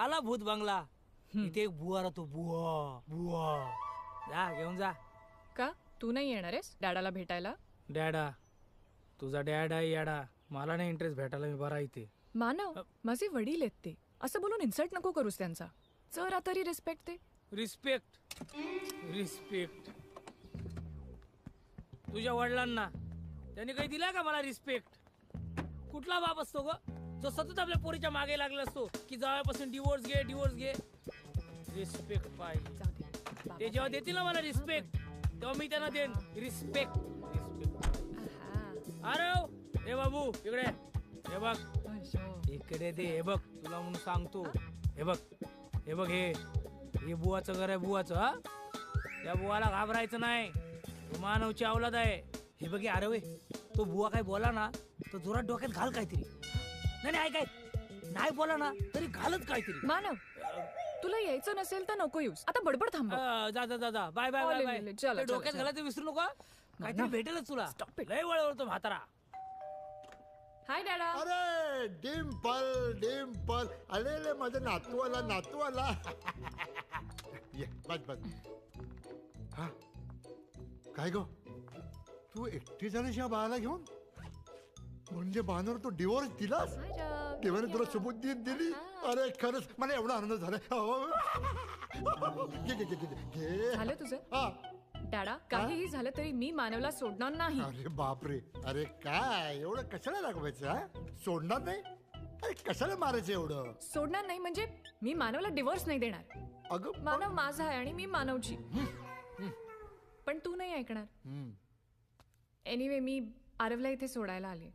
आला भूत बंगला. इथे एक बुवा राहतो, बुवा बुवा. जा घेऊन जा. का तू नाही येणार आहेस डॅडाला भेटायला? डॅडा तुझा डॅड आहे याडा. मला नाही इंटरेस्ट भेटायला, मी बरा इथे. मानव माझे वडील आहेत ते, असं बोलून इन्सल्ट नको करूस त्यांचा. जरा तरी रिस्पेक्ट दे. रिस्पेक्ट रिस्पेक्ट तुझ्या वडिलांना त्यांनी काही दिला का मला रिस्पेक्ट? कुठला बाप असतो ग जो सतत आपल्या पोरीच्या मागे लागला असतो की जावयापासून डिवोर्स घे डिवोर्स घे. रिस्पेक्ट पाहिजे. ते जेव्हा देतील ना मला रिस्पेक्ट तेव्हा मी त्यांना देईन रिस्पेक्ट. रिस्पेक्ट. अरे हे बाबू इकडे हे बघ, इकडे दे. हे बघ तुला म्हणून सांगतो. हे बघ हे बघ, हे बुवाचं घर आहे, बुवाचं. हा त्या बुवाला घाबरायचं नाही, मानवची अवलाद आहे. हे बघ अरे वे, तो बुवा काय बोला ना तो जोरात डोक्यात घाल काहीतरी. नाही नाही काय नाही बोला ना तरी घालच काहीतरी. मानव तुला यायचं नसेल तर नको येऊस, आता बडबड थांब. जा जा जा जा, बाय बाय बाय बाय. चला, डोक्यात चला. घालायचं विसरू नको. काहीतरी भेटेलच तुला. लय वळवळतो म्हातारा. हाय डॅडा. अरे डिम्पल डिम्पल, अरे माझा नातू आला नातू आला. ये बस बस. हा काय गो तू एकटी झालीस या बाळाला घेऊन? म्हणजे बाळावर तू डिवोर्स दिलास? देवाने तुला सुबुद्धी दिली. अरे खरंच मला एवढा आनंद झाला. झालं तुझं? हा डॅडा काहीही झालं तरी मी मानवला सोडणार नाही. अरे बापरे, अरे काय एवढं कशाला दाखवायचं? सोडणार नाही? अरे कशाला मारायचं एवढं? सोडणार नाही म्हणजे मी मानवला डिवोर्स नाही देणार. अगं मानव माझा आहे आणि मी मानवची. पण तू नाही ऐकणार. एनिवे मी आरवला इथे सोडायला आले.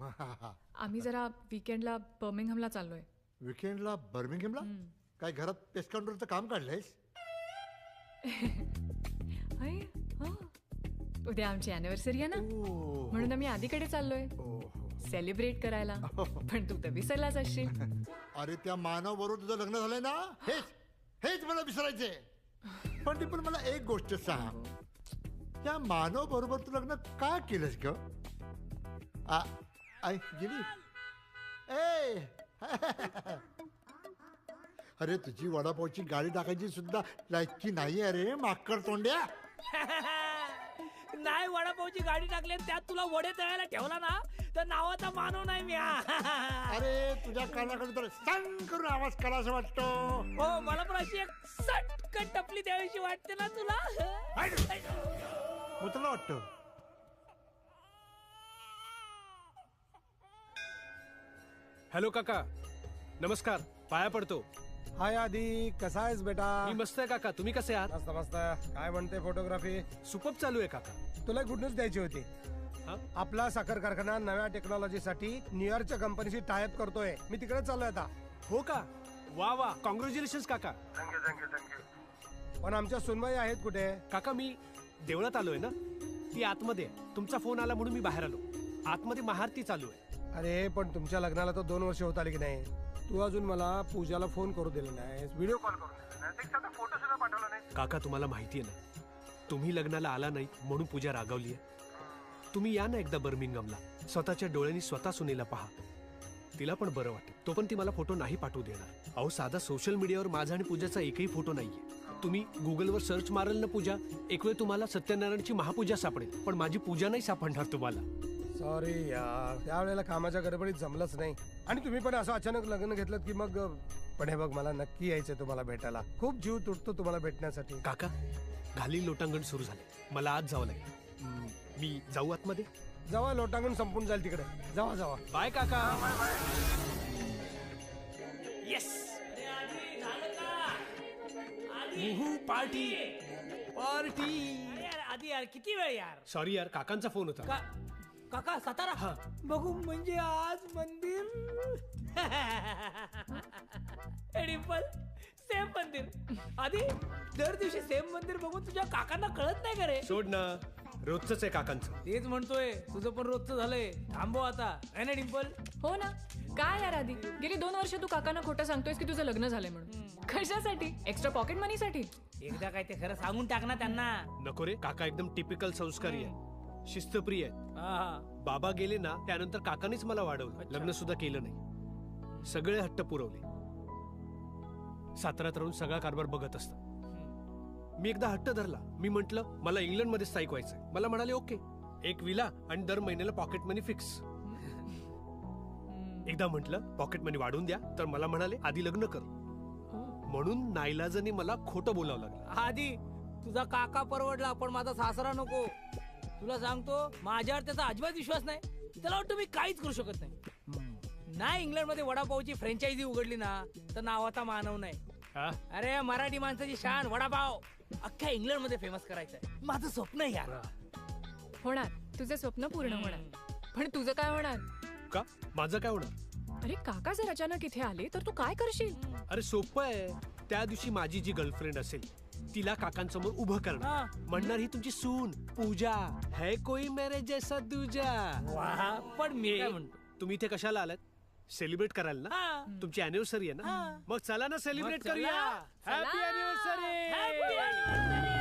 आम्ही जरा वीकेंडला बर्मिंगहमला चाललोय. विकेंडला बर्मिंगहमला? काय घरात पेस्ट काउंटरचं काम काढलंयस? उद्या आमची अॅनिव्हर्सरी आहे ना, म्हणून आम्ही आधीकडे चाललोय सेलिब्रेट करायला. पण तू तर विसरलाच असशील. अरे त्या मानव बरोबर तुझं लग्न झालंय ना, हेच हेच मला विसरायचंय. पण मला एक गोष्ट सांग, त्या मानव बरोबर तू लग्न का केलंस ग? आई गेली. ए अरे तुझी वडापावची गाडी टाकायची सुद्धा लायकी नाही. अरे माकड तोंड्या. नाही वडापावची गाडी टाकली त्यात तुला वडे तळायला ठेवला ना तर नावाचा मानव नाही मी. अरे तुझ्या कानाकडे तर सांग करून आवाज करा असं वाटतो. हो मला पण अशी एक सटकन टपली द्यावीशी वाटते ना तुला. तुला वाटतं? हॅलो काका, नमस्कार, पाया पडतो. हाय आधी, कसा आहेस बेटा? मी मस्त आहे काका, तुम्ही कसे आहात? मस्त मस्त. काय म्हणते फोटोग्राफी? सुपर्ब चालू आहे काका. तुला गुड न्यूज द्यायची होती. आपला साखर कारखाना नव्या टेक्नॉलॉजीसाठी न्यूयॉर्कच्या कंपनीशी टायअप करतोय. मी तिकडे चाललोय आता. हो का? वा वा, कॉंग्रॅच्युलेशन्स काका. थँक्यू. पण आमच्या सुनबाई आहेत कुठे? काका मी देवळात आलोय ना, ती आतमध्ये. तुमचा फोन आला म्हणून मी बाहेर आलो. आतमध्ये महाआरती चालू आहे. अरे पण तुमच्या लग्नाला तर 2 वर्ष होत आली की नाही? तू अजून मला पूजाला फोन करू दिला नाही, व्हिडिओ कॉल करून दिला नाही, फोटो सुद्धा पाठवला नाही. काका तुम्हाला माहितीये ना, तुम्ही लग्नाला आला नाही म्हणून पूजा रागावली आहे. तुम्ही या ना एकदा बर्मिंगहमला, स्वतःच्या डोळ्यांनी स्वतः सुनेला पहा. तिला पण बरं वाटेल. तो पण ती मला फोटो नाही पाठवू देणार. अहो साधा सोशल मीडियावर माझा आणि पूजाचा एकही फोटो नाहीये. तुम्ही गुगलवर सर्च माराल ना पूजा, एक वेळ तुम्हाला सत्यनारायणची महापूजा सापडेल, पण माझी पूजा नाही सापडणार तुम्हाला. सॉरी यार, त्यावेळेला कामाच्या गडबडीत जमलंच नाही. आणि तुम्ही पण असं अचानक लग्न घेतलं की मग. पण हे बघ, मला नक्की यायचंय तुम्हाला भेटायला. खूप जीव तुटतो तुम्हाला भेटण्यासाठी. काका घाली लोटांगण सुरू झाले, मला आज जावं लागेल. मी जाऊ आतमध्ये? जावा, लोटांगण संपून जाईल तिकडे. जावा जावा. बाय काका. Yes, party party. आधी यार किती वेळ यार. सॉरी यार, काकांचा फोन होता. काका सातारा बघू म्हणजे आज मंदिर. डिंपल सेम मंदिर. आधी दर दिवशी सेम मंदिर बघून तुझ्या काकांना कळत नाही का रे? सोड ना, रोजच आहे काकांचं. तेच म्हणतोय, तुझं पण रोजचं झालंय. थांबव आता, है ना डिंपल? हो ना. काय यार आधी, गेली 2 वर्ष तू काकांना खोटं सांगतोयस की तुझं लग्न झालंय म्हणून. कशासाठी? एक्स्ट्रा पॉकेट मनी साठी? एकदा काय ते खरं सांगून टाक ना त्यांना. नको रे, काका एकदम टिपिकल संस्कारी आहे, शिस्तप्रिय आहे. बाबा गेले ना त्यानंतर काकानेच मला वाढवलं. लग्न सुद्धा केलं नाही, सगळे हट्ट पुरवले. साताऱ्यात राहून सगळा कारभार बघत असतात. मी एकदा हट्ट धरला. मी म्हंटल मला इंग्लंडमध्ये स्थायिक व्हायचंय. मला म्हणाले ओके, एक विला आणि दर महिन्याला पॉकेट मनी फिक्स. एकदा म्हंटल पॉकेट मनी वाढवून द्या, तर मला म्हणाले आधी लग्न कर. म्हणून नाईलाजाने मला खोटं बोलावं लागलं. आधी तुझा काका परवडला, पण माझा सासरा नको. तुला सांगतो, माझ्यावर त्याचा अजिबात विश्वास नाही. त्याला वाटतं मी काहीच करू शकत नाही. इंग्लंड मध्ये वडापावची फ्रँचायझी उघडली ना, तर नावाचा मानव नाही. हा? अरे मराठी माणसाची शान वडापाव अख्ख्या इंग्लंड मध्ये फेमस करायचंय. माझं स्वप्न आहे यार. होणार, तुझं स्वप्न पूर्ण होणार. पण तुझं काय होणार? का माझं काय होणार? अरे काका जर अचानक इथे आले तर तू काय करशील? अरे सोपं आहे. त्या दिवशी माझी जी गर्लफ्रेंड असेल तिला काकांसमोर उभं करणार, म्हणणार ही तुमची सून पूजा है, कोई मेरे जैसा दूजा. वा, पण मी काय म्हणतो, तुम्ही इथे कशाला आलात? सेलिब्रेट करायला ना? हा. तुमची अॅनिव्हर्सरी आहे ना? मग चला ना सेलिब्रेट मग चला. करूया. Happy Happy anniversary. anniversary!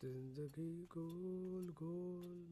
जिंदगी गोल गोल में.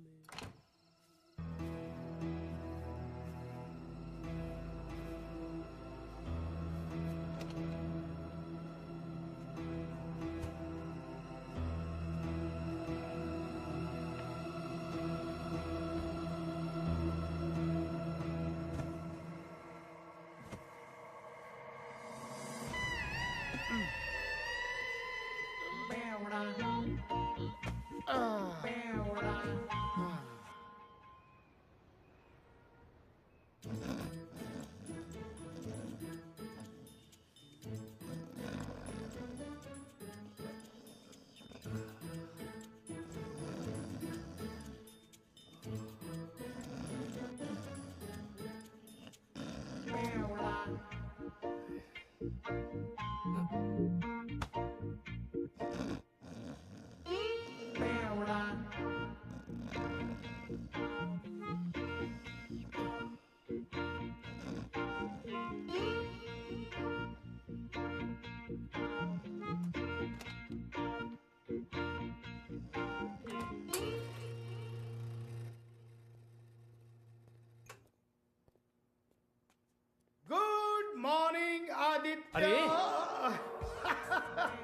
Good morning Aditya. अरे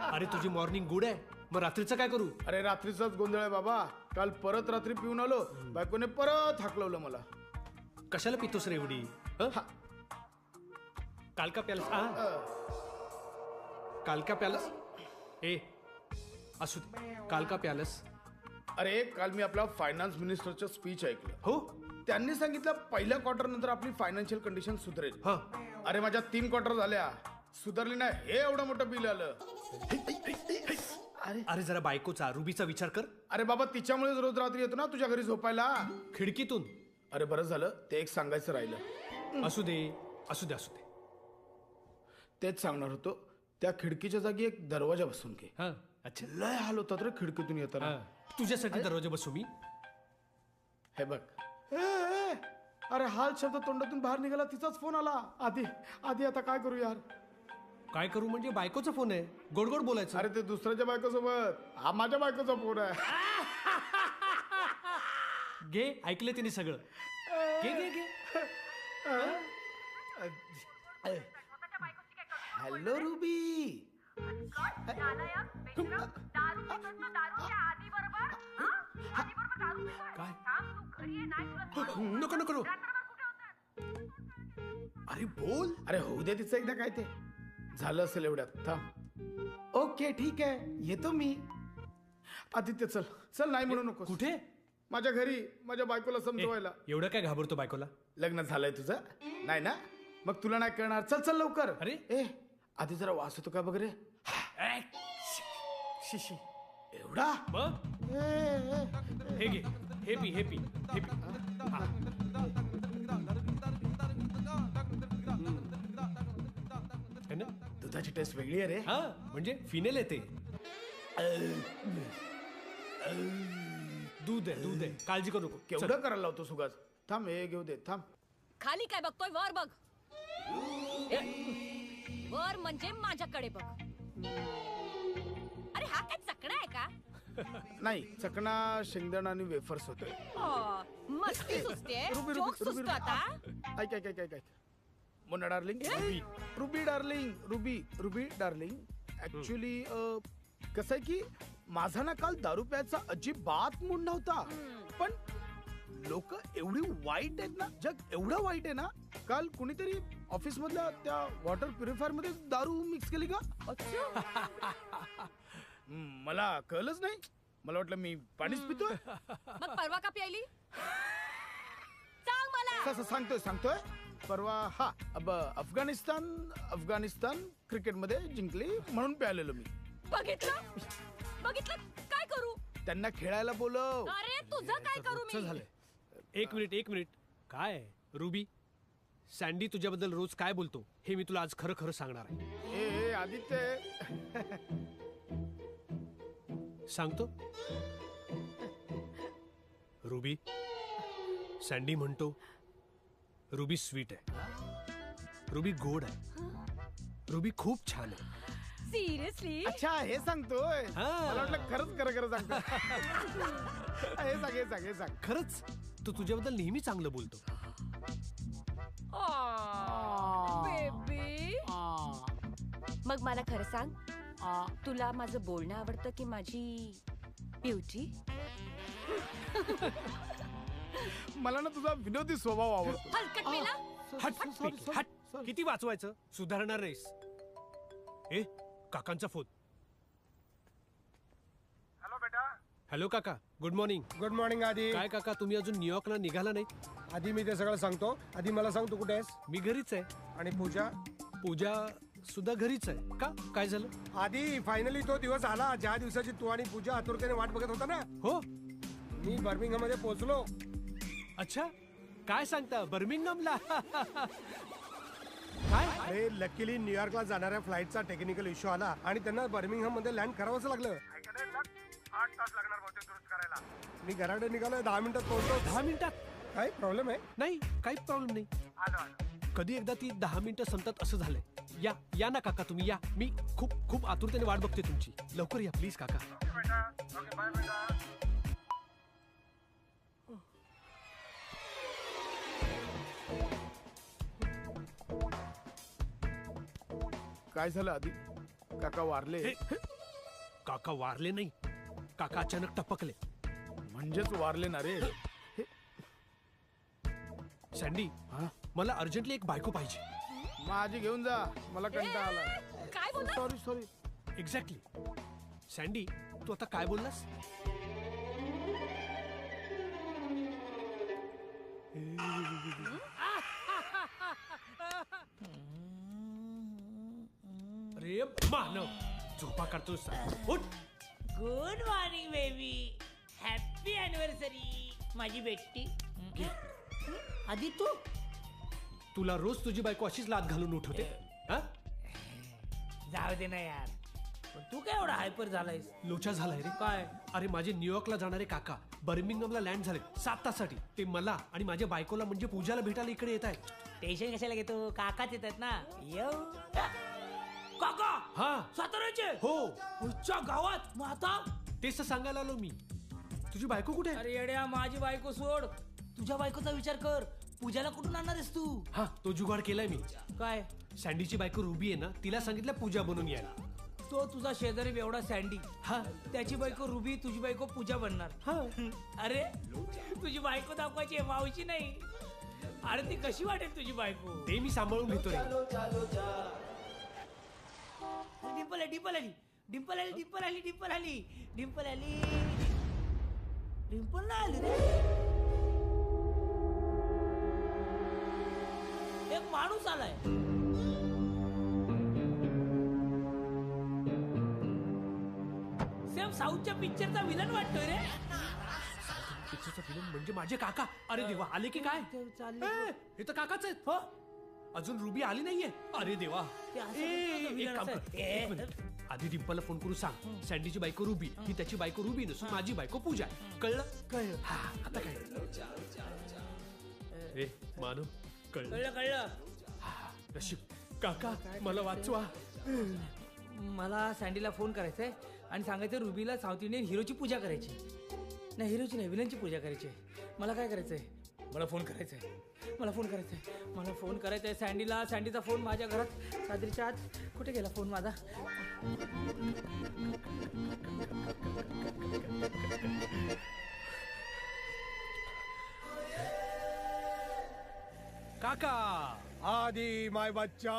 अरे तुझी मॉर्निंग गुड आहे, मग रात्रीचं काय करू? अरे रात्रीचाच गोंधळ आहे बाबा. काल परत रात्री पिऊन आलो, बायकोने परत हाकलवलं मला. कशाला पितोस रे एवढी? कालका प्यालस. कालका प्यालस. ए असू दे, कालका प्यालस. अरे काल मी आपला फायनान्स मिनिस्टरचं स्पीच ऐकलं. हो. त्यांनी सांगितलं पहिल्या क्वार्टर नंतर आपली फायनान्शियल कंडिशन सुधरेल. हा. अरे माझ्या 3 क्वार्टर झाल्या, सुधारली नाही. हे एवढं मोठं बिल आलं. अरे जरा बायकोचा रुबीचा विचार कर. अरे बाबा, तिच्यामुळेच रोज रात्री येतो ना तुझ्या घरी झोपायला. खिडकीतून. अरे बरं झालं, ते एक सांगायचं राहिलं. असू दे असू दे असू दे. तेच सांगणार होतो, त्या खिडकीच्या जागी एक दरवाजा बसून घे. हा. अच्छा. लय हाल होतात रे खिडकीतून येताना. हा. तुझ्यासाठी दरवाजा बसू मी? हे बघ. अरे हाल शब्द तोंडातून बाहेर निघाला, तिचाच फोन आला. आधी आधी आता काय करू यार? काय करू म्हणजे? बायकोचा फोन आहे, गोड गोड बोलायचं. अरे ते दुसऱ्याच्या बायकोसोबत, हा माझ्या बायकोचा फोन आहे. घे, ऐकले तिने सगळं. घे घे घे. Hello ruby. काय? नको नको नको. अरे बोल. अरे होऊ दे तिचं एकदा. काय ते झालं असेल एवढ्यात. थांब. ओके ठीक आहे, येतो मी. आदित्य चल चल. नाही म्हणू नको. कुठे? माझ्या घरी, माझ्या बायकोला समजवायला. एवढं काय घाबरतो बायकोला? लग्न झालंय तुझं? नाही ना? मग तुला नाही कळणार. चल चल लवकर. अरे आधी जरा वास होतो का बघ रे. शिशी. एवढा मग हे घे, हे पी, हे पी, हे पी. हा. है ना? दुधाची टेस्ट वेगळी आहे रे. हा, म्हणजे फिनेल येते. दूध आहे, दूध आहे, काळजी करू नको. केवढं करायला लावतो सुगास. थांब, हे घेऊ दे. थांब. खाली काय बघतोय? वर बघ. वर म्हणजे माझ्याकडे बघ. अरे हा काय चकडा आहे का? नाही, चकना शेंगदाणा आणि वेफर्स होते. मस्ती सुचते. रुबी, जोक रुबी, सुचतो आता. ऐक ऐक ऐक ऐक ऐक Mona darling ruby ruby darling ruby darling actually कसं आहे की माझा ना काल दारू प्यायचा अजिबात मूड नव्हता पण लोक एवढी वाईट आहेत ना जग एवढं वाईट आहे ना काल कुणीतरी ऑफिस मधल्या त्या वॉटर प्युरिफायर मध्ये दारू मिक्स केली का मला कळलंच नाही मला वाटलं मी पाणीच पितोय मग परवा का प्यायली सांग मला सांगतोय परवा हा अफगाणिस्तान क्रिकेट मध्ये जिंकली म्हणून प्यायलेलो मी बघितलं काय करू त्यांना खेळायला बोलव अरे तुझं काय करू मी झालंय एक मिनिट काय रुबी सँडी तुझ्याबद्दल रोज काय बोलतो हे मी तुला आज खरं खरं सांगणार आहे. ए आदित्य सांगतो रुबी सँडी म्हणतो रुबी स्वीट आहे रुबी गोड आहे रुबी खूप छान आहे. सिरियसली अच्छा हे सांगतोय हा. मला वाटलं खरंच सांगतो हे सांग खरंच तो तुझ्याबद्दल नेहमी चांगलं बोलतो. बेबी मग मला खरं सांग तुला माझं बोलणं आवडतं की माझी ब्युटी मला ना तुझा विनोदी स्वभाव आवडतो हलकट मेला हट किती वाचवायचं सुधारणार नाहीस. ए काकांचा फोन. हॅलो काका गुड मॉर्निंग. गुड मॉर्निंग आधी. काय काका तुम्ही अजून न्यूयॉर्कला निघाला नाही. आधी मी ते सगळं सांगतो. आधी मला सांग तू कुठे आहेस. मी घरीच आहे. आणि पूजा पूजा सुद्धा घरीच आहे का काय झालं. आधी फायनली तो दिवस आला ज्या दिवसाची तू आणि पूजा आतुरतेने वाट बघत होता ना. हो मी बर्मिंगहॅम मध्ये पोहोचलो. अच्छा काय सांगता बर्मिंगहॅमला. काय अरे लकीली न्यूयॉर्कला जाणाऱ्या फ्लाईटचा टेक्निकल इश्यू आला आणि त्यांना बर्मिंगहॅम मध्ये लँड करावंच लागलं. 8 तास लागणार होते दुरुस्त करायला. मी घराकडे निघालोय 10 मिनिटात पोहोचलो. 10 मिनिटात काय प्रॉब्लेम आहे. नाही काही प्रॉब्लेम नाही. कधी एकदा ती 10 मिनिटं संपतात असं झालंय. या ना काका तुम्ही या. मी खूप आतुरतेने वाट बघते तुमची. लवकर या प्लीज काका. काय झालं आधी काका वारले. काका वारले नाही काका अचानक टपकले. म्हणजेच वारले ना रे. सँडी मला अर्जंटली एक बायको पाहिजे. माझी घेऊन जा मला कंटाळा आला. काय बोलला सॉरी एक्झॅक्टली. सँडी तू आता काय बोललास. अरे मानव झोपा काढतोस. उठ. Good morning baby. Happy anniversary माझी बेटी. आधी तुला रोज तुझी बायको अशीच लात घालून उठवते. हा? जाऊ दे ना यार. पण तू काय एवढा हायपर झालायस. लोचा झालाय रे. काय अरे माझे न्यूयॉर्कला जाणारे काका बर्मिंगहॅमला लँड झाले 7 तासासाठी. ते मला आणि माझ्या बायकोला म्हणजे पूजाला भेटायला इकडे येत आहेत. टेन्शन कशाला घेतो. काकाच येतात ना. काका हा साताऱ्याचे. हो पुढच्या गावात माता. तेच तर सांगायला आलो मी. तुझी बायको कुठे आहे? अरे येड्या माझी बायको सोड. तुझ्या बायकोचा विचार कर. पूजाला कुठून आणणार आहेस तू. हा तो जुगाड केलाय मी. काय सँडीची बायको रुबी आहे ना तिला सांगितलं पूजा बनून यायला. तो तुझा शेजारी एवढा सँडी. हा त्याची बायको रुबी तुझी बायको पूजा बनणार. हा अरे तुझी बायको दाखवायची मावशी नाही. अरे ती कशी वाटेल तुझी बायको. ते मी सांभाळून घेतोय. डिंपल आली डिंपल आली डिंपल आली डिंपल आली डिंपल आली डिंपल आली. डिंपल नाही आली रे. एक माणूस आलाय. सेम साऊथच्या पिक्चरचा विलन वाटतोय रे. पिक्चरचा फिल्म म्हणजे माझे काका. अरे देवा आले की काय. ए, हे तर काकाच आहेत. हो अजून रुबी आली नाहीये. अरे देवा. ते असं ए, म्हणतो एक काम विलन कर. असं. एक मिनिट. आधी डिंपलला फोन करून सांग सँडीची बायको रुबी ही त्याची बायको रुबी नसून माझी बायको पूजा आहे. कळलं. हा आता काय. ए मानव कळलं. कळलं नशीब. काका मला वाचवा. मला सँडीला फोन करायचा आहे आणि सांगायचं रुबीला साऊथ इंडियन हिरोची पूजा करायची. नाही हिरोची नाही विलनची पूजा करायची आहे. मला काय करायचंय. मला फोन करायचा आहे. मला फोन करायचा आहे, मला फोन करायचा आहे सँडीला. सँडीचा फोन माझ्या घरात सादरीच्या आत. कुठे गेला फोन माझा? काका आधी माय बच्चा.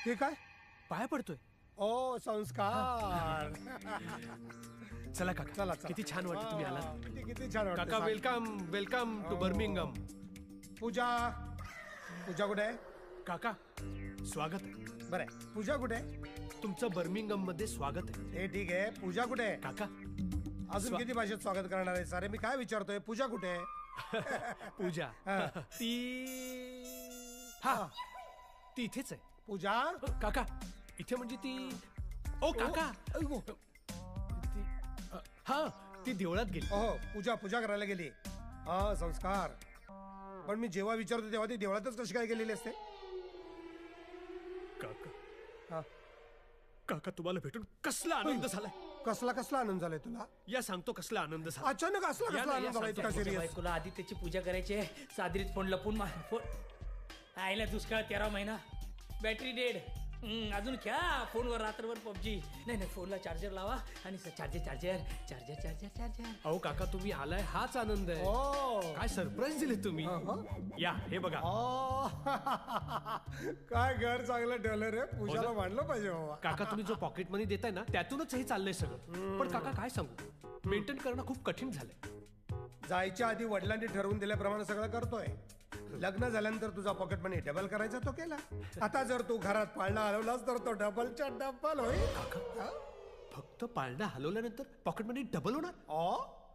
हे काय? पाया पडतोय. ओ संस्कार. चला काका, चला किती छान वाटतं तुम्ही आला. किती छान वाटतं. काका वेलकम वेलकम टू बर्मिंगम. पूजा पूजा कुठे आहे? काका स्वागत आहे. बरं आहे. पूजा कुठे आहे? तुमचं बर्मिंगम मध्ये स्वागत आहे. हे ठीक आहे. पूजा कुठे आहे? काका अजून किती भाषेत स्वागत करणार आहे? सारे मी काय विचारतोय, पूजा कुठे आहे? पूजा हा. ती हा ती इथेच आहे. पूजा काका इथे म्हणजे ती ओ काका अय्यो. ती हा ती देवळात गेली. हो पूजा पूजा करायला गेली. हा संस्कार. पण मी जेव्हा विचारतो तेव्हा ती देवळातच कशी काय गेलेली असते? काका हा. काका तुम्हाला भेटून कसला आनंद झालाय. कसला कसला आनंद झालाय तुला? या सांगतो कसला आनंद झाला. अचानक असला या कसला ना, आनंद या झाला इतका सांगतो. सिरियस? बायकोला आधी त्याची पूजा करायची आहे. सादरीत फोन लपून फोन आईला दुष्काळ 13 महिना, बॅटरी डेड. अजून खेळा फोनवर रात्रभर पबजी. नाही फोनला चार्जर लावा आणि charger charger charger charger charger. अहो काका तुम्ही आलाय हाच आनंद आहे. ओ. काय सरप्राईज दिले तुम्ही. या हे बघा. ओ. काय घर चांगलं ठेवलं रे. पूजाला मांडलं पाहिजे बाबा. काका तुम्ही जो पॉकेट मनी देताय ना त्यातूनच हे चाललंय सगळं. पण काका काय सांगू, मेंटेन करणं खूप कठीण झालंय. जायच्या आधी वडिलांनी ठरवून दिल्याप्रमाणे सगळं करतोय. लग्न झाल्यानंतर तुझा पॉकेट मनी डबल करायचा तो केला. आता जर तू घरात पाळणा हलवलास तर तो डबलच्या डबल होईल. काका फक्त पाळणा हलवल्यानंतर पॉकेट मनी डबल होणार.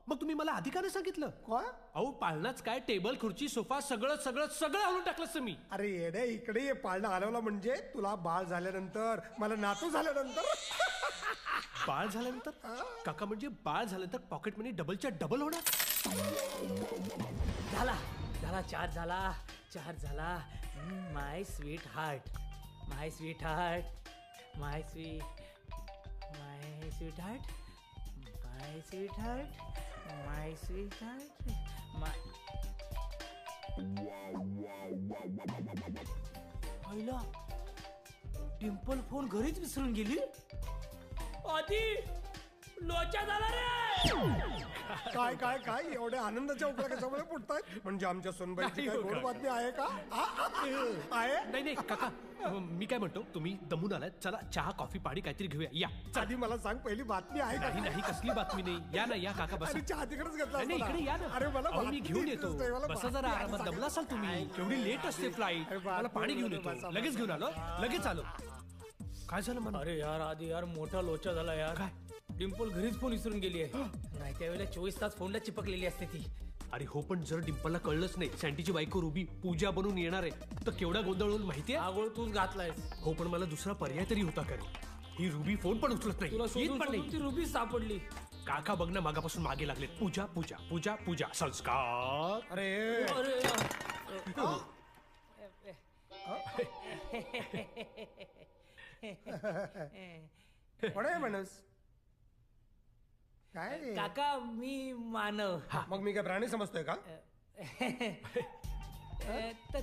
मग तुम्ही मला आधी का नाही सांगितलं. काय? अहो पाळणाच काय, टेबल खुर्ची सोफा सगळं सगळं सगळं हलवून टाकलं मी. अरे येडे इकडे ये. पाळणा हलवला म्हणजे तुला बाळ झाल्यानंतर, मला नातू झाल्यानंतर. बाळ झाल्यानंतर काका म्हणजे बाळ झाल्यानंतर पॉकेट मनी डबलच्या डबल होणार. झाला झाला चार्ज झाला चार्ज झाला. माय स्वीट हार्ट, माय स्वीट हार्ट, माय स्वीट हार्ट, माय स्वीट हार्ट, माय स्वीट हार्ट, माय. पहिला डिम्पल फोन घरीच विसरून गेली. आधी लोचा झाला रे. काय काय काय एवढ्या आनंदाच्या उकळ्या कशामुळे फुटतायत? म्हणजे आमच्या सोनबाईची काय गोड बातमी आहे का? आहे? नाही नाही काका मी काय म्हणतो, तुम्ही दमून आलाय, चला चहा कॉफी पाणी काहीतरी घेऊया. या आधी मला सांग पहिली बातमी आहे का? नाही नाही कसली बातमी नाही. या ना या काका बसा. अरे चहा तिकडेच घेतला नाही असता इकडे या ना. अरे मला अहो, मी बातमी घेऊन येतो. दिसतोय, मला बसा बातमी जरा आहे. आरामात. दमला असाल तुम्ही. केवढी लेट असते फ्लाईट. अरे मला पाणी घेऊन बसा, येतो. बसा. लगेच घेऊन आलो. लगेच आलो. काय झालं मला? अरे यार आधी यार मोठा लोचा झाला यार. काय? डिम्पल घरीच फोन विसरून गेली आहे. नाही त्यावेळेला 24 तास फोनला चिपकलेली असते ती. अरे हो पण जर डिम्पलला कळलंच नाही सँडीची बायको रुबी पूजा बनून येणार आहे तर केवढा गोंधळ होईल माहितीये. आगोळ तूच घातलायस. हो पण मला दुसरा पर्याय तरी होता का रे. ही रुबी फोन पण उचलत नाही. तुला येत शोधून पण शोधून नाही. ती रुबी सापडली. काका बघ ना मागापासून मागे लागले. पूजा पूजा पूजा पूजा संस्कार. अरे अरे कोण माणूस काय रे? काका मी मानव. मग मी काय प्राणी समजतोय का?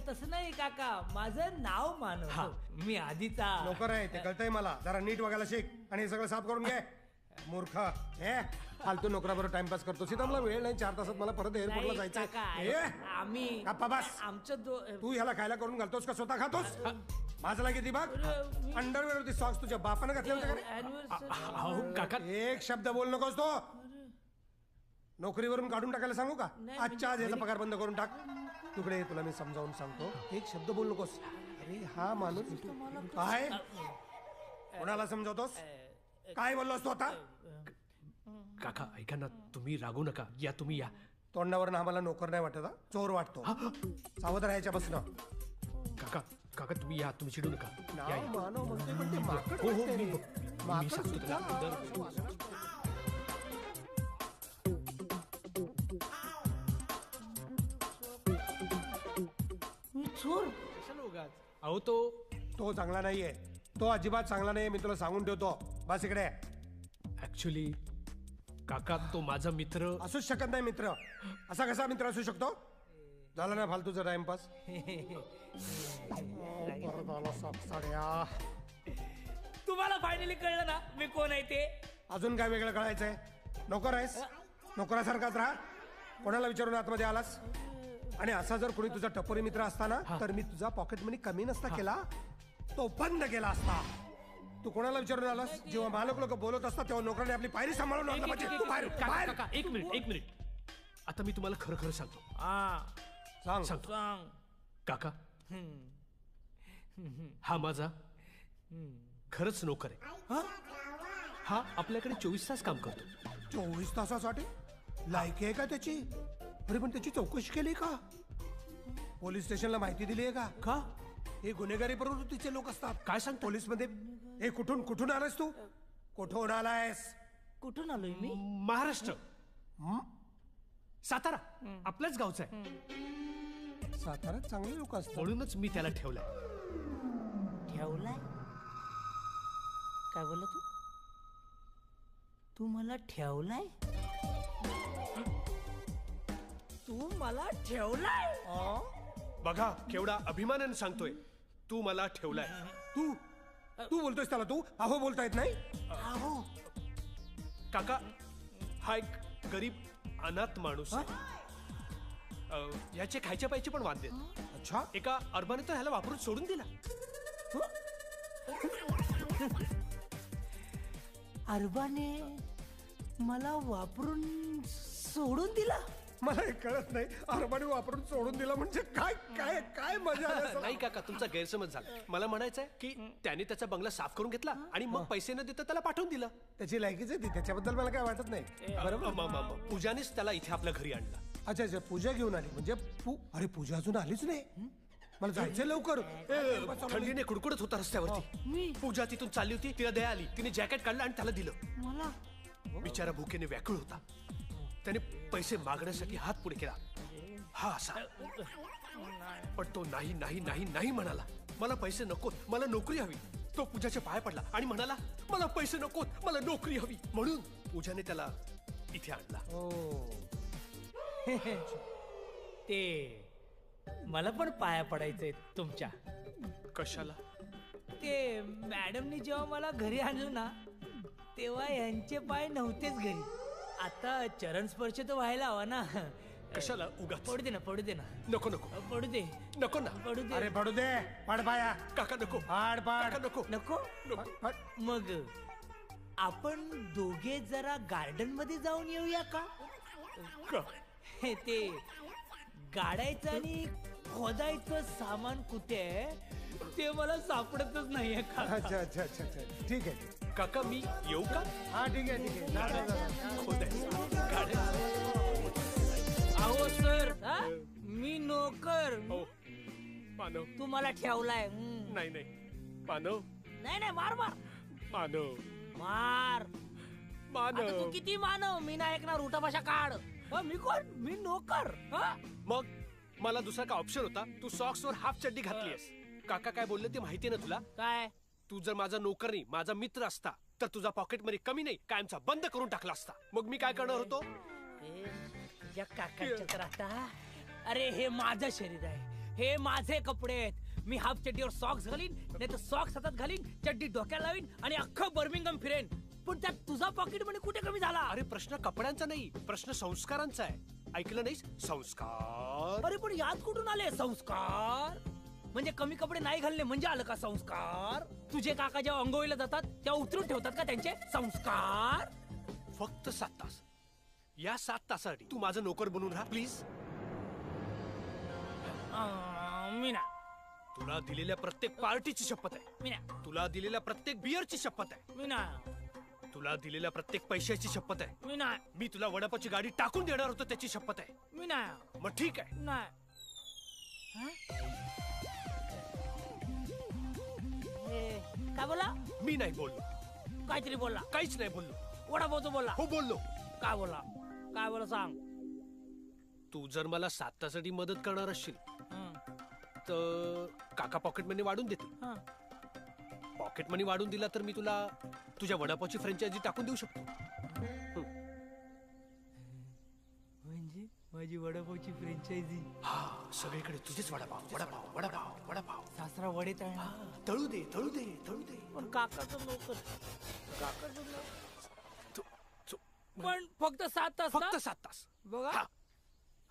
तसं नाही काका, माझं नाव मानव. मी आधीचा नोकर आहे ते कळतंय मला. जरा नीट वागायला शिक आणि हे सगळं साफ करून घे. मूर्ख हे फालतू नोकराबरोबर टाइमपास करतो. सीता मला वेळ नाही. 4 तासात मला परत एअरपोर्टला नाही, जायचं. काका, आम्ही गप्पा बस. आमचं तू ह्याला खायला करून घालतोस का स्वतः खातोस? माझला किती बघ. अंडरवेअर होती सॉक्स तुझ्या बापानं घातले होते का रे? अहो काका एक शब्द बोल नकोस तो. नोकरीवरून काढून टाकायला सांगू का? आजच्या आज याचा पगार बंद करून टाक. तुकडे तुला मी समजावून सांगतो. एक शब्द बोल नकोस. अरे हा माणूस काय कोणाला समजावतोस? काय बोललोस तू आता? काका ऐका ना, तुम्ही रागू नका. या तुम्ही या. तोंडावर आम्हाला नोकर नाही वाटत, हा? चोर वाटतो. सावध राहायच्या बसणं. काका काका तुम्ही या. तुम्ही चिडू नका. या, या. मानव म्हणते पण ते माकड हो हो वाटते मी रे. मी सांगतो त्याला. चोर. अहो तो चांगला नाहीये. तो अजिबात चांगला नाहीये. मी तुला सांगून ठेवतो. बस इकडे. ऍक्च्युली काका तो माझा मित्र. असूच शकत नाही मित्र. असा कसा मित्र असू शकतो? झाला ना फालतूचा टाइमपास. परत आला सापसाड्या. तुम्हाला फायनली कळलं ना मी कोण आहे ते. अजून काय वेगळं कळायचंय? नोकर आहेस, नोकरासारखाच राहा. कोणाला विचारून आतमध्ये आलास? आणि असा जर कोणी तुझा टपोरी मित्र असताना तर मी तुझा पॉकेट मनी कमी नसता केला, तो बंद केला असता. तू कोणाला विचारून आलास? जेव्हा मालक लोक बोलत असतात तेव्हा नोकराने आपली पायरी सांभाळून आणलं पाहिजे. तू बाहेर बाहेर. काका, एक मिनिट. आता मी तुम्हाला खरं खरं सांगतो. सांग. सांग. काका, हा माझा खरंच नोकर आहे. हा आपल्याकडे 24 तास काम करतो. 24 तासासाठी लायकी आहे का त्याची? अरे पण त्याची चौकशी केली का? पोलीस स्टेशनला माहिती दिली आहे का? का? हे गुन्हेगारी प्रवृत्तीचे लोक असतात. काय सांगतो? पोलीस मध्ये. हे कुठून आलायस तू? कुठून आलायस? कुठून आलोय मी? महाराष्ट्र, सातारा, आपल्याच गावचा आहे. साताऱ्यात चांगले लोक असतात. म्हणूनच मी त्याला ठेवलाय. ठेवलाय? काय बोलला तू? तू मला ठेवलाय? तू मला ठेवलाय? बघा केवढा अभिमानाने सांगतोय. तू मला ठेवलाय. तू बोलतोयस त्याला तू अहो बोलता येत नाही? अहो काका, हा एक गरीब अनाथ माणूस आहे. याचे खायचे पाहिजे पण वाद देत. अच्छा. एका अरबाने तर ह्याला वापरून सोडून दिला. अरबाने मला वापरून सोडून दिला? मला हे कळत नाही. अरबाने वापरून सोडून दिला म्हणजे काय काय काय मजा आली. नाही काका, तुमचा गैरसमज झाला. मला म्हणायचंय की त्याने त्याचा बंगला साफ करून घेतला आणि मग पैसे न देता त्याला पाठवून दिलं. त्याची लायकीच आहे ती, त्याच्याबद्दल मला काय वाटत नाही. बरोबर. पूजानेच त्याला इथे आपल्या घरी आणला. अच्छा, पूजा घेऊन आली म्हणजे अरे पूजा अजून आलीच नाही. मला जायचंय लवकर. थंडीने कुडकुडत होता रस्त्यावरती. पूजा तिथून चालली होती, तिला दया आली. तिने जॅकेट काढलं आणि त्याला दिलं. मला बिचारा भुकेने व्याकुळ होता. त्याने पैसे मागण्यासाठी हात पुढे केला. हा असा. पण तो नाही नाही नाही नाही म्हणाला. मला पैसे नकोत, मला नोकरी हवी. तो पूजाच्या पाया पडला आणि म्हणाला मला पैसे नकोत, मला नोकरी हवी. म्हणून पूजाने त्याला इथे आणला. ते मला पण पाया पडायचंय तुमच्या. कशाला? ते मॅडमनी जेव्हा मला घरी आणलं ना तेव्हा यांचे पाय नव्हतेच घरी. आता चरण स्पर्श तर व्हायला हवा ना. कशाला? उगाच. पडू दे ना, पडू दे ना. नको नको पडू दे, नको ना. पडू दे. अरे पडू दे. पाड पाया. काका नको. पाड पाड. काका नको. नको. मग आपण दोघे जरा गार्डन मध्ये जाऊन येऊया का? ते गाडायचं आणि खोदायचं सामान कुठे आहे ते मला सापडतच नाहीये का? अच्छा अच्छा अच्छा अच्छा. ठीक आहे काका, मी येऊ का? हा ठीक आहे ठीक आहे. जा, जा, जा. अहो सर, मी नोकर. मानव, तू मला ठेवलाय. नाही नाही मानव. नाही मार मार मानव मार. मानव. आता तू किती मानव, मी नाही ऐकणार. उठाभाषा काढ. मी कोण? मी नोकर. मग मला दुसरा का ऑप्शन होता? तू सॉक्स वर हाफ चड्डी घातलीस. काका काय बोलले ते माहिती ना तुला? काय? तू जर माझा नोकर नाही, माझा मित्र असता तर तुझा पॉकेट मध्ये कमी नाही कायमचा बंद करून टाकला असता. मग मी काय करणार होतो? या काकांच्या तर आता. अरे हे माझं शरीर आहे, हे माझे कपडे आहेत. मी हाफ चड्डीवर सॉक्स घालीन, नाही तर सॉक्स हातात घालीन, चड्डी डोक्याला लावीन आणि अख्खं बर्मिंगहम फिरेन. पण त्यात तुझा पॉकेट मध्ये कुठे कमी झाला? अरे प्रश्न कपड्यांचा नाही, प्रश्न संस्कारांचा आहे. ऐकलं नाहीस? संस्कार. अरे पण यात कुठून आले संस्कार? म्हणजे कमी कपडे नाही घालणे म्हणजे आलं का संस्कार? तुझे काका जेव्हा अंघोळीला जातात तेव्हा उतरून ठेवतात का त्यांचे संस्कार? फक्त 7 तास. या 7 तासासाठी तू माझं नोकर बनून राहा प्लीज. मीना, तुला दिलेल्या प्रत्येक पार्टीची शपथ आहे. मीना, तुला दिलेल्या प्रत्येक बियरची शपथ आहे. मीना, तुला दिलेल्या प्रत्येक पैशाची शपथ आहे. मीना, मी तुला वडापावची गाडी टाकून देणार होतो त्याची शपथ आहे. मीना. मग ठीक आहे. नाही. काय बोला? मी नाही बोललो. काहीतरी बोलला. काहीच नाही बोललो. वडापावचं बोलला. हो बोललो. काय बोलला? काय बोला सांग. तू जर मला 7 तासासाठी मदत करणार असशील तर काका पॉकेट मनी वाढून देते. पॉकेट मनी वाढून दिला तर मी तुला तुझ्या वडापावची फ्रँचायझी टाकून देऊ शकतो. म्हणजे माझी माझी वडापावची फ्रेंचायझी. हा सगळीकडे तुझेच वडापाव वडापाव वडापाव वडापाव. सासरा वडे तळणार. तळू दे तळू दे तळू दे. पण काकाचं नोकर. काकाचं नोकर. पण फक्त 7 तास फक्त ना? 7 तास. बघा. हा.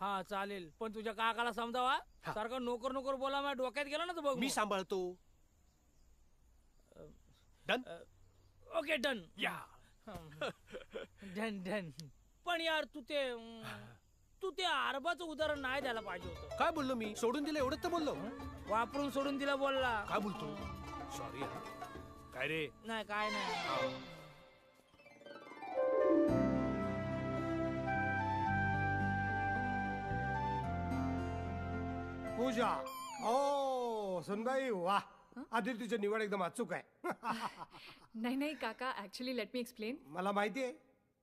हा चालेल, पण तुझ्या काकाला समजावा. हा. सारखं नोकर नोकर बोला, माझ्या डोक्यात गेला ना तर बघ मी मग. सांभाळतो. डन. Okay done. या डन डन. पण यार तू ते अरबाचं उदाहरण नाही द्यायला पाहिजे होतं. काय बोललो मी? सोडून दिलं एवढंच तर बोललो. वापरून सोडून दिला बोलला. काय बोलतो? सॉरी. काय रे? नाही काय नाही. पूजा. ओ सुनबाई वाह, आदित्यची निवड एकदम अचूक आहे. नाही नाही काका, ऍक्च्युली लेट मी एक्सप्लेन. मला माहिती आहे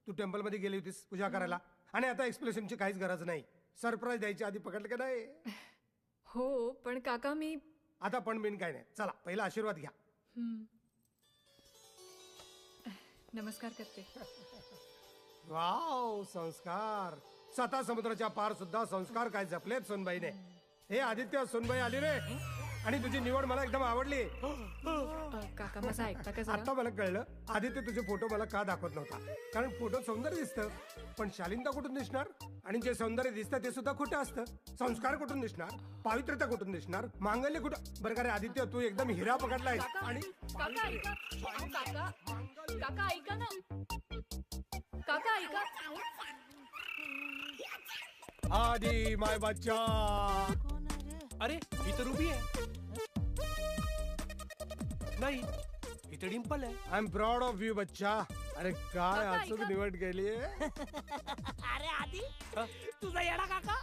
तू टेम्पल मध्ये गेली होतीस पूजा करायला, आणि आता एक्सप्लेशनची काहीच गरज नाही. सरप्राईज द्यायची आधी पकडलं का नाही? हो पण काका मी आता पण बिन काय नाही. चला पहिला आशीर्वाद घ्या. नमस्कार करते. वाव संस्कार. 7 समुद्राच्या पार सुद्धा संस्कार काय जपलेत सोनबाईने. हे आदित्य, सोनबाई आली रे, आणि तुझी निवड मला एकदम आवडली. काका माझा ऐकता का जरा? आता मला कळलं आदित्य तुझे फोटो मला का दाखवत नव्हता. कारण फोटो सौंदर्य दिसतं, पण शालीनता कुठून दिसणार? आणि जे सौंदर्य दिसतं ते सुद्धा खोटं असतं. संस्कार कुठून दिसणार? पावित्र्यता कुठून दिसणार? मांगल्य कुठं? बरं का रे आदित्य, तू एकदम हिरा पकडलाय. आणि काका ऐका. अहो, काका काका ऐका ना. काका ऐका. आधी माय बच्चा. अरे ही तर रुबी आहे. नाही ही तर डिंपल आहे. I am proud of you बच्चा. अरे काय काका, अचूक ऐका. निवड केली. अरे आधी तुझा येडा काका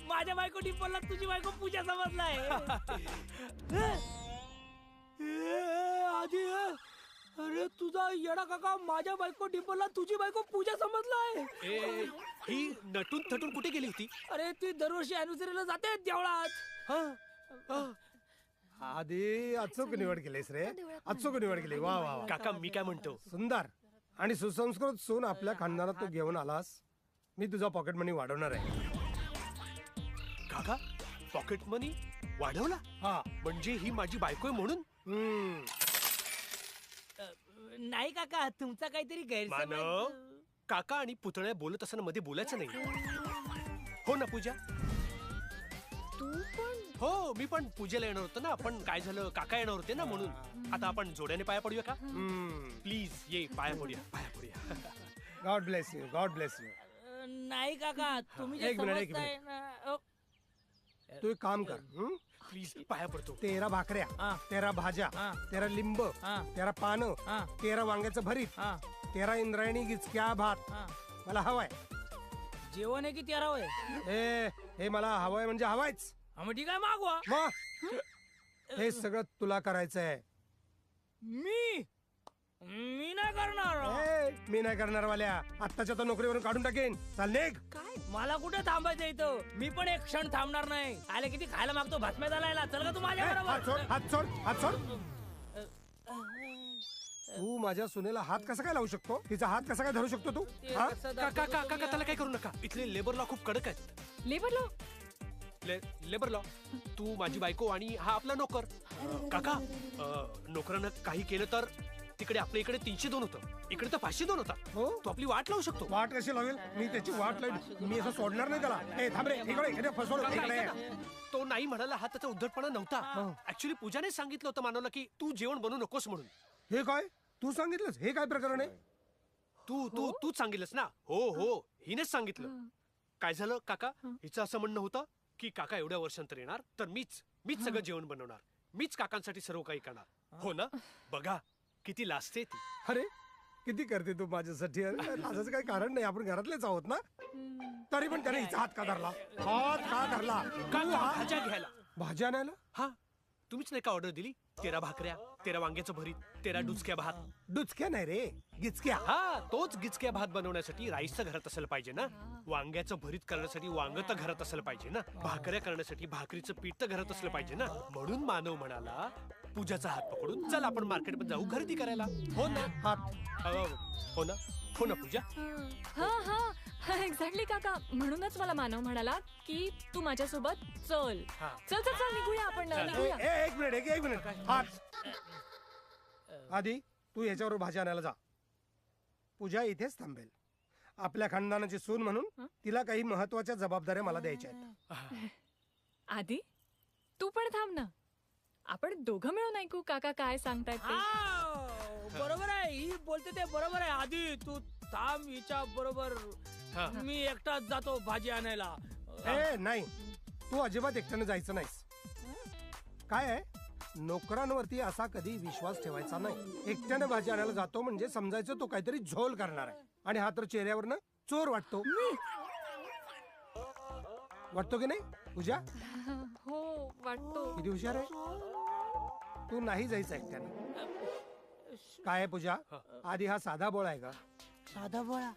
माझ्या बायको डिंपलला तुझी बायको पूजा समजलाय. आधी अरे तुझा येडा काका माझ्या बायको डिंपलला तुझी बायको पूजा समजलाय. ए, ही नटून थटून कुठे गेली होती? अरे ती दरवर्षी अॅनिव्हर्सरीला जाते देवळात. आधी अचूक निवड केलीस रे. अचूक निवड केली. वा वा वा. काका मी काय म्हणतो, सुंदर आणि सुसंस्कृत सून आपल्या खानदानात तू घेऊन आलास. मी तुझा पॉकेट मनी वाढवणार आहे. काका पॉकेट मनी वाढवला? हा. म्हणजे ही माझी बायको आहे म्हणून? नाही काका तुमचा काहीतरी मानव, गैरसमज. काका आणि पुतळ्या बोलत असताना मध्ये बोलायचं नाही. हो ना पूजा? तू पण हो मी पण पूजेला येणार होतो ना, पण काय झालं काका येणार होते ना म्हणून. आता आपण जोड्याने पाया पडूया का? प्लीज ये पाया पडूया पाया पडूया. God bless you. God bless you. नाही काका तुम्ही जे एक मिनिट, एक समजताय ना. तू एक काम कर. प्लीज पाया पडतो. 13 भाकऱ्या, हा. 13 भाज्या, हा. 13 लिंब, हा. 13 पानं, हा. 13 वांग्याचं भरीत, हा 13 इंद्रायणी गिचक्या भात हा. मला हवाय. जेवण आहे की तेरा होय? हे मला हवंय म्हणजे हवायच. हा, मग ठीक आहे मागवा. मग हे सगळं तुला करायचंय. मी नाही करणार. मी नाही करणार वाल्या. आत्ताच्या तर नोकरीवरून काढून टाकेन. चाल निघ. काय मला कुठे थांबायचं इथं? मी पण एक क्षण थांबणार नाही. आले किती खायला मागतो भातम्या झालायला. चल का तू माझ्या हात सोड, बरोबर? हात सोड, हात सोड. तू माझ्या सुनेला हात कसा काय लावू शकतो? तिचा हात कसा काय धरू शकतो तू? ते हा? कसं काका दाखवतो काका तुम्ही? त्याला काय करू नका. इथले लेबर लॉ खूप कडक आहेत. Labour law? Labour law. तू माझी बायको आणि हा आपला नोकर. काका नोकरानं काही केलं तर तिकडे आपल्या इकडे 302 होतं, इकडे तर 502 होता. हो? तू आपली वाट लावू शकतो. वाट कशी लावेल? मी त्याची वाट लावेल. मी असं सोडणार नाही त्याला. ए थांब रे. इकडे फसवलं. काका, इकडे ऐका ना. तो नाही म्हणाला हा त्याचा उद्धटपणा नव्हता. ऍक्च्युली पूजाने सांगितलं होतं मानवला की तू जेवण बनवू नकोस म्हणून. हे काय तू सांगितलंस? हे काय प्रकरण आहे? तूच सांगितलंस ना? हो हिनेच सांगितलं. काय झालं काका, हिचं असं म्हणणं होतं की काका एवढ्या वर्षांतर येणार तर मीच सगळं जेवण बनवणार, मीच काकांसाठी सर्व काही करणार. हो ना? बघा किती लाजते ती. अरे किती करते तू माझ्यासाठी. अरे लाजाचं काही कारण नाही. आपण घरातलेच आहोत ना. तरी पण त्याने हिचा हात का धरला? हात का धरला? काका भाज्या घ्यायला. भाज्या आणायला? हा तुम्हीच नाही का ऑर्डर दिली? तेरा भाकऱ्या, तेरा वांग्याचं भरीत, तेरा डुचक्या भात. डुचक्या नाही रे, गिचक्या. हा, तोच गिचक्या भात बनवण्यासाठी राईसचं घरात असलं पाहिजे ना. वांग्याचं भरीत करण्यासाठी वांग तर घरात असलं पाहिजे ना. भाकऱ्या करण्यासाठी भाकरीचं पीठ तर घरात असलं पाहिजे ना. म्हणून मानव म्हणाला, पूजाचा हात पकडून चल आपण मार्केटमध्ये जाऊ खरेदी करायला. हो ना? हो ना? हो ना पूजा? हा हा हा एक्झॅक्टली काका. म्हणूनच मला मानव म्हणाला की तू माझ्यासोबत चल. हा. चल चल चल निघूया आपण निघूया. एक मिनिट हात. आधी तू याच्यावर भाजी आणायला जा. पूजा इथेच थांबेल. आपल्या खानदानाची सून म्हणून तिला काही महत्वाच्या जबाबदाऱ्या मला द्यायच्या आहेत. आधी तू पण थांब ना. आपण दोघं मिळून ऐकू काका काय सांगतायत ते. बरोबर आहे, ही बोलते ते बरोबर आहे. आधी तू थांब हिच्या बरोबर. मी एकटाच जातो भाजी आणायला. नाही, तू अजिबात एकट्याने जायचं नाहीस. काय आहे, नोकरांवरती असा कधी विश्वास ठेवायचा नाही. एकट्याने भाजी आणायला जातो म्हणजे समजायचं तो काहीतरी झोल करणार आहे. आणि हा तर चेहऱ्यावरनं चोर वाटतो. वाटतो की नाही पूजा? हो वाटतो. किती हुशार आहे तू. नाही जायचं एकट्याने. काय आहे पूजा, आधी हा साधा बोळा आहे का? साधा बोळा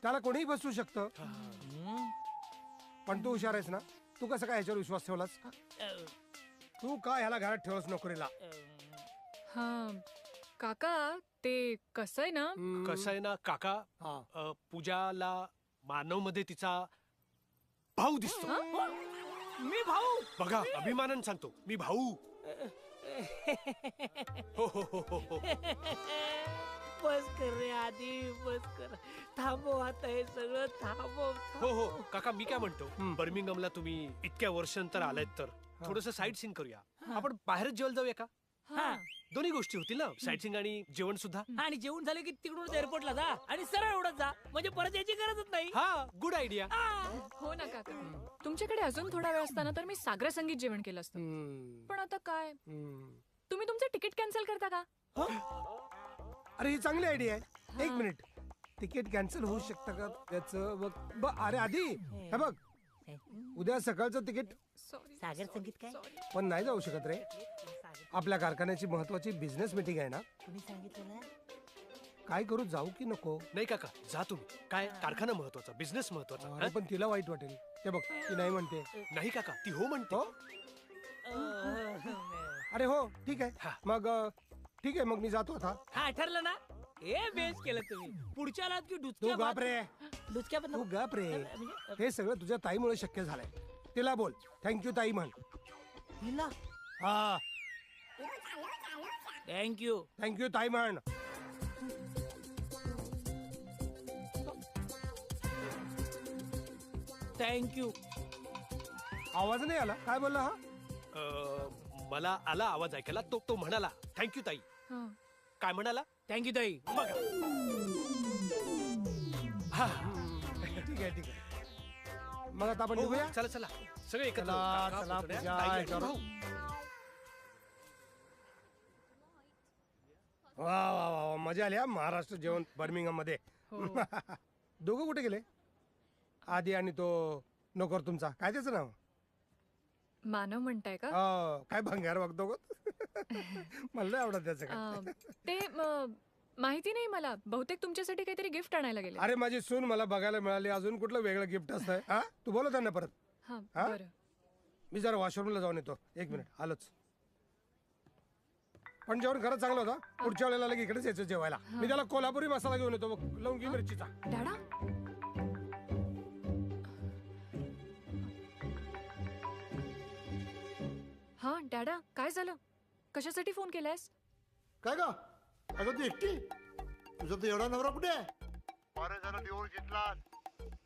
त्याला कोणीही बसू शकतं. पण तू हुशार आहेस ना. तू कसं काय ह्याच्यावर विश्वास ठेवलास? तू का ह्याला घरात ठेवस नोकरीला? हा काका ते कसं आहे ना. कसं आहे ना काका, पूजाला मानव मध्ये तिचा भाऊ दिसतो. मी भाऊ. बघा, अभिमानानं सांगतो, मी भाऊ. हो हो हो हो हो. बस कर रे आधी, बस कर. थांबव आता हे सगळं थांबव. हो हो काका, मी काय म्हणतो, बर्मिंगमला तुम्ही इतक्या वर्षांतर आलात तर थोडस साईट सीइंग करूया. आपण बाहेरच जेवायला जाऊया का? हा, दोन्ही गोष्टी होतील ना, साईट सीइंग आणि जेवण सुद्धा. आणि जेवण झालं की तिकडून एअरपोर्टला जा आणि सरळ उडत जा, म्हणजे परत यायची गरजच नाही. हा, गुड आयडिया. हो ना काका. तुमच्याकडे अजून थोडा वेळ असताना तर मी सागरा संगीत जेवण केलं असतं. पण आता काय, तुम्ही तुमचं तिकीट कॅन्सल करता का? अरे ही चांगली आयडिया आहे. एक मिनिट, तिकीट कॅन्सल होऊ शकतं का त्याचं बघ. अरे आधी हे बघ, उद्या सकाळचं तिकीट. सागर संगीत काय पण नाही जाऊ शकत रे. आपल्या कारखान्याची महत्वाची बिझनेस मीटिंग आहे ना. तुम्ही सांगितलं ना. काय करू, जाऊ की नको? नाही काका, जा तुम्ही. काय, कारखाना महत्वाचा, बिझनेस महत्वाचा. अरे पण तिला वाईट वाटेल. ते बघ, ती नाही म्हणते. नाही काका, ती हो म्हणते. अरे हो ठीक आहे. मग ठीक आहे, मग मी जातो आता. हा ठरलं ना. हे बेस केलं तुम्ही. पुढच्या रात की तू डुचक्या गप रे. डुचक्या तू गप रे. हे सगळं तुझ्या ताईमुळे शक्य झालंय. तिला बोल थँक्यू ताई म्हण. हिला हा, थँक्यू. थँक्यू ताई म्हण. थँक्यू. आवाज नाही आला. काय बोलला हा? मला आला आवाज ऐकायला. तो म्हणाला थँक्यू ताई. काय म्हणाला? थँक्यू ताई. हा, ठीक आहे ठीक आहे. मग आता आपण निघूया. चला चला, सगळे एकत्र. चला, काका, चला, पुतण्या, पूजा, ताई आणि याच्यावर. भाऊ. वा वा वा वा, मजा आली हा महाराष्ट्र जेवण बर्मिंगम मध्ये. दोघं कुठे गेले? आधी आणि तो नोकर तुमचा, काय त्याचं नाव? मानव म्हणताय का? काय भंगार बघतो गो. मला नाही आवडत त्याचं काय. ते माहिती नाही मला. बहुतेक तुमच्यासाठी काहीतरी गिफ्ट आणायला गेले. अरे माझी सून मला बघायला मिळाली, अजून कुठलं वेगळं गिफ्ट असतंय? हा, तू बोलव त्यांना परत. हा हा? बरं. मी जरा वॉशरूमला जाऊन येतो. एक मिनिट, आलोच. पण जेवण खरंच चांगलं होतं. पुढच्या वेळेला लगे इकडेच यायचं जेवायला. मी त्याला कोल्हापुरी मसाला घेऊन येतो, लवंगी मिरचीचा. डॅडा हा डॅडा, काय झालं? कशासाठी फोन केलायस? काय ग अगं तू एकटी? तुझा तर एवढा नवरा कुठे आहे? बरं झालं देऊळ घेतलास,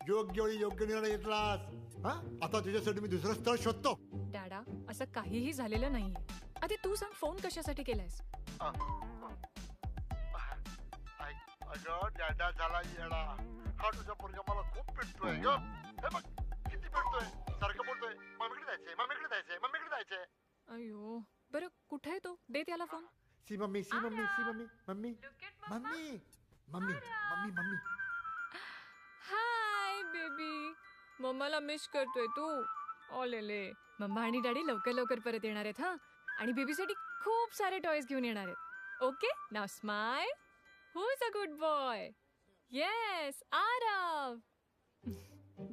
योग्य वेळी योग्य निर्णय घेतलास. हा, आता तुझ्यासाठी मी दुसरं स्थळ शोधतो. डॅडा, असं काहीही झालेलं नाहीये. आधी तू सांग, फोन कशासाठी केलायस? अगं डॅडा झाला येडा. हा तुझा पोरगा मला खूप पेटतोय ग. हे बघ किती पेटतोय. सारखं बोलतोय मम्मीकडे जायचंय, मम्मीकडे जायचंय, मम्मीकडे जायचंय. अयो, बरं कुठे आहे तो? दे त्याला phone. See mummy, see mummy, see mummy, mummy mummy mummy mummy mummy. Hi baby, मम्माला मिस करतोय तू? ओलेले, मम्मा आणि डॅडी लवकर लवकर परत येणार आहेत. हा, आणि बेबीसाठी खूप सारे टॉयज घेऊन येणार आहेत. ओके, नाव smile. Who is a good boy? Yes, Aarav.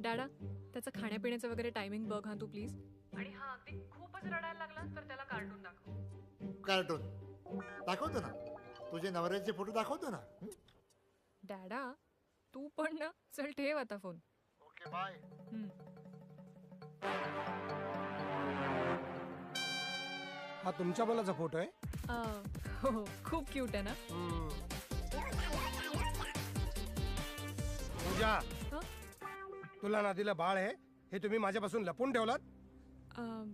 डाडा, त्याचं खाण्यापिण्याचं वगैरे टायमिंग बघ हा तू प्लीज. आणि हा अगदी खूपच रडायला लागला तर त्याला कार्टून दाखव. कार्टून दाखवतो ना, तुझे नवऱ्याचे फोटो दाखवतो ना. डॅडा, तू पण ना, चल ठेव आता फोन. Okay bye. हा तुमच्या मुलाचा फोटो आहे? हो, खूप क्यूट आहे ना. पूजा, हं? तुला नातीला बाळ आहे हे तुम्ही माझ्यापासून लपून ठेवलात? अं,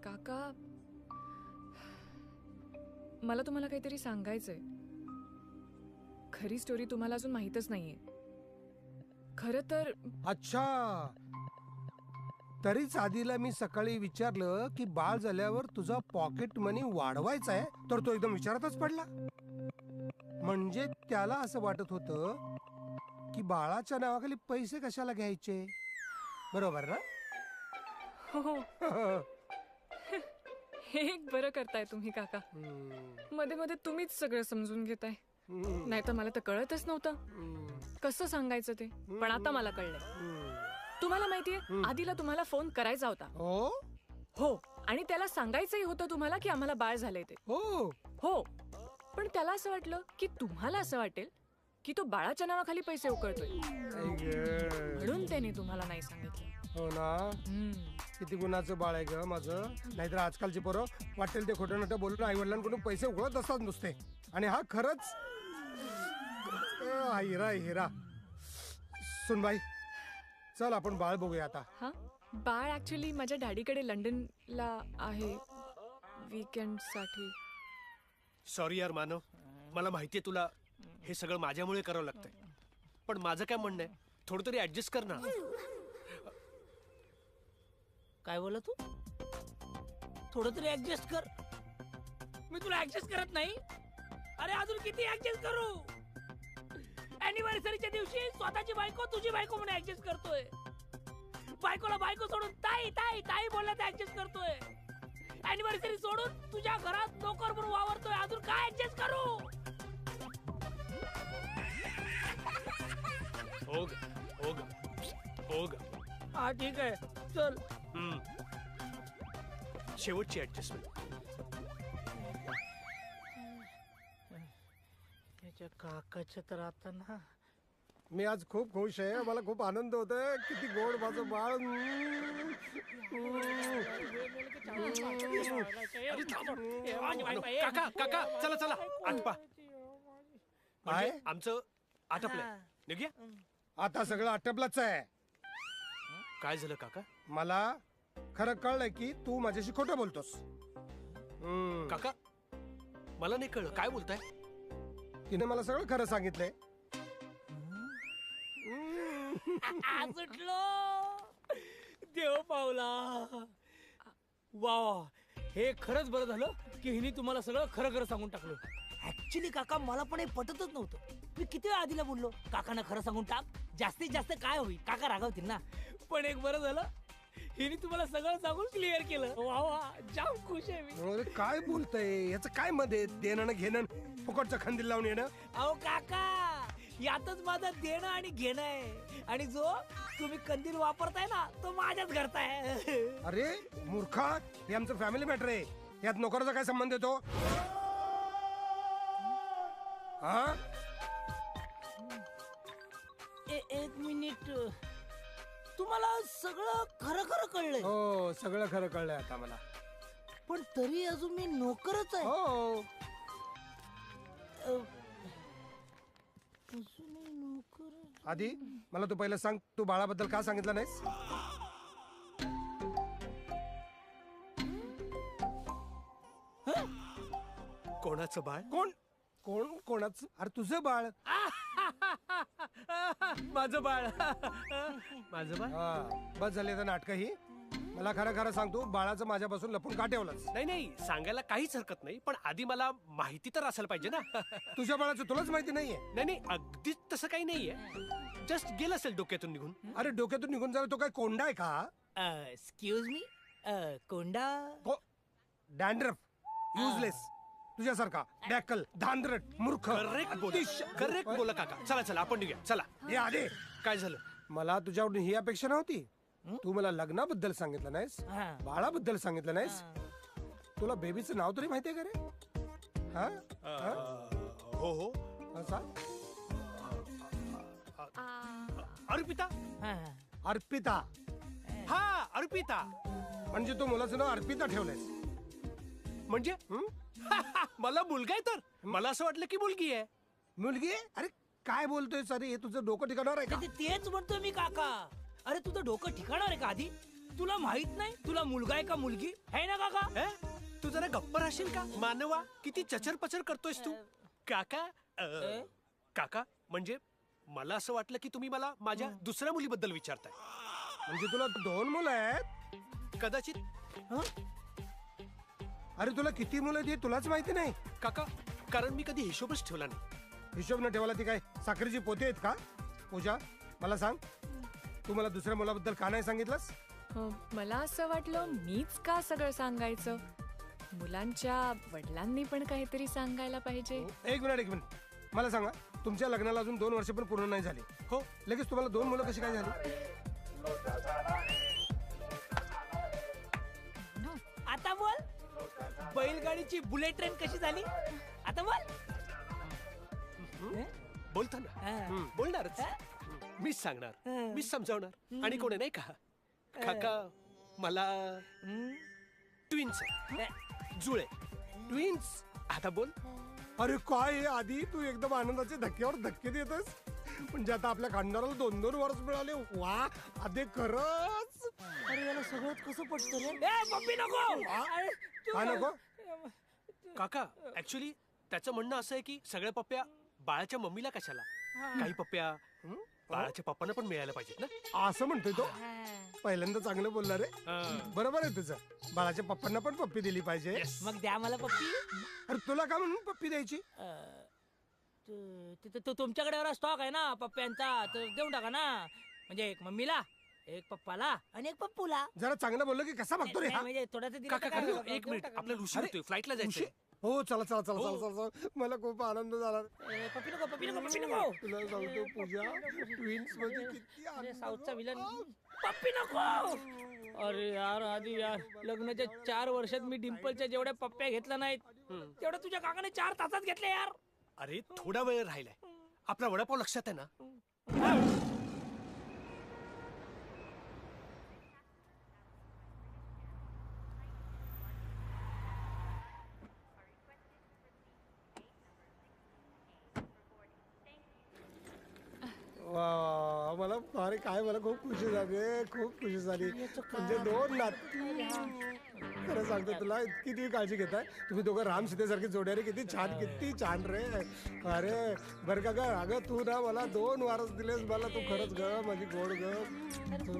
काका, मला तुम्हाला काहीतरी सांगायचंय. खरी स्टोरी तुम्हाला अजून माहीतच नाहीये. खरं तर अच्छा, तरीच आधीला मी सकाळी विचारलं की बाळ झाल्यावर तुझा पॉकेट मनी वाढवायचा आहे, तर तो एकदम विचारातच पडला. म्हणजे त्याला असं वाटत होतं की बाळाच्या नावाखाली पैसे कशाला घ्यायचे. बरोबर ना? हो. हे एक बरं करताय तुम्ही काका. मध्ये मध्ये तुम्हीच सगळं समजून घेताय. नाही तर मला तर कळतच नव्हतं कसं सांगायचं ते. पण आता मला कळलंय. तुम्हाला माहितीये, आधीला तुम्हाला फोन करायचा होता. हो, आणि त्याला सांगायचंही होतं तुम्हाला की आम्हाला बाळ झालंय ते. हो, पण त्याला असं वाटलं की तुम्हाला असं वाटेल की तो बाळाच्या नावाखाली पैसे उकळतोय, म्हणून त्याने तुम्हाला नाही सांगितलं. हो ना, किती गुणाचं बाळ आहे ग माझं. नाहीतर आजकालची पोरं वाटेल ते खोटं नाटं बोलून आई वडिलांकडून पैसे उकळत असतात नुसते. आणि हा खरंच हिरा हिरा. सुनबाई, चल आपण बाळ बघूया आता. हा, बाळ ऍक्च्युली माझ्या डॅडीकडे लंडनला आहे वीकेंड साठी. सॉरी यार मानव, मला माहितीये तुला हे सगळं माझ्यामुळे करावं लागतंय, पण माझं काय म्हणणं आहे, थोडं तरी ऍडजस्ट कर ना. काय बोला तू? थोडं तरी ऍडजस्ट कर. मी तुला ऍडजस्ट करत नाही. अरे अजून किती ऍडजस्ट करू? अॅनिव्हर्सरीच्या दिवशी स्वतःची बायको तुझी बायको म्हणून ऍडजस्ट करतोय. बायकोला बायको सोडून ताई ताई ताई बोलण्यात ऍडजस्ट करतोय. अॅनिव्हर्सरी सोडून तुझ्या घरात नोकर म्हणून वावरतोय. अजून काय ऍडजस्ट करू? हा ठीक आहे, चल. शेवटची ऍडजस्टमेंट. त्याच्या काकाच्या तर आता ना. मी आज खूप खुश आहे, मला खूप आनंद होतोय. किती गोड माझं बाळ. काका काका, चला चला आत पा. काय? आमचं आटपलंय, निघूया. आता सगळं आटपलंच आहे. काय झालं काका? मला खरं कळलंय की तू माझ्याशी खोटं बोलतोस. काका, मला नाही कळलं, काय बोलताय? तिने मला सगळं खरं सांगितलंय. सुटलो, देव पावला. वा, हे खरंच बरं झालं की हिने तुम्हाला सगळं खरं खरं सांगून टाकलं. ऍक्च्युली काका, मला पण हे पटतच नव्हतं. मी किती वेळा आधीला बोललो काकांना खरं सांगून टाक, जास्तीत जास्त काय होईल, काका रागावतील ना. पण एक बरं झालं, हिने तुम्हाला सगळं सांगून क्लिअर केलं. वा वा, जाम खुश आहे मी. अरे काय बोलतय, याचं काय मध्ये देणं घेणं, फुकटचं खंदील लावून येणं. अहो काका, यातच माझं देणं आणि घेणं आहे. आणि जो तुम्ही कंदील वापरताय ना, तो माझ्याच घरचा आहे. अरे मूर्खा, हे आमचं फॅमिली मॅटर आहे. यात नोकराचा काय संबंध येतो? हा, एक मिनिट, तुम्हाला सगळं खरं खरं कळलंय? हो, सगळं खरं कळलंय आता मला. पण तरी अजून मी नोकरच आहे. हो, अजूनही नोकर. आधी मला तू पहिलं सांग, तू बाळाबद्दल का सांगितलं नाहीस? कोणाचं बाळ? कोण कोण कोणाचं? अरे तुझं बाळ. माझं बाळ. माझं बाळ. हा, बस झाली तर नाटक ही. मला खरं खरं सांग, तू बाळाचं माझ्यापासून लपून का ठेवलंस? नाही नाही, सांगायला काहीच हरकत नाही, पण आधी मला माहिती तर असायला पाहिजे ना. तुझ्या बाळाचं तुलाच माहिती नाहीये? नाही नाही, अगदीच तसं काही नाहीये. जस्ट गेलं असेल डोक्यातून निघून. अरे डोक्यातून निघून जायला तो काय कोंडा आहे का? एक्सक्यूज मी, कोंडा डॅन्ड्रफ युजलेस तुझ्यासारखा डॅकल धांदरट मूर्ख करेक्ट बोला काका. चला चला आपण निघूया चला. हे आले. काय झालं? मला तुझ्याकडून ही अपेक्षा नव्हती. तू मला लग्नाबद्दल सांगितलं नाहीस, हा. बाळाबद्दल सांगितलं नाहीस. तुला बेबीचं नाव तरी माहितीये का रे? हा हो हो. असा अर्पिता. अर्पिता. हा अर्पिता. म्हणजे तू मुलाचं नाव अर्पिता ठेवलंयस म्हणजे मला मुलगा आहे तर मला असं वाटलं की मुलगी आहे. मुलगी आहे? अरे काय बोलतोय अरे, हे तुझं डोकं ठिकाणावर आहे का? तेच म्हणतोय मी काका. अरे तुझं डोकं ठिकाणार आहे का आधी? तुला माहित नाही तुला मुलगा आहे का मुलगी आहे ना काका? तू जरा गप्प राहशील का मानवा? किती चचर पचर करतोयस तू. काका काका म्हणजे मला असं वाटलं की तुम्ही मला माझ्या दुसऱ्या मुलीबद्दल विचारताय. म्हणजे तुला 2 मुलं आहेत? कदाचित. अरे तुला किती मुलं आहेत हे तुलाच माहिती नाही काका कारण मी कधी हिशोबच ठेवला नाही. हिशोब न ठेवायला ती काय साखरेची पोते आहेत का? पूजा मला सांग, तू मला दुसऱ्या मुलाबद्दल का नाही सांगितलंस? मला असं वाटलं मीच का सगळं सांगायचं. मुलांच्या वडिलांनी पण काहीतरी सांगायला पाहिजे. एक मिनिट मला सांगा, तुमच्या लग्नाला अजून 2 वर्ष पण पूर्ण नाही झाली. हो लगेच तुम्हाला 2 मुलं कशी काय झाली? आता बोल. बैलगाडीची बुलेट ट्रेन कशी झाली आता बोल. बोलतो ना बोलणारच. मीच सांगणार मीच समजावणार. आणि कोणी नाही का काका मला ट्विन्स जुळे ट्विन्स. आता बोल. अरे काय आधी तू एकदम आनंदाचे धक्क्यावर धक्के देतस. म्हणजे आता आपल्या खानदाराला 2-2 वर्ष मिळाले. वा आधी खरंच. अरे याला सगळंच कसं पटतं रे? पप्पी नको. काय नको? काका ऍक्च्युली त्याचं म्हणणं असं आहे की सगळ्या पप्प्या बाळाच्या मम्मीला कशाला, काही पप्प्या बाळाच्या पप्पांना पण मिळायला पाहिजेत ना. असं म्हणतोय तो. पहिल्यांदा चांगलं बोलला रे. बरोबर आहे तुझं. बाळाच्या पप्पांना पण पप्पी दिली पाहिजे. मग द्या मला पप्पी. अरे तुला का म्हणून पप्पी द्यायची? तुमच्याकडे स्टॉक आहे ना पप्प्यांचा तर देऊन टाका ना. म्हणजे एक मम्मीला एक पप्पाला आणि एक पप्पूला. जरा चांगलं बोललो की कसा बघतो रे हा? म्हणजे थोडं काका एक मिनिट आपल्याला उशीर होतोय फ्लाईटला जायचंय. हो चला चला चला चला चला. मला खूप आनंद झाला. पप्पी नको पप्पी नको पप्पी नको. तुला सांगतो पूजा, ट्विन्स म्हणजे किती आनंद. साऊथचा विलन पप्पी नको. अरे यार आधी यार लग्नाच्या 4 वर्षात मी डिंपलच्या जेवढ्या पप्प्या घेतल्या नाहीत तेवढ्या तुझ्या काकाने 4 तासात घेतल्या यार. अरे थोडा वेळ राहिलाय. आपला वडापाव लक्षात आहे ना? वा मला अरे काय मला खूप खुशी झाली. खूप खुशी झाली. म्हणजे 2 नाती. खरं सांगतो तुला इतकी तुम्ही काळजी घेताय. तुम्ही दोघं राम सीतेसारखी जोड्या रे. किती छान रे. अरे बरं का ग अगं तू ना मला 2 वारस दिलेस मला. तू खरंच ग माझी गोड ग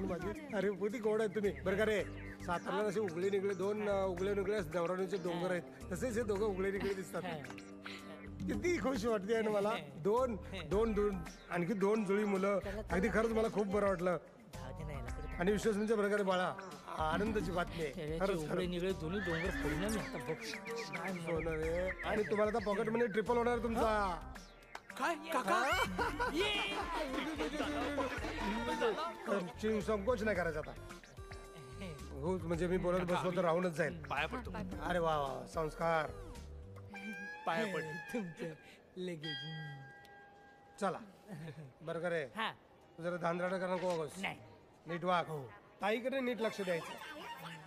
माझी. अरे किती गोड आहे तुम्ही. बरं का रे सातारला असे उगळे निघले 2 उगळे निघले नवराणीचे डोंगर आहेत तसेच हे दोघं उगळे निघले दिसतात. किती खुश वाटते ना मला. 2 आणखी 2 जुळी मुलं. अगदी खरंच मला खूप बरं वाटलं. आणि विश्वासाच्या प्रकारे बाळा आनंदाची बातमी आहे. खरंच दोन्ही डोंगर फोडून मी आता बघ होणार आहे. आणि तुम्हाला आता पॉकेट मध्ये ट्रिपल होणार तुमचा. काय काका संकोच नाही करायचा आता. हो म्हणजे मी बोलत बसलो तर राहूनच जाईल. पाया पडतो. अरे वा वा संस्कार. पाया पड. तुमचं लगेच. चला बरं का रे. हा जरा धांदराडा करा नको बघ. नाही नीट वाग. ताईकडे नीट लक्ष द्यायचं.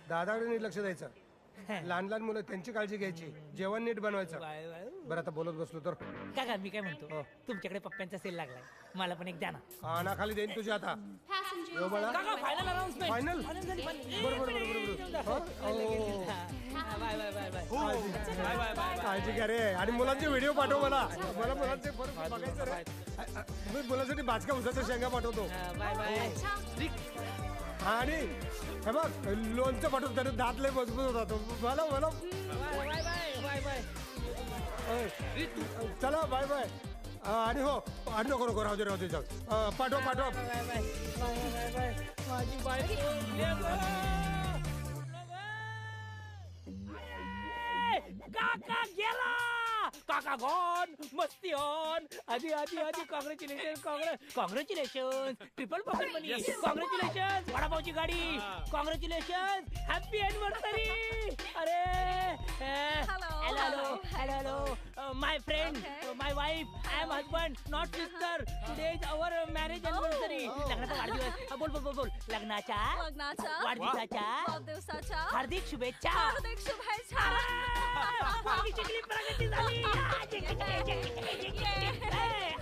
दादाकडे नीट लक्ष द्यायचं. लहान लहान मुलं त्यांची काळजी घ्यायची. जेवण नीट बनवायचं. बरं आता बोलत बसलो तर काका मी काय म्हणतो तुमच्याकडे पप्प्यांचा सेल लागलाय मला पण एक द्या ना. काना खाली देईन तुझ्या आता. Passengers यो बाळा. काका फायनल अनाउन्समेंट. फायनल बरोबर bye bye bye bye. Bye bye bye. काळजी घ्या रे. आणि मुलांचे व्हिडिओ पाठव मला. मला मुलांचे बघायचं रे. मी मुलांसाठी बाचका उसाच्या शेंगा पाठवतो. Bye bye. आणि हे बघ लोणचं पाठवतो त्याने दात लय मजबूत होता. मला बाय बाय बाय बाय. चला बाय बाय. आणि हो आणि नको राहू दे जाऊ. पाठव bye bye bye bye bye. माझी बायको काका गॉन, मस्ती ऑन. आधी आधी आधी congratulation triple pocket money, congratulation वडापावची गाडी, कॉंग्रॅच्युलेशन हॅपी अॅनिव्हर्सरी. अरे hello hello my friend, my wife, I am husband not sister. Today is our marriage anniversary. लग्नाचा वाढदिवस. बोल बोल बोल बोल. लग्नाच्या वाढदिवसाच्या हार्दिक शुभेच्छा. पोरगी शिकली, प्रगती झाली.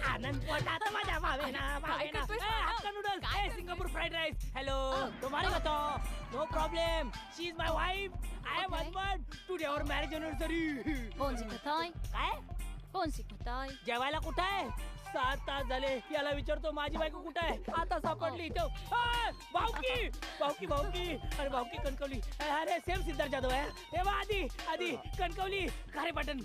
आनंद पोटात माझ्या भावेना भावेना. Hakka noodles, Singapore fried rice. Hello तुम्हाला बताओ. No problem. She is my wife, I am husband. Today our marriage anniversary. कोण शिकतोय? काय कोण शिकतोय? जेवायला कुठं आहे? 7 तास झाले. याला विचारतो माझी बायको कुठं आहे. आता सापडली इथं. भाऊकी भाऊकी भाऊकी. अरे भाऊकी कणकवली. अरे सेम सिद्धार्थ जाधव आहे. तेव्हा आधी आधी Kankavli Kharepatan.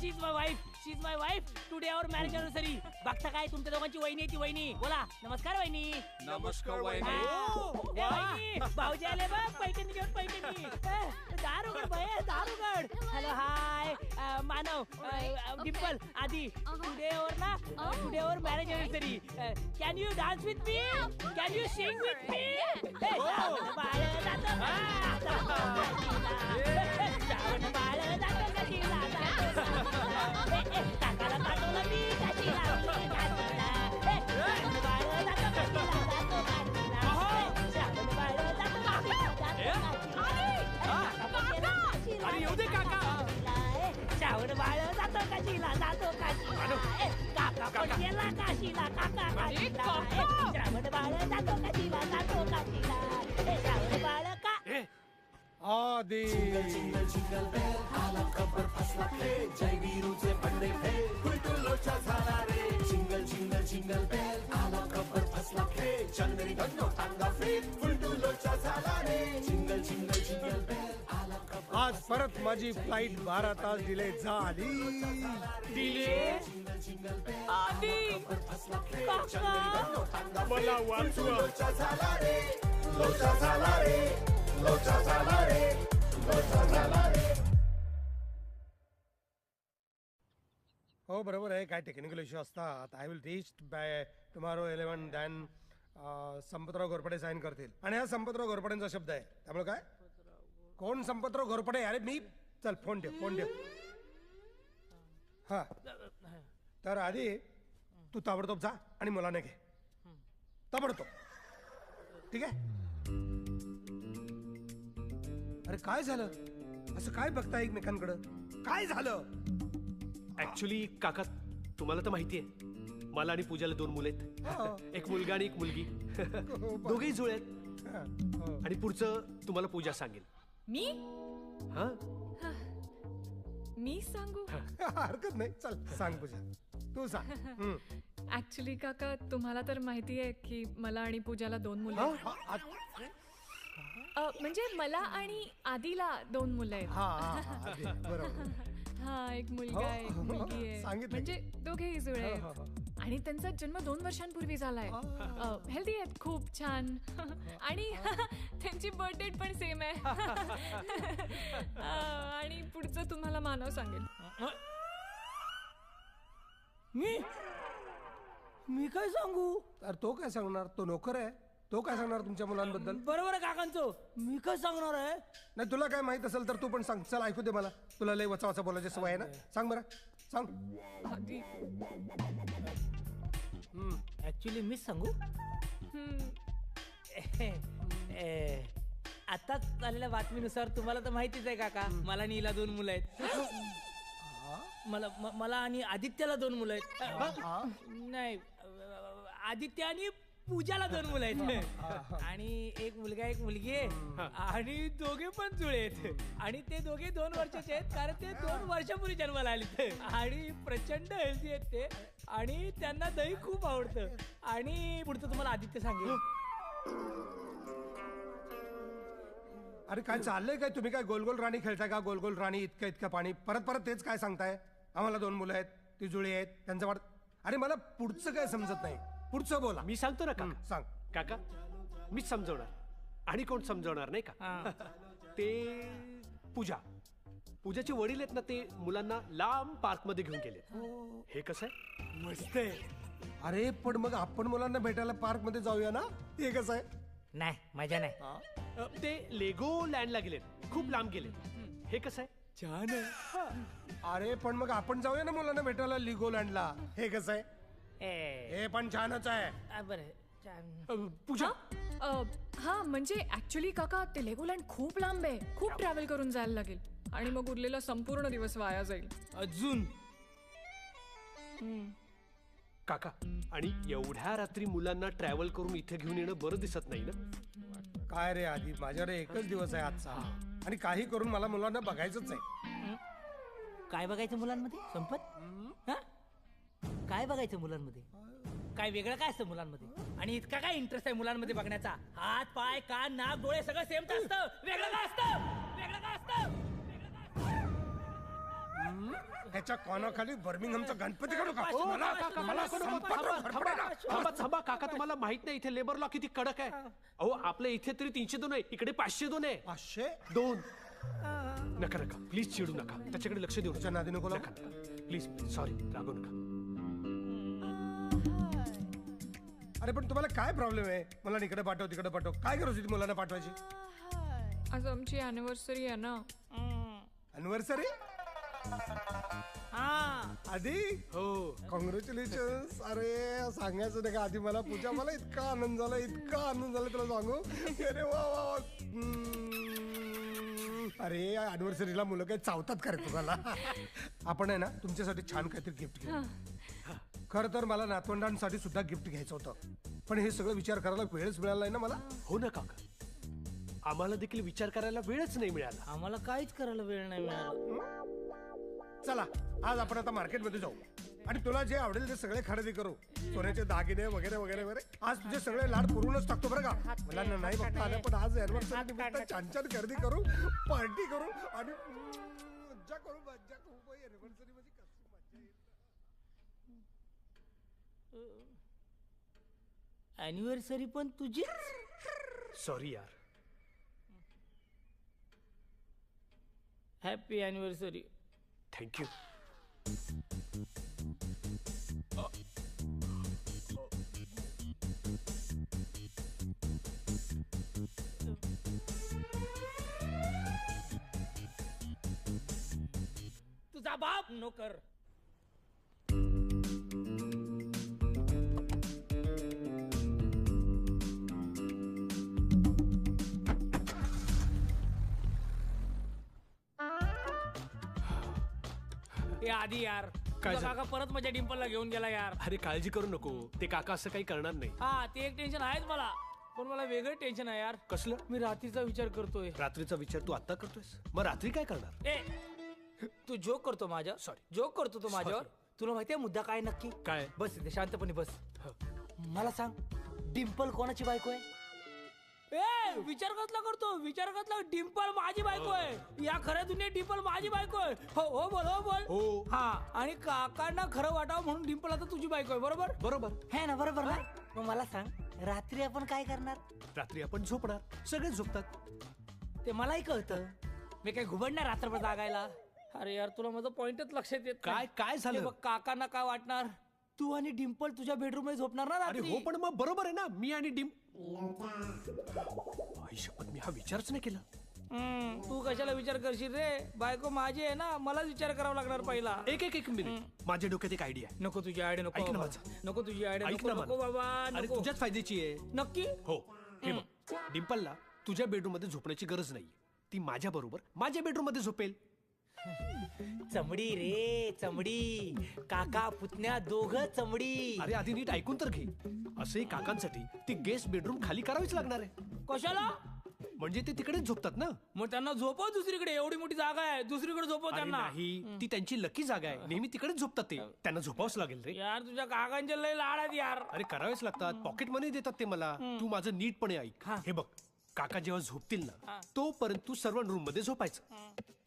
She is my wife, she is my wife. Today our marriage anniversary. बघता काय तुमच्या दोघांची वहिनी आहे ती वहिनी. बोला नमस्कार वहिनी. नमस्कार भाऊजी आले बघ. पैठणी घेऊन पैठणी. दार उघड बाय, दार उघड. हॅलो हाय मानव, डिंपल, आधी. टुडे ओवर ना, today over marriage anniversary. Can you dance with me? Can you sing with me? Shravan Bal जातं काशीला, काकाला पाठवलं मी काशीला. श्रावण बाळ जातं काशीला, श्रावण बाळ जातं काशीला. अरे येऊ दे काका. श्रावण बाळ जातो काशीला, जातो काशीला. काका पण गेला काशीला, काका काशीला. श्रावण बाळ जातो काशीला, जातो काशीला. श्रावण बाळ का आधी आज परत माझी फ्लाईट 12 तास डिले झाली. दिले आधी काका मला वाचवा. हो बरोबर आहे. काय टेक्निकल इश्यू असतात. I will reach by tomorrow 11. Then Sampatrao Ghorpade sign करतील. आणि हा संपतराव घोरपडेंचा शब्द आहे. त्यामुळे काय कोण संपतराव घोरपडे? अरे मी. चल फोन ठेव, फोन ठेव. हा तर आधी तू ताबडतोब जा आणि मुलाने घे. ताबडतोब. ठीक आहे. अरे काय झालं? असं काय बघता एकमेकांकडं? काय झालं? ऍक्च्युली काका तुम्हाला तर माहितीये मला आणि पूजाला 2 मुलं आहेत. एक मुलगा आणि एक मुलगी. दोघेही जुळे आहेत. आणि पुढचं तुम्हाला पूजा सांगेल. मी हा मी सांगू? हरकत नाही. चल सांग पूजा, तू सांग. ऍक्च्युली काका तुम्हाला तर माहिती आहे की मला आणि पूजाला 2 मुलं आहेत. म्हणजे मला आणि आधीला 2 मुलं आहेत. हा बरोबर. हा एक मुलगा आहे, एक मुलगी आहे. सांगितलं. म्हणजे दोघेही जुळे आहेत. आणि त्यांचा जन्म 2 वर्षांपूर्वी झालाय. हेल्दी आहेत, खूप छान. आणि त्यांची बर्थ डेट पण सेम आहे. आणि पुढचं तुम्हाला मानव सांगेल. मी काय सांगू? अरे तो काय सांगणार? तो नोकर आहे. तो काय सांगणार तुमच्या मुलांबद्दल? बरोबर आहे काकांचं. मी काय सांगणार आहे? नाही तुला काय माहित असेल तर तू पण सांग. चल ऐकू दे मला. तुला लय वचा वचा बोलायची सवय आहे ना. सांग बरं, सांग. ऍक्च्युली मीच सांगू. आताच आलेल्या बातमीनुसार तुम्हाला तर माहितीच आहे काका, मला आणि हिला 2 मुलं आहेत. मला आणि आदित्याला 2 मुलं आहेत. नाही, आदित्य आणि पूजाला 2 मुलं आहेत. आणि एक मुलगा एक मुलगी आहे. आणि दोघे पण जुळे आहेत. आणि ते दोघे 2 वर्षाचे आहेत, कारण ते 2 वर्षापूर्वी जन्माला आले. आणि प्रचंड हेल्दी आहेत ते. आणि त्यांना दही खूप आवडतं. आणि पुढचं तुम्हाला आदित्य सांगेल. अरे काय चाललंय काय? तुम्ही काय गोलगोल राणी खेळताय का? गोलगोल राणी, इतकं इतकं पाणी. परत परत तेच काय सांगताय? आम्हाला 2 मुलं आहेत, ती जुळी आहेत, त्यांचं वाढ. अरे मला पुढचं काय समजत नाही. पुढचं बोला. मी सांगतो ना काका. सांग. काका मीच समजवणार. आणि कोण समजवणार नाही का? ते पूजा पूजाचे वडील आहेत ना, ते मुलांना लांब पार्क मध्ये घेऊन गेले. हे कसं आहे? मस्त आहे. अरे पण मग आपण मुलांना भेटायला पार्क मध्ये जाऊया ना, ते कसं आहे? नाही मजा नाही. ते लेगो लँडला गेलेत, खूप लांब गेलेत. हे कसं आहे? छान आहे. अरे पण मग आपण जाऊया ना मुलांना भेटायला लिगोलँडला, हे कसं आहे? हे पण छानच आहे. बरं छान. पूजा हा म्हणजे ऍक्च्युली काका ते लेगोलँड खूप लांब आहे, खूप ट्रॅव्हल करून जायला लागेल आणि मग उरलेला संपूर्ण दिवस वाया जाईल. अजून काका, आणि एवढ्या रात्री मुलांना ट्रॅव्हल करून इथे घेऊन येणं बरं दिसत नाही ना. काय रे आधी, माझ्याकडे एकच दिवस आहे आजचा आणि काही करून मला मुलांना बघायचंच आहे. काय बघायचं मुलांमध्ये संपत? हा? काय बघायचं मुलांमध्ये? काय वेगळं काय असतं मुलांमध्ये? आणि इतका काय इंटरेस्ट आहे मुलांमध्ये बघण्याचा? हात पाय कान नाक डोळे सगळं सेमच असतं. वेगळं काय असतं? वेगळं काय असतं? ह्याच्या कानाखाली बर्मिंगहमचा गणपती काढू का? थांबा काका, तुम्हाला माहित नाही इथे लेबर लॉ किती कडक आहे? अहो आपल्या इथे तरी 302 आहे, इकडे 502 आहे. 502? नका प्लीज चिडू नका, त्याच्याकडे लक्ष देऊ तुझ्या नादी नको नका. प्लीज सॉरी, रागवू नका. अरे पण तुम्हाला काय प्रॉब्लेम आहे? मला इकडे पाठव तिकडे पाठव, काय गरज होती मुलांना पाठवायची? आज आमची अॅनिव्हर्सरी आहे ना. अॅनिव्हर्सरी? आधी हो, कॉंग्रॅच्युलेशन. अरे सांगायचं नाही का आधी मला, पूजा, मला इतका आनंद झाला, इतका आनंद झाला तुला सांगू. अरे वा वा वा. अरे अॅनिव्हर्सरीला मुलं काही चावतात का रे तुम्हाला? आपण आहे ना तुमच्यासाठी छान काहीतरी गिफ्ट घेऊ. खरं तर मला नातवंडांसाठी सुद्धा गिफ्ट घ्यायचं होतं, पण हे सगळं विचार करायला वेळच मिळाला नाही ना मला. हो ना काका, आम्हाला देखील विचार करायला वेळच नाही मिळाला. आम्हाला काहीच करायला वेळ नाही मिळाला. चला आज आपण आता मार्केटमध्ये जाऊ आणि तुला जे आवडेल ते सगळे खरेदी करू. सोन्याचे दागिने वगैरे वगैरे वगैरे. आज तुझे सगळे लाड पुरवूनच टाकतो बरं का. मुलांना नाही बघता आलं, पण आज अॅनिव्हर्सरी निमित्त छान छान खरेदी करू, पार्टी करू आणि मज्जा करू. मज्जा खूप आहे अॅनिव्हर्सरी मध्ये, कसली मज्जा येईल. अॅनिव्हर्सरी पण तुझी? सॉरी यार. Happy anniversary. थँक्यू. तुझा बाप नोकर. आधी यार काय तुझा झालं? काका परत माझ्या डिंपलला घेऊन गेला यार. अरे काळजी करू नको, ते काका असं काही करणार नाही. हा ते एक टेन्शन आहेच मला, पण मला वेगळं टेन्शन आहे यार. कसलं? मी रात्रीचा विचार करतोय. रात्रीचा विचार तू आता करतोयस? मग रात्री काय करणार? तू जोक करतो माझ्या, Sorry. जोक करतो तू माझ्यावर. तुला माहितीये मुद्दा काय नक्की? काय? बस इथे शांतपणे बस. मला सांग, डिंपल कोणाची बायको आहे? विचार कसला करतो? विचार कसला? डिंपल माझी बायको आहे. या खऱ्या दुनियेत डिंपल माझी बायको आहे. हो बोल, हो बोल. हो. हा, आणि काकांना खरं वाटावं म्हणून डिंपल आता तुझी बायको आहे. बरोबर बरोबर है ना? बरोबर ना? मग मला सांग, रात्री आपण काय करणार? रात्री आपण झोपणार. सगळेच झोपतात. ते मलाही कळतं. मी काय घुबडणार रात्रभर जागायला? अरे यार तुला माझं पॉइंटच लक्षात येत नाही. काय झालं? हे बघ, काकांना काय वाटणार? तू आणि डिंपल तुझ्या बेडरूम मध्ये झोपणार ना अरे रात्री? हो, पण मग बरोबर आहे ना, मी आणि पण मी हा विचारच नाही केला. तू कशाला विचार करशील रे? बायको माझी आहे ना, मलाच विचार करावा लागणार पहिला. एक मिनिट, माझ्या डोक्यात एक आयडिया आहे. नको तुझी आयडिया, नको ऐक ना बाबा. माझं. नको तुझी आयडिया, ऐक नको ना नको मला. बाबा, अरे नको. तुझ्याच फायद्याची आहे. नक्की? हो, हे बघ, डिंपलला तुझ्या बेडरूम मध्ये झोपण्याची गरज नाही. ती माझ्या बरोबर माझ्या बेडरूम मध्ये झोपेल. चमडी रे चमडी. काका पुतण्या दोघं चमडी. अरे आधी नीट ऐकून तर घे. असंही काकांसाठी ती गेस्ट बेडरूम खाली करावीच लागणार आहे. कशाला? म्हणजे ते तिकडेच झोपतात ना. मग त्यांना झोपव दुसरीकडे. एवढी मोठी जागा आहे, दुसरीकडे झोपव अरे त्यांना. नाही, ती त्यांची लकी जागा आहे. नेहमी तिकडेच झोपतात ते. त्यांना झोपावंच लागेल रे. यार तुझ्या काकांचे लय लाड आहेत यार. अरे करावेच लागतात. पॉकेट मनी देतात ते मला. तू माझं नीटपणे ऐक. हे बघ, काका जेव्हा झोपतील ना, तोपर्यंत तू सर्वंट रूम मध्ये झोपायचं.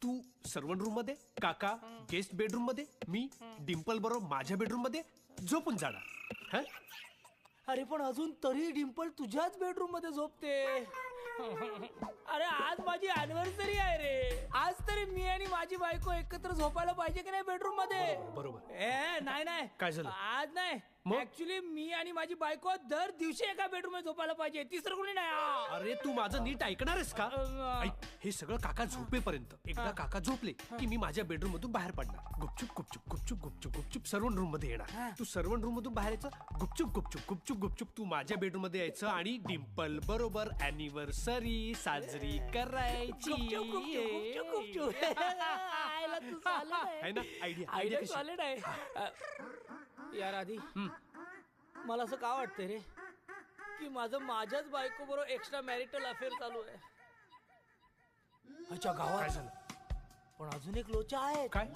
तू सर्वंट रूम मध्ये, काका गेस्ट बेडरूम मध्ये, मी डिंपल बरोबर माझ्या बेडरूम मध्ये झोपून जाणार. अरे पण अजून तरी डिंपल तुझ्याच बेडरूम मध्ये झोपते. अरे आज माझी अॅनिव्हर्सरी आहे रे. आज तरी मी आणि माझी बायको एकत्र झोपायला पाहिजे की नाही बेडरूम मध्ये. बरोबर. नाही नाही काय झालं? आज नाही. मग? ऍक्च्युली मी आणि माझी बायको दर दिवशी एका बेडरूम मध्ये झोपायला पाहिजे. तिसरं कोणी नाही. अरे तू माझं नीट ऐकणार आहेस का? ऐक, हे सगळं काका झोपेपर्यंत. एकदा काका झोपले की मी माझ्या बेडरूम मधून बाहेर पडणार. गुपचूप गुपचूप गुपचूप गुपचूप गुपचूप सर्वंट रूम मध्ये येणार. तू सर्वंट रूम मधून बाहेर यायचं. गुपचूप गुपचूप गुपचूप गुपचूप तू माझ्या बेडरूम मध्ये यायचं आणि डिम्पल बरोबर अॅनिव्हर्सरी साजरी करायची. आहे ना आयडिया? आयडिया कशी? सॉलिड आहे. यार आधी मला असं का वाटतंय रे की माझ्याच बायको बरोबर एक्स्ट्रा मॅरिटल अफेअर चालू आहे. अच्छा काय गावात झालं? पण अजून एक लोचा आहे. काय?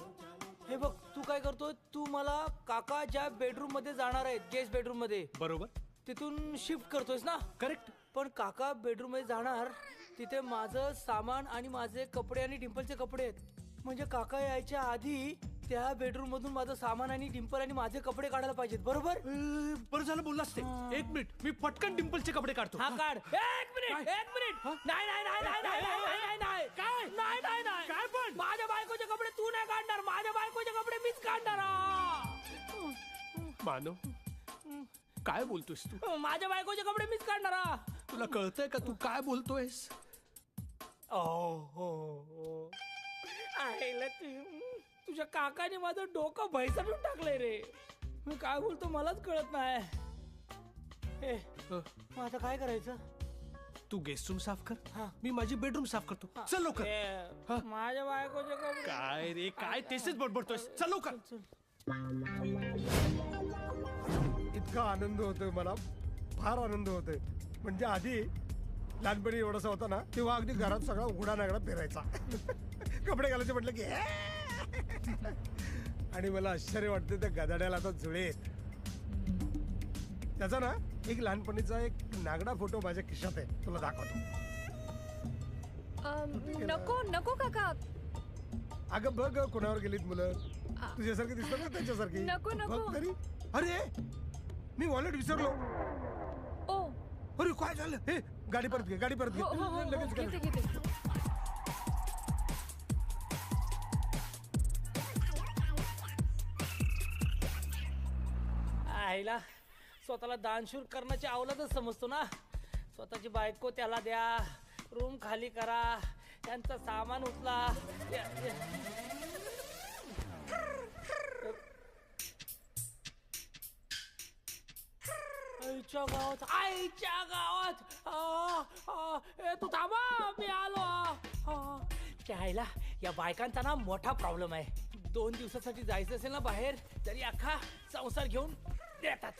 हे बघ तू काय करतोय. तू मला काका ज्या बेडरूम मध्ये जाणार आहेत गेस्ट बेडरूम मध्ये बरोबर. तिथून शिफ्ट करतोयस ना. करेक्ट. पण काका बेडरूम मध्ये जाणार तिथे माझं सामान आणि माझे कपडे आणि डिंपलचे कपडे आहेत. म्हणजे काका यायच्या आधी त्या बेडरूम मधून माझं सामान आणि डिंपल आणि माझे कपडे काढायला पाहिजेत. बरोबर. बरं झालं बोललास ते. एक मिनिट मी पटकन डिम्पलचे कपडे काढतो. हा काढ. एक मिनिट एक मिनिट. नाही नाही नाही नाही नाही नाही नाही नाही काय? नाही नाही नाही काय पण? माझ्या बायकोचे कपडे तू नाही काढणार. माझ्या बायकोचे कपडे मीच काढणार. मानव काय बोलतोयस तू? माझ्या बायकोचे कपडे मीच काढणार. तुला कळतंय का तू काय बोलतोयस? आईला तुझ्या काकाने माझं डोकं भैसडून टाकलंय रे. मी काय बोलतो मलाच कळत नाही. मग आता काय करायचं? तू गेस्ट रूम साफ कर. हा. मी माझी बेडरूम साफ करतो. चल लवकर. हा. माझ्या बायकोचे कपडे काय रे काय तेच बडबडतोयस. चल लवकर. इतका आनंद होतोय मला. फार आनंद होतोय. म्हणजे आधी लहानपणी एवढासा होता ना तेव्हा अगदी घरात सगळा उघडा नागडा फिरायचा. कपडे घालायचे म्हटलं की आणि मला आश्चर्य वाटतं त्या गदाड्याला आता जुळे आहेत. त्याचा ना एक लहानपणीचा एक नागडा फोटो माझ्या खिशात आहे. तुला दाखवतो. नको नको काका. अगं बघ कोणावर गेलीत मुलं. तुझ्यासारखी दिसतात ना त्यांच्यासारखी. नको, नको. बघ तरी. अरे मी वॉलेट विसरलो. ओ अरे काय झालं? हे गाडी परत घे. गाडी परत घे. हो हो हो लगेच घेते घे. घेते. आईला स्वतःला दानशूर करण्याची अवलादच समजतो ना. स्वतःची बायको त्याला द्या. रूम खाली करा. त्यांचं सामान उचला. आईच्या गावात तू थांबा मी आलो. त्या आईला या बायकांचा ना मोठा प्रॉब्लेम आहे. 2 दिवसासाठी जायचं असेल ना बाहेर तरी अख्खा संसार घेऊन देतात.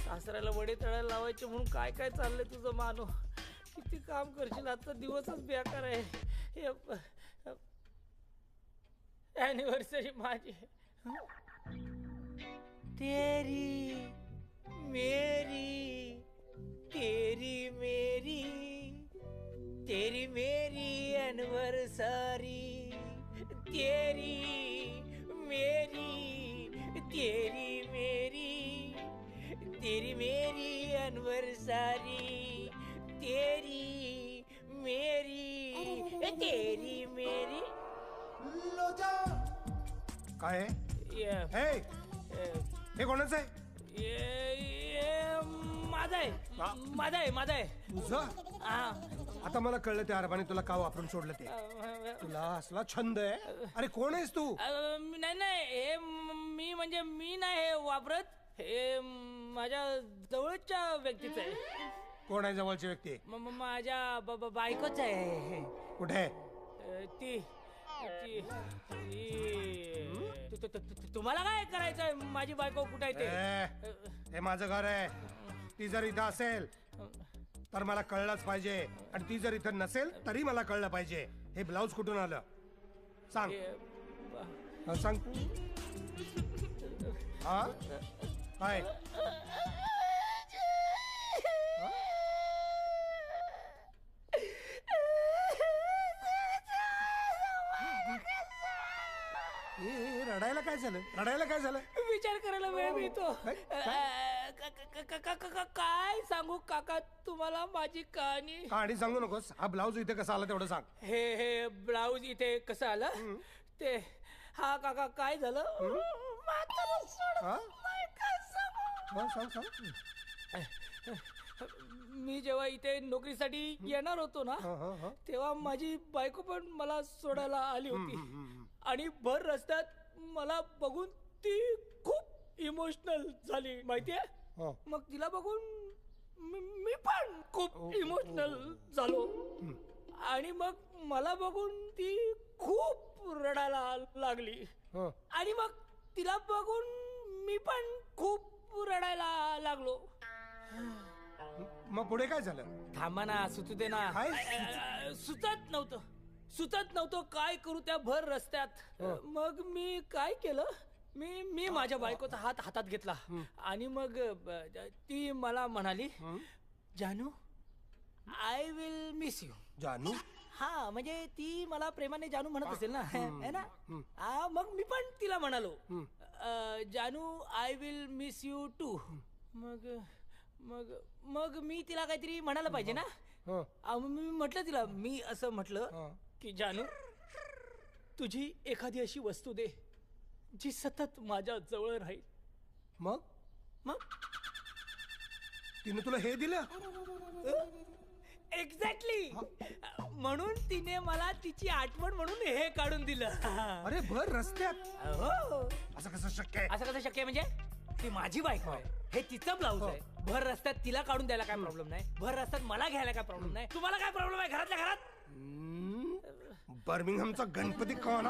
सासऱ्याला वडे तळायला लावायचे म्हणून काय काय चाललंय तुझं मानो. किती काम करशील. आजचा दिवसच बेकार आहे. अॅनिव्हर्सरी माझी. तेरी मेरी तेरी मेरी तेरी मेरी एनिवर्सरी. तेरी मेरी तेरी मेरी तेरी मेरी एनिवर्सरी. तेरी मेरी तेरी मेरी. काय आहे? हे कोणाचं आहे? माझा आहे. माझा आहे. माझा आहे. तुझं? हा. आता मला कळलं त्या अरबाने तुला का वापरून सोडलं ते. तुला असला छंद आहे. अरे कोण आहेस तू? नाही नाही हे मी म्हणजे मी नाही हे वापरत. हे माझ्या जवळच्या व्यक्तीच आहे. कोण आहे जवळची व्यक्ती? माझ्या बायकोच आहे. कुठे आहे? ती तुम्हाला काय करायचंय? माझी बायको कुठे आहे ते? हे माझं घर आहे. ती जर इथं असेल तर मला कळलंच पाहिजे. आणि ती जर इथं नसेल तरी मला कळलं पाहिजे. हे ब्लाऊज कुठून आलं सांग. सांग. हा काय? रडायला काय झालं? रडायला काय झालं? विचार करायला वेळ मिळतो. काय सांगू काका तुम्हाला माझी कहाणी. कहाणी सांगू नकोस. हा ब्लाऊज इथे कसा आला तेवढं सांग. हे ब्लाऊज इथे कसं आलं ते. हा काका काय झालं म्हातारं सोडत हा? नाही, काय सांगू. सांग सांग. मी जेव्हा इथे नोकरीसाठी येणार होतो ना तेव्हा माझी बायको पण मला सोडायला आली होती आणि भर रस्त्यात मला बघून ती खूप इमोशनल झाली माहितीये. मग तिला बघून मी पण खूप इमोशनल झालो आणि मग मला बघून ती खूप रडायला लागली आणि मग तिला बघून मी पण खूप रडायला लागलो. मग पुढे काय झालं? थांबा ना, सुचू दे ना. सुचत नव्हतं काय करू त्या भर रस्त्यात. मग मी काय केलं, मी माझ्या बायकोचा हात हातात घेतला आणि मग ती मला म्हणाली, जानू आय विल मिस यू. जानू? हा म्हणजे ती मला प्रेमाने जानू म्हणत असेल ना, है ना. मग मी पण तिला म्हणालो, जानू I will miss you too. मग मग मग मी तिला काहीतरी म्हणायला पाहिजे ना. मी म्हटलं तिला, मी असं म्हटलं की जानू तुझी एखादी अशी वस्तू दे जी सतत माझ्या जवळ राहील. मग मग तिने तुला हे दिलं? एक्झॅक्टली. म्हणून तिने मला तिची आठवण म्हणून हे काढून दिलं. अरे भर रस्त्यात? हो. असं कसं शक्य आहे? असं कसं शक्य आहे म्हणजे ती माझी बायको आहे, हे तिचं ब्लाऊज आहे. भर रस्त्यात तिला काढून द्यायला काय प्रॉब्लेम नाही, भर रस्त्यात मला घ्यायला काय प्रॉब्लेम नाही. तुम्हाला काय प्रॉब्लेम आहे घरातल्या घरात? बर्मिंगहमचा गणपती काय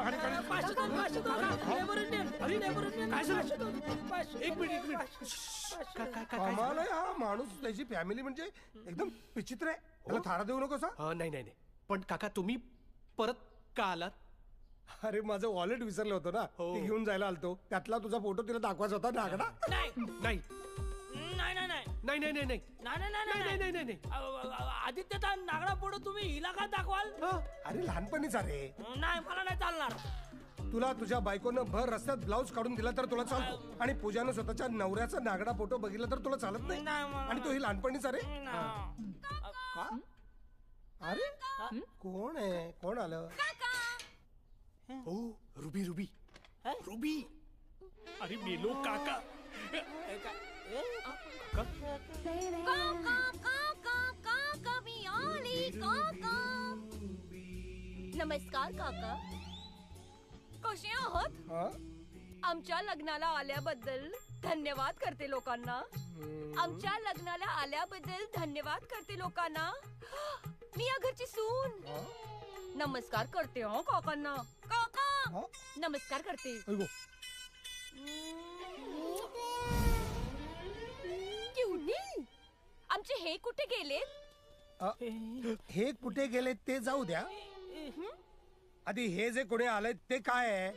कमाल आहे हा माणूस. त्याची फॅमिली म्हणजे एकदम विचित्र आहे. त्याला थारा देऊ नकोस. नाही नाही नाही. पण काका तुम्ही परत का आलात? अरे माझं वॉलेट विसरलं होतं ना, ते घेऊन जायला आलतो. त्यातला तुझा फोटो तिला दाखवायचा होता नागडा. नाही नाही नाही नाही नाही नाही नाही नाही नाही नाही. आदित्यचा नागडा फोटो तुम्ही हिला का दाखवाल? अरे लहानपणीचा रे. नाही मला नाही चालणार. तुला तुझ्या बायकोनं भर रस्त्यात ब्लाऊज काढून दिला तर तुला चालतो आणि पूजानं स्वतःच्या नवऱ्याचा नागडा फोटो बघितला तर तुला चालत नाही. आणि तो ही लहानपणीचा रे. का? अरे कोण आहे? कोण आलं? हो रुबी रुबी रुबी. अरे मेलो काका. नमस्कार काका, कसे आहात? आमच्या लग्नाला आल्याबद्दल धन्यवाद करते लोकांना. आमच्या लग्नाला आल्याबद्दल धन्यवाद करते लोकांना. मी या घरची सून. नमस्कार करते हो काकांना. काका नमस्कार करते. आमचे हे कुठे गेले? हे कुठे गेले ते जाऊ द्या. आधी हे जे कोणी आलंय ते काय आहे?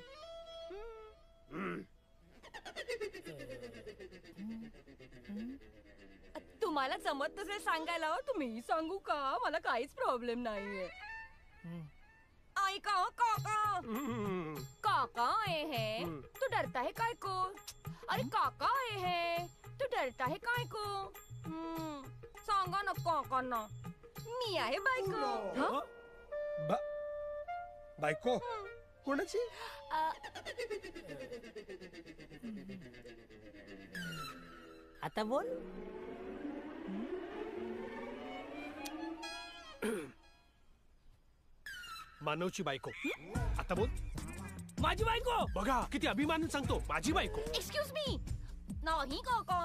तुम्हाला जमत नसेल सांगायला तुम्ही सांगू का? मला काहीच प्रॉब्लेम नाहीये. ऐका काका. काका आए हैं तू डरता है काय को? अरे काका आए हैं तू डरता है काय को? सांगा ना काकांना. मी आहे बायको. बायको कोणाची? आता बोल. मानवची बायको. आता बोल. माझी बायको. बघा किती अभिमानाने सांगतो, माझी बायको. Excuse me. नाही काका,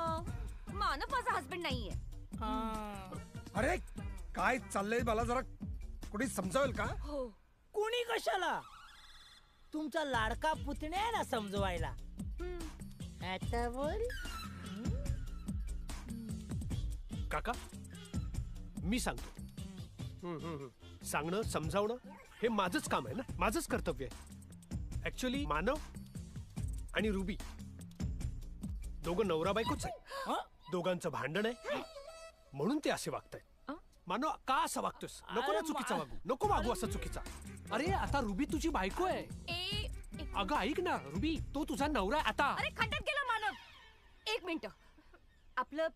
मानव माझा हसबंड नाहीये. अरे काय चाललंय मला जरा कोणी समजावेल का? हो. कोणी कशाला? तुमचा लाडका पुतण्या आहे ना समजवायला. आता बोल. काका मी सांगतो. सांगणं समजावणं हे माझंच काम आहे ना, माझंच कर्तव्य आहे. ऍक्च्युली मानव आणि रुबी दोघं नवरा बायकोच आहे. दोघांचं भांडण आहे म्हणून ते असे वागतायत. मानव का असं वागतोस? नको ना चुकीचा वागू, नको वागू असं चुकीचा. अरे आता रुबी तुझी बायको आहे. अगं ऐक ना रुबी, तो तुझा नवरा आता. अरे खड्ड्यात गेला मानव. एक मिनिट. आपलं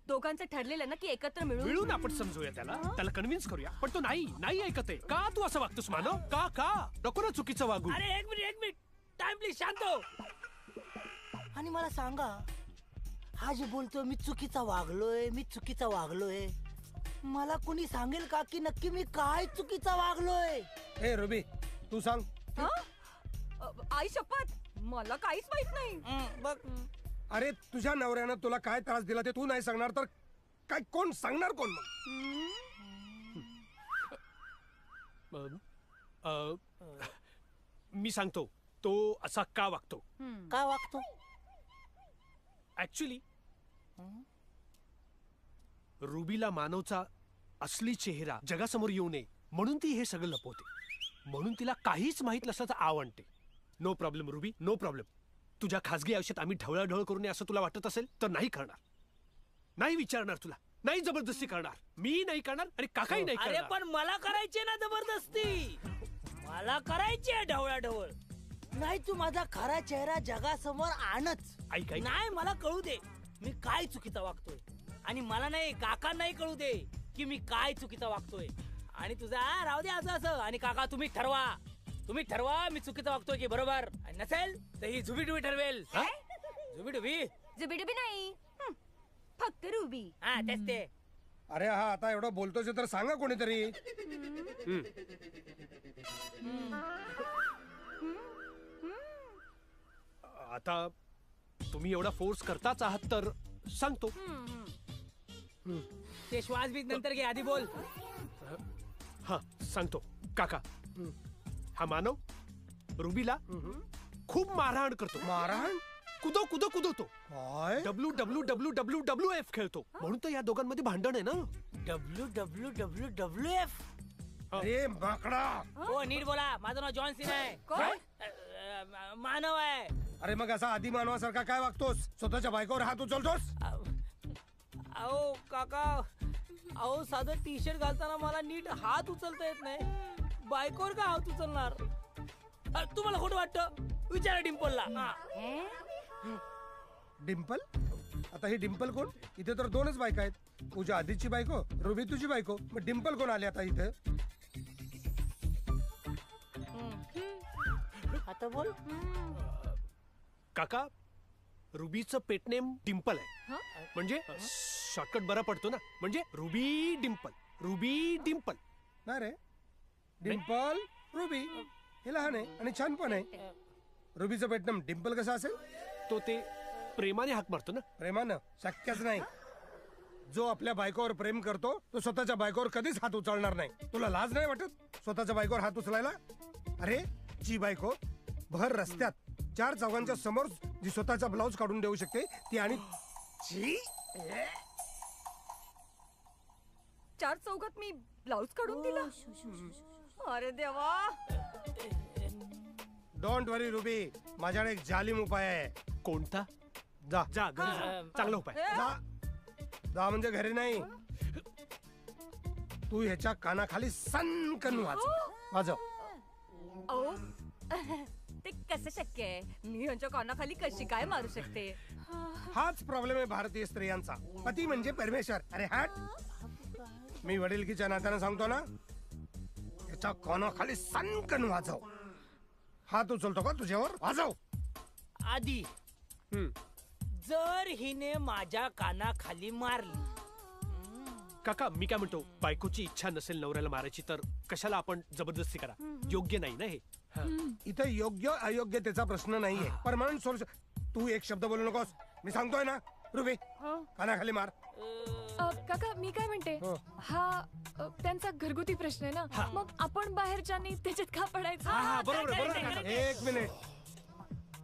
दोघांचं ठरलेलं ना की एकत्र मिळून आपण समजूया त्याला कन्व्हिन्स करूया. पण तो नाही ऐकत आहे. का तू असं वागतोस मानव? का नको ना चुकीचं वागू. अरे एक मिनिट टाइम प्लीज, शांत हो. आणि मला सांगा, हा जे बोलतोय मी चुकीचा वागलोय, मला कोणी सांगेल का की नक्की मी काय चुकीचा वागलोय? ए रुबी, तू सांग. आई शपथ, मला काहीच माहित नाही. बघ, अरे तुझ्या नवऱ्यानं तुला काय त्रास दिला ते तू नाही सांगणार तर काय कोण सांगणार कोण मग? मी सांगतो तो असा का वागतो. का वागतो? ऍक्च्युली रुबीला मानवचा असली चेहरा जगासमोर येऊ नये म्हणून ती हे सगळं लपवते. म्हणून तिला काहीच माहित नसल्याचं आवडते. No problem Ruby, no problem. तुझ्या खासगी आयुष्यात आम्ही ढवळाढवळ करू नये असं तुला वाटत असेल तर नाही करणार. नाही विचारणार तुला, नाही जबरदस्ती करणार. मी नाही करणार आणि काकाही नाही अरे करणार. पण मला करायची ना जबरदस्ती, मला करायची ढवळाढवळ. नाही, तू माझा खरा चेहरा जगासमोर आणच. ऐक नाही, मला कळू दे मी काय चुकीचा वागतोय. आणि मला नाही, काका नाही कळू दे की मी काय चुकीचा वागतोय. आणि तुझा राहू दे असं. आणि काका तुम्ही ठरवा मी चुकीचा वागतोय की बरोबर. आणि नसेल तर ही झुबीडुबी ठरवेल. जुबीडुबी नाही, फक्त रुबी. हा तेच ते. अरे हा आता एवढं बोलतोस तर सांगा कोणीतरी. आता तुम्ही एवढा फोर्स करताच आहात तर सांगतो. ते श्वास बीज नंतर घे, आधी बोल. हा सांगतो काका. हा मानव रुबीला खूप मारहाण करतो. मारहाण? कुदवतो. काय? WWF खेळतो. म्हणून तर या दोघांमध्ये भांडण आहे ना. WWF. अरे माकडा. हो नीट बोला, माझं नाव जॉन सीना आहे. मानव आहे. अरे मग असा आधी मानवासारखा काय वागतोस? स्वतःच्या बायकोवर हात उचलतोस? अहो काका, अहो साधं टी शर्ट घालताना मला नीट हात उचलता येत नाही, बायकोवर का हात उचलणार? तुम्हाला खोटं वाटतं? विचारा डिम्पलला. डिम्पल? आता ही डिम्पल कोण? इथे तर दोनच बायका आहेत, पूजा आधीची बायको, रुबी तुझी बायको. मग डिम्पल कोण आले आता इथे? आता बोल. काका, रुबीचं पेटनेम डिम्पल आहे. म्हणजे शॉर्टकट बरा पडतो ना. म्हणजे रुबी डिम्पल. नाही रे, डिम्पल रुबी हे लहान आहे आणि छान पण आहे. रुबीचं पेटनाम डिम्पल कसं असेल? तो ते प्रेमाने हाक मारतो ना. प्रेमानं? शक्यच नाही. जो आपल्या बायकोवर प्रेम करतो तो स्वतःच्या बायकोवर कधीच हात उचलणार नाही. तुला लाज नाही वाटत स्वतःच्या बायकोवर हात उचलायला? अरे जी बायको भर रस्त्यात 4 चौघांच्या समोर जी स्वतःचा ब्लाऊज काढून देऊ शकते ती, आणि 4 चौघात मी ब्लाऊज काढून दिला? अरे देवा. डोंट वरी रुबी, माझ्याकडे एक जालिम उपाय आहे. कोणता? जा जा घरी जा. चांगला उपाय. जा म्हणजे घरी नाही, तू ह्याच्या कानाखाली सनकन वाजव. अहो ते कसं शक्य आहे? मी ह्यांच्या कानाखाली कशी काय मारू शकते? हाच प्रॉब्लेम आहे भारतीय स्त्रियांचा. पती म्हणजे परमेश्वर. अरे हट. मी वडिलकीच्या नात्यानं सांगतो ना, त्याच्या कानाखाली सनकन वाजव. हात उचलतो का तुझ्यावर? वाजव. आधी जर हिने माझ्या कानाखाली मारली. काका मी काय म्हणतो, बायकोची इच्छा नसेल नवऱ्याला मारायची तर कशाला आपण जबरदस्ती करा? योग्य नाही ना हे. इथे योग्य अयोग्यतेचा प्रश्न नाहीये. Permanent solution. तू एक शब्द बोलू नकोस, मी सांगतोय ना. रुबी कानाखाली मार. काका मी काय म्हणते, हा त्यांचा घरगुती प्रश्न आहे ना, मग आपण बाहेरच्यानी त्याच्यात का पडायचं? बरोबर. एक मिनिट.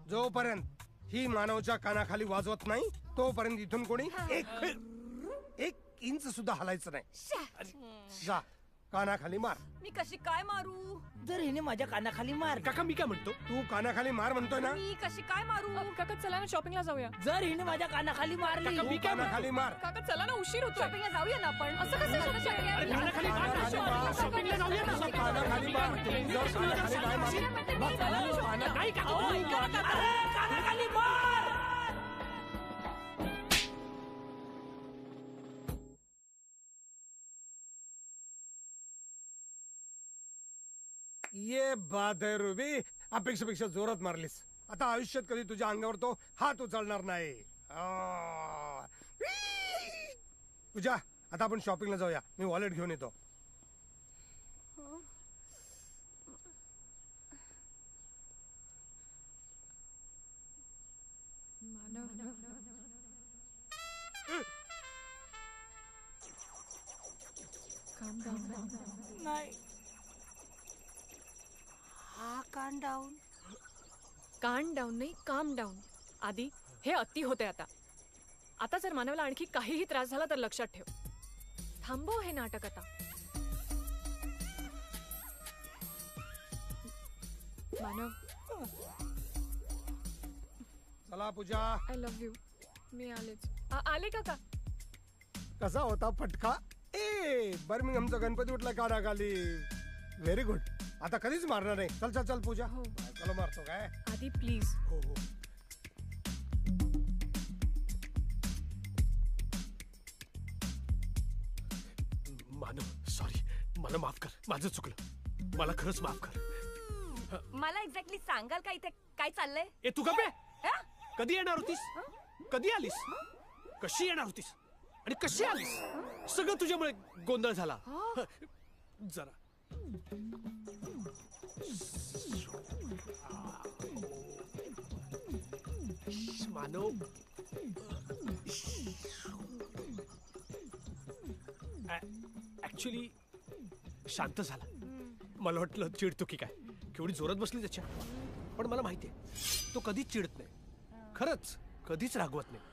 जोपर्यंत ही मानवच्या कानाखाली वाजवत नाही तोपर्यंत इथून कोणी एक इंच सुद्धा हलायचं नाही. जा कानाखाली मार. मी कशी काय मारू? जर हिने माझ्या कानाखाली मार. काका मी काय म्हणतो, तू कानाखाली मार म्हणतोय ना. मी कशी काय मारू? काका चला ना शॉपिंगला जाऊया. जर हिने माझ्या कानाखाली मारली. तू कानाखाली मार. काका चला ना, उशीर होतो. शॉपिंगला जाऊया ना आपण. असं कसं शक्य आहे? कानाखाली मार. शॉपिंगला जाऊया ना. कानाखाली मार. नाही काका. कानाखाली मार. ये बात आहे रुबी, अपेक्षेपेक्षा जोरात मारलीस. आता आयुष्यात कधी तुझ्या अंगावर तो हात उचलणार नाही. पूजा, आता आपण शॉपिंगला जाऊया. मी वॉलेट घेऊन येतो. नाही हा कान डाऊन. कान डाऊन नाही, काम डाऊन. आधी हे अति होते. आता जर मानवला आणखी काहीही त्रास झाला तर लक्षात ठेव. थांबव हे नाटक आता. मानव, चला पूजा. I love you. मी आलेच. आले काका. कसा होता फटका? बर्मिंगहमचा गणपती उठला कानाखाली. Very good. आता कधीच मारणार नाही. चल चल चल पूजा. हो. चला मारतो काय. आधी प्लीज. हो हो. मानव सॉरी, मला माफ कर. माझं चुकलं. मला खरंच माफ कर. मला एक्झॅक्टली सांगाल का इथे काय चाललंय? ए तू गप्पे. कधी येणार होतीस? कधी आलीस? कशी येणार होतीस आणि कशी आलीस? सगळं तुझ्यामुळे गोंधळ झाला. जरा मानव, ऍक्च्युली शांत झाला. मला वाटलं चिडतो की काय, केवढी जोरात बसली त्याच्या. पण मला माहितीये तो कधीच चिडत नाही. खरंच कधीच रागवत नाही.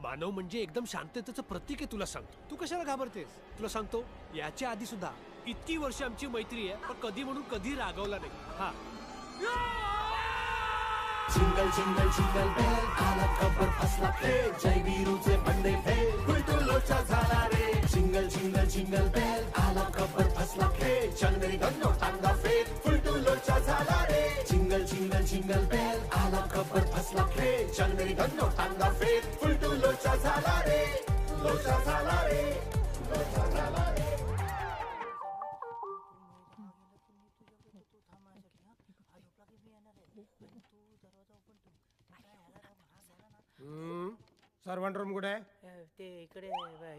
मानव म्हणजे एकदम शांततेचं प्रतीक आहे. तुला सांगतो. तू कशाला घाबरतेस? तुला सांगतो, याच्या आधी सुद्धा इतकी वर्ष आमची मैत्री आहे, पण कधी म्हणून कधी रागवला नाही. हा जिंगल जिंगल जिंगल बेल आला खबर फसला खेळ. जय वीरूचे बंडे फेल फुलटू लोचा झाला रे. जिंगल जिंगल जिंगल बेल आला खबर फसला खेळ. चंद्री गंडो टांगा फेल फुलटू लोचा झाला रे. जिंगल जिंगल जिंगल बेल आला खबर फसला खेळ. चंद्री गंडो टांगा फेल फुलटू लोचा झाला रे. लोचा झाला रे. लोचा झाला रे. सर्वंट रूम कुठे आहे? ते इकडे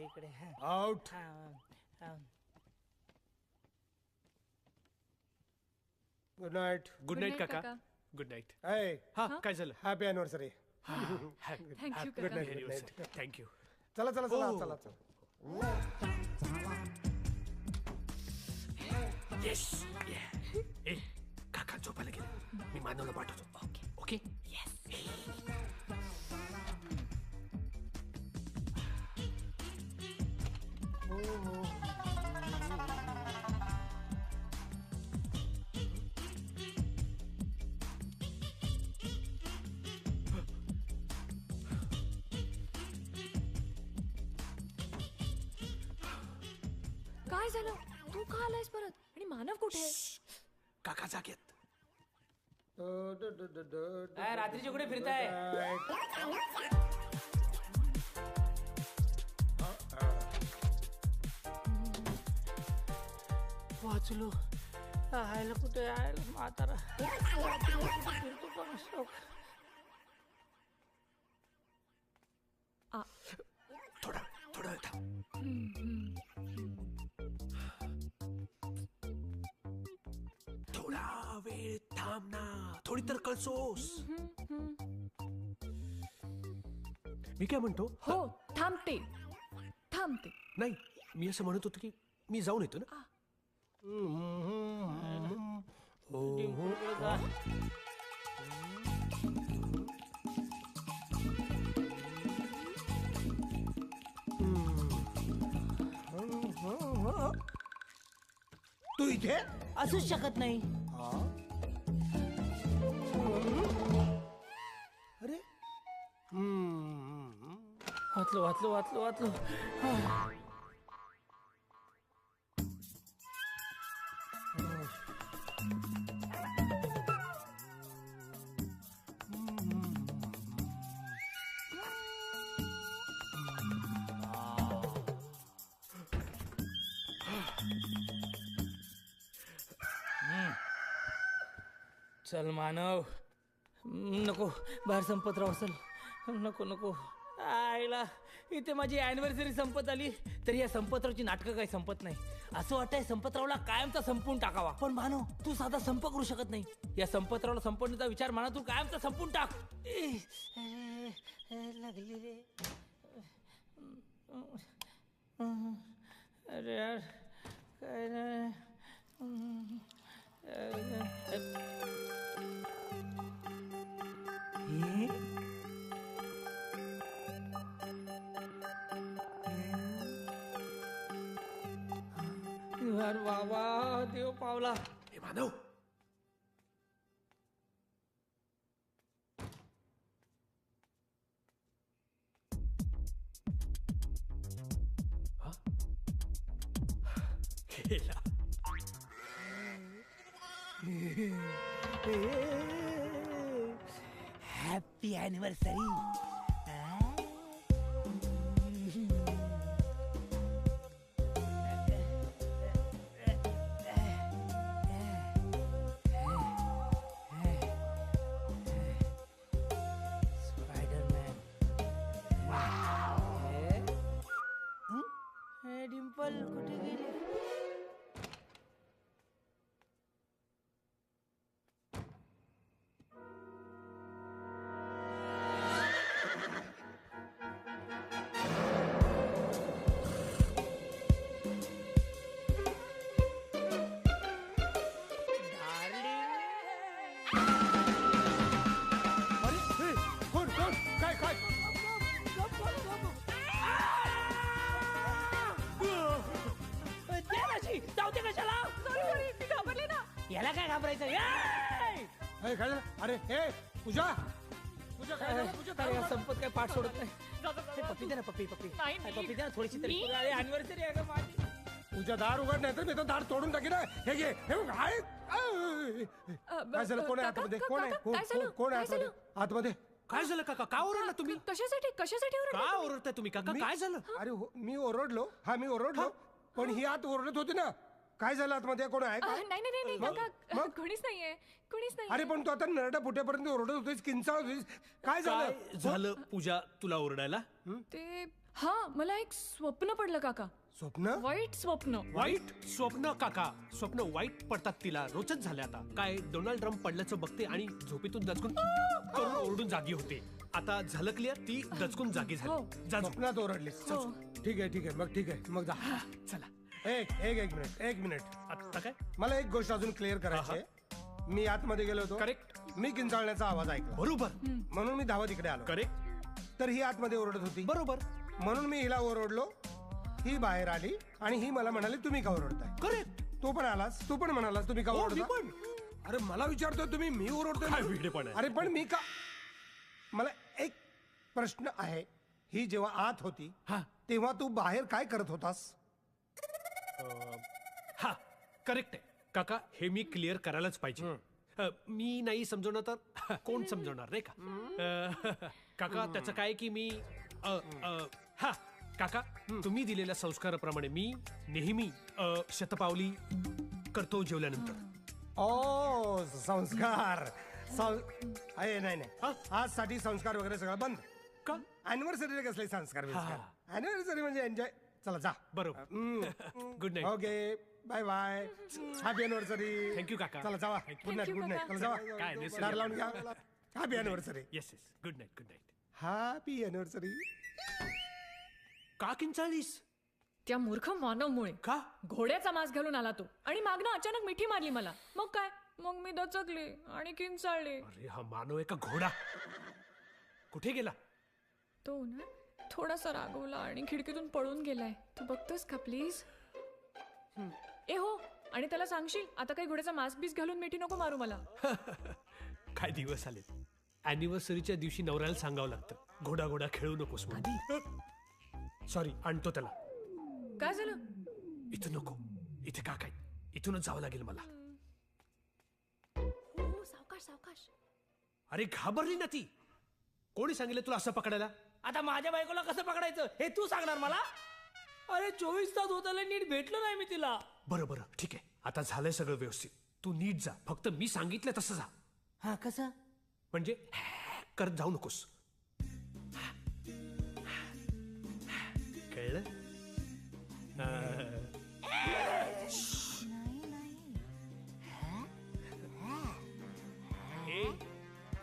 इकडे. Out. Good night. Good night काका. Good night. हा काय झालं? Happy anniversary. थँक्यू गुड काका. नाईट. थँक्यू. चला चला चला चला चला. येस. ए काका झोपायला गेले. मी मानवला पाठवतो. Okay okay. काय झालं? तू का आलायस परत? आणि मानव कुठे आहे? काका जागेत. रात्रीचे कुठे फिरताय? वाचलो. आयला कुठे आहे म्हातारा? फिरतो पण शौक. थोडा थोडा वेळ थांब. थोडा वेळ थांब ना. थोडी तर कळसोस. मी काय म्हणतो? हो थांबते. नाही, मी असं म्हणत होतो की मी जाऊन येतो ना. तू इथे असूच शकत नाही. अरे वाचलो वाचलो वाचलो वाचलो. चल मानव. नको बाहेर संपत राहू. चल नको नको. आईला इथे माझी अॅनिव्हर्सरी संपत आली तरी या संपतरावची नाटकं काही संपत नाही. असं वाटतंय संपतरावला कायमचा संपवून टाकावा. पण मानव तू साधा संप करू शकत नाही. या संपतरावला संपवण्याचा विचार म्हणा तू कायमचा संपून टाक. लागली रे. अरे यार काय नाही. अरे बाबा देव पावला. हे मानव गेला. Happy anniversary. डिंपल कुठे गेली. कोण कोण काय काय जाऊते कशाला. याला काय घाबरायचं. काय झालं? अरे हे पूजा पूजा काय झालं? पूजा काय झालं? संपत काय पाठ सोडत नाही. पप्पी दे ना पप्पी पप्पी पप्पी दे ना थोडीशी तरी. अॅनिव्हर्सरी आहे का माझी. पूजा दार उघड नाही तर मी तो दार तोडून टाकी ना. हे घे हे बघ, आहे. काय झालं? कोण आहे आतमध्ये? कोण आहे? कोण आहे आतमध्ये? आतमध्ये काय झालं काका? का ओरडला तुम्ही? कशासाठी कशासाठी का ओरडताय तुम्ही काका? काय झालं? अरे मी ओरडलो. हा मी ओरडलो पण ही आत ओरडत होती ना. काय झालं आतमध्ये? कोण आहे का? नाही नाही नाही काका कोणीच नाहीये कोणीच नाही. अरे पण तू आता नरडा फुटेपर्यंत ओरडत होतीस, किंचाळ होतीस. काय झालं? काय झालं पूजा तुला ओरडायला? ते हा मला एक स्वप्न पडलं काका. स्वप्न? वाईट स्वप्न. वाईट स्वप्न काका? स्वप्न वाईट पडतात तिला. रोचच झाले आता. काय डोनाल्ड ट्रम्प पडल्याचं बघते आणि झोपेतून दचकून करून ओरडून जागी होते. आता झालं क्लिअर. ती दचकून जागी झाली. जा झोप. स्वप्नात ओरडलीस. ठीक आहे ठीक आहे मग ठीक आहे मग जा. चला. एक मिनिट. आता काय? मला एक गोष्ट अजून क्लिअर करायची आहे. मी आतमध्ये गेलो होतो. करेक्ट. मी किंचाळण्याचा आवाज ऐकला. बरोबर. म्हणून मी धावत इकडे आलो. करेक्ट. तर ही आतमध्ये ओरडत होती. बरोबर. म्हणून मी हिला ओरडलो. ही बाहेर आली आणि ही मला म्हणाली तुम्ही का ओरडताय. करेक्ट. तू पण आलास. तू पण म्हणालास तुम्ही का मी ओरडता. पण. अरे मला विचारतोय तुम्ही मी ओरडतोय. काय वेडेपण आहे. अरे पण मी का. मला एक प्रश्न आहे. ही जेव्हा आत होती तेव्हा तू बाहेर काय करत होतास. हा करेक्ट आहे काका. हे मी क्लिअर करायलाच पाहिजे. मी नाही समजवणार तर कोण समजवणार नाही का. काका त्याचं काय की मी हा काका तुम्ही दिलेल्या संस्काराप्रमाणे मी नेहमी शतपावली करतो जेवल्यानंतर. ओ संस्कार. नाही नाही आजसाठी संस्कार वगैरे सगळं बंद. का? अॅनिव्हर्सरीला कसले संस्कार बिस्कार. अॅनिव्हर्सरी म्हणजे एन्जॉय. चला जा. बरोबर. Good night. Okay bye bye. Happy anniversary. Thank you काका. चला जावा. Good night good night. चला जावा. काय दार लावून घ्या. Happy anniversary. Yes yes. Good night. Good night. Happy anniversary. का किंचाळलीस? त्या मूर्ख मानवमुळे. का? घोड्याचा मांस घालून आला तो आणि मागणं अचानक मिठी मारली मला. मग काय मग मी दचकले आणि किंचाळले. अरे हा मानव आहे का घोडा? कुठे गेला? तो ना थोडासा रागवला आणि खिडकीतून पळून गेलाय. तू बघतोस का प्लीज. ए हो आणि त्याला सांगशील आता काही घोड्याचा मांस बीस घालून मिठी नको मारू मला. काय दिवस आले. अॅनिव्हर्सरीच्या दिवशी नवऱ्याला सांगावं लागतं घोडा घोडा खेळू नकोस म्हणून. सॉरी आणतो त्याला. काय झालं? इथं नको. इथे का काय इथूनच जावं लागेल मला. सावकाश सावकाश. अरे घाबरली ना ती. कोणी सांगितलं तुला असं पकडायला? आता माझ्या बायकोला कसं पकडायचं हे तू सांगणार मला. अरे 24 तास होत आले नीट भेटलो नाही मी तिला. बरं बरं ठीक आहे. आता झालंय सगळं व्यवस्थित. तू नीट जा. फक्त मी सांगितलं तसं जा. हा कसं म्हणजे करत जाऊ नकोस. कळलं?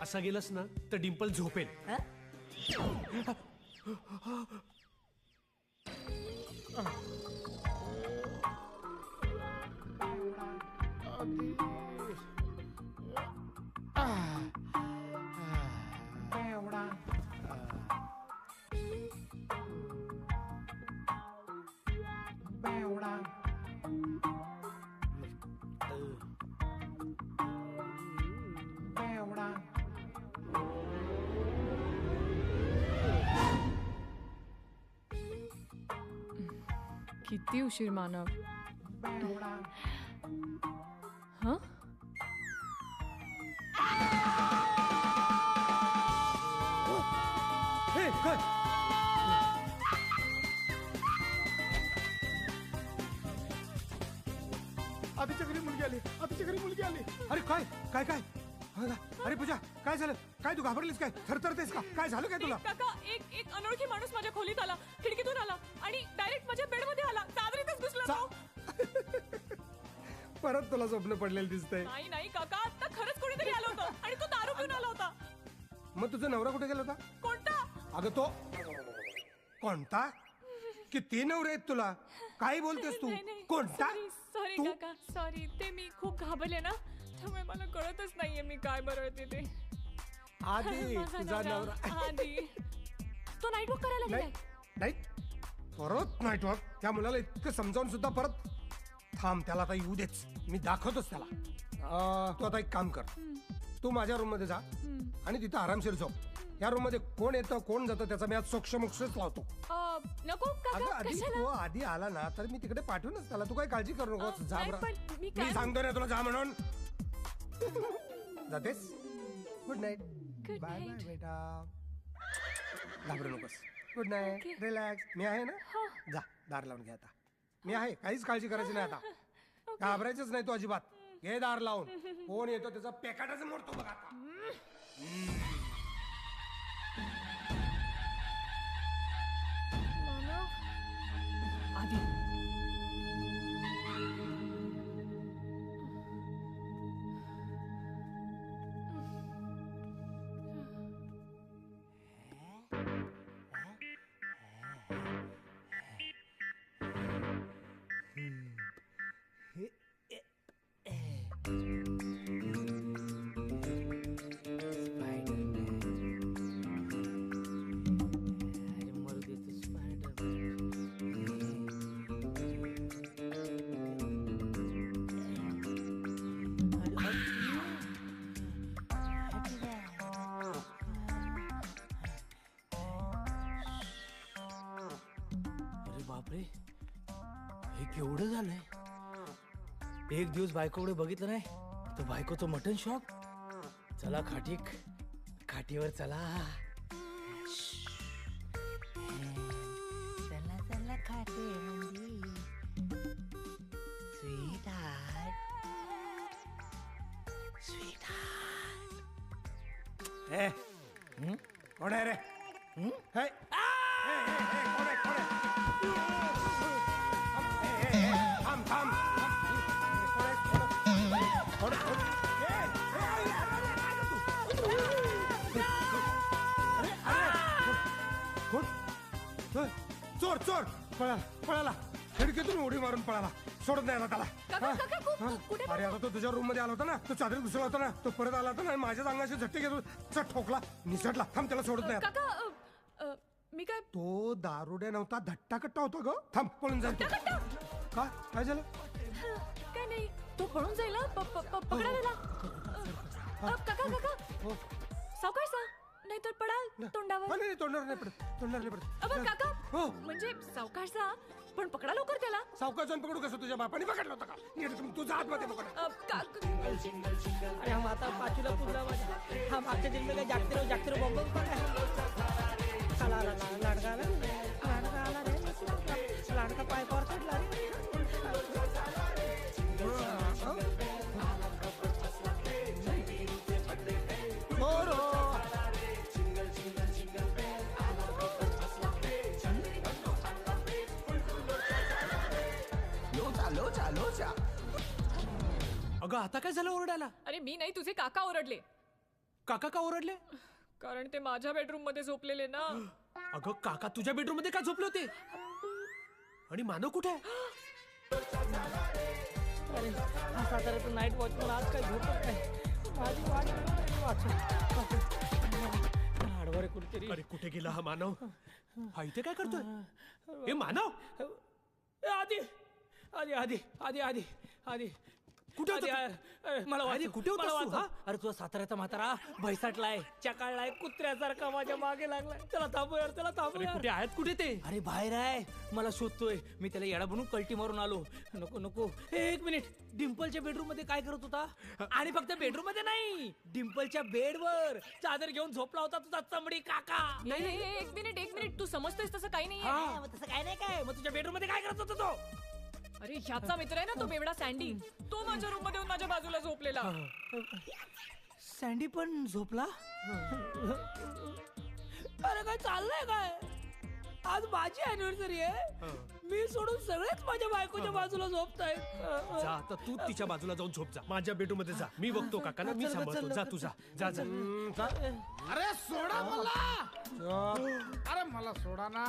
असा गेलास ना तर डिंपल झोपेल. किती उशीर मानव. हं? हे काय आधीच्या घरी मुलगी आली, आधीच्या घरी मुलगी आली. अरे काय काय काय अरे पूजा काय झालं काय तू घाबरलीस काय थरथरतेस का काय झालं काय तुला काका एक अनोळखी माणूस माझ्या खोलीत आला, खिडकीतून आला आणि डायरेक्ट माझ्या बेडमध्ये आला. चादरीतच घुसला तो. परत तुला स्वप्न पडलेलं दिसतंय. नाही नाही काका, आता खरंच कोणीतरी आलं होतं आणि तो दारू पिऊन आला होता. मग तुझा नवरा कुठे गेला होता? कोणता? अगं तो कोणता? किती नवरे आहेत तुला? काय बोलतेस तू? कोणता? सॉरी तू? काका, सॉरी. ते मी खूप घाबरले ना, त्यामुळे मला कळतच नाहीये मी काय बरळते ते. आधी माझा तुझा नवरा आधी तो नाईट वॉक करायला नाही गेलाय. नाही परत नाईट वॉक. त्या मुलाला इतकं समजावून सुद्धा परत थांब. त्याला आता येऊ देच, मी दाखवतोच त्याला. तू आता एक काम कर, तू माझ्या रूम मध्ये जा आणि तिथं आरामशीर झोप. या रूम मध्ये कोण येतं कोण जातं त्याचा मी आज सोक्षमोक्षच लावतो. नको अगं काका, आधी कशाला? तो आधी आला ना तर मी तिकडे पाठवूनच त्याला. तू काही काळजी करू नकोस. जा नाही, बरं. पण मी मी काय सांगतो ना तुला जा म्हणून. जातेस? Good night. Good bye bye night. बेटा. घाबरू नकोस. Good night. Okay. रिलॅक्स. मी आहे ना. जा दार लावून घे आता. मी आहे, काहीच काळजी करायची नाही आता. घाबरायचंच नाही तू अजिबात. घे दार लावून. कोण येतो त्याचा पेकाटाच मोडतो बघ आता. आधी अरे बापरे, हे केवढं झालंय. एक दिवस बायकोकडे बघितलं नाही तर बायकोचं मटन शॉप. चला खाटीवर चला. चला चला खाटे ए, कोण आहे रे? हे? हे, कोण आहे, कोण आहे? थांब, थांब. कोण आहे, कोण आहे? कोण आहे, कोण आहे? कोण? चोर चोर पळाला खिडकीतून उडी मारून पळाला. सोडत नाही आला त्याला. अरे आता तो तुझ्या रूम मध्ये आला होता ना, तो चादरीत घुसला होता ना, तो परत आला होता ना, माझ्याच अंगाशी झटके घेतो, चट ठोकला, निसटला. थांब, त्याला सोडत नाही आता. काका, मी काय तो दारुड्या नव्हता, धट्टा कट्टा होता ग. थांब, पळून जाईल तो. का काय झालं? काय नाही, तो पळून जाईल. पकडा त्याला. काका सावकाश जा, नाहीतर पडाल तोंडावर. नाही तोंडावर नाही पडत. काका हो. म्हणजे सावकाश जा, पण पकडा लवकर त्याला. सावकाश जाऊन पकडू कसं? तुझ्या बापाने पकडलं होतं का? नीट तुझा हातमध्ये पकड. अरे हम आता पाचूला पुरला माझ्या. हम आजच्या जन्म काय जागते रहो बॉम्ब आला लाडका आला रे. लाडका पाय पावर चढला रे. अगं आता काय झालं ओरडायला? अरे मी नाही, तुझे काका ओरडले. काका का ओरडले? कारण ते माझ्या बेडरूम मध्ये झोपलेले ना. अगं काका तुझ्या बेडरूम मध्ये का झोपले होते? आणि मानव कुठे आहे? अरे हा साताऱ्याचा नाईट वॉचमन आज काय झोपत नाही. माझी वाट हाडवारे कुठेतरी. अरे कुठे गेला हा मानव? हा इथे काय करतोय? हे मानव आधी आधी आधी आधी आधी आधी कुठे होता अरे, मला अरे, कुठे होतास मला तू, वाचव. हा? अरे तुझा साताऱ्याचा म्हातारा भैसाटलाय, चकाळलाय, कुत्र्यासारखा माझ्या मागे लागलाय. चला थांबू यार, चला थांबू अरे यार. कुठे आहेत कुठे ते? अरे बाहेर आहे, मला शोधतोय. मी त्याला येडा बनून कल्टी मारून आलो. नको नको. एक मिनिट, डिम्पलच्या बेडरूम मध्ये काय करत होता? आणि फक्त बेडरूम मध्ये नाही, डिम्पलच्या बेडवर चादर घेऊन झोपला होता तुझा चमडी काका. नाही, एक मिनिट, तू समजतोयस तसं काही नाही. हा, मग तसं काय नाही काय? मग तुझ्या बेडरूम मध्ये काय करत होता तो? अरे ह्याचा मित्र आहे ना तो बेवडा सँडी, तो माझ्या रूम मध्ये येऊन माझ्या बाजूला झोपलेला. सँडी पण झोपला? अरे काय चाललंय काय? आज माझी अॅनिव्हर्सरी आहे, मी सोडून सगळेच माझ्या बायकोच्या बाजूला झोपतायत. जा आता तू तिच्या बाजूला जाऊन झोप. जा माझ्या बेडरूम मध्ये जा. मी बघतो काकांना, मी सांभाळतो. जा तू जा जा जा. अरे सोडा मला. अरे मला सोडा ना.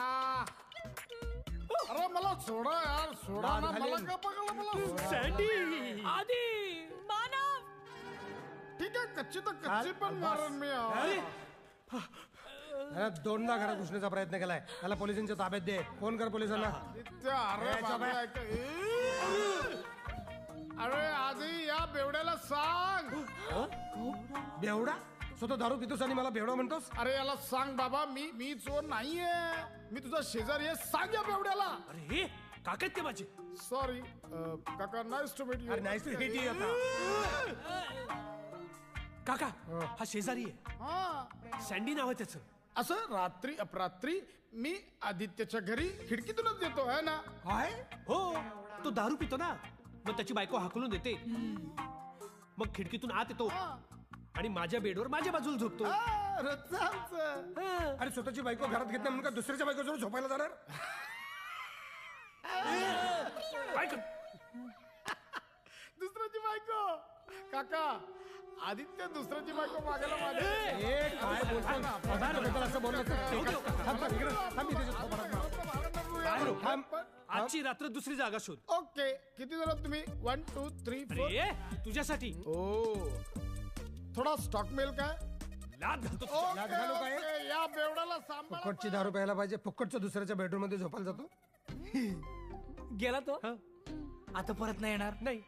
अरे मला सोडा यार, सोडा ना मला. का बघायला मला सोडा. सँडी आधी मानव, ठीक आहे, कच्ची तर कच्ची पण मारून मी. अरे दोनदा घरात घुसण्याचा प्रयत्न केलाय. त्याला पोलिसांच्या ताब्यात दे. फोन कर पोलिसांना. अरे बाबा, अरे आधी या बेवड्याला सांग. बेवडा? स्वतः दारू पितोस आणि मला बेवडा म्हणतोस? अरे याला सांग बाबा, मी चोर नाहीये, मी तुझा शेजारी आहे. सांग या बेवड्याला. अरे हे काका आहेत ते माझे. सॉरी काका, नाईस टू मीट यू. अरे नाईस टू मीट यू. काका हा शेजारी आहे, हा, सँडी नाव आहे त्याचं. असं रात्री अपरात्री मी आदित्यच्या घरी खिडकीतूनच येतो है ना. काय? हो, तो दारू पितो ना, मग त्याची बायको हाकलून देते, मग खिडकीतून आत येतो आणि माझ्या बेडवर माझ्या बाजूला झोपतो. रोजचं आमचं. अरे स्वतःची बायको घरात घेत नाही म्हणून का दुसऱ्याच्या बायको जवळ झोपायला जाणार? दुसऱ्याची बायको. काका, आदित्य दुसऱ्याची बायको मागायला माझ्या. ए, काय बोलतो? असं बोललं आजची रात्र दुसरी जागा शोध. ओके, किती जण तुम्ही? 1 2 3 4. अरे तुझ्यासाठी. ओ, थोडा स्टॉक मिळेल काय? लाद घालतो. ओके, ओके, या बेवड्याला सांभाळा. फुकटची दारू प्यायला पाहिजे. फुकटच्या दुसऱ्याच्या बेडरूम मध्ये झोपायला जातो. गेला तो. आता परत नाही येणार. नाही,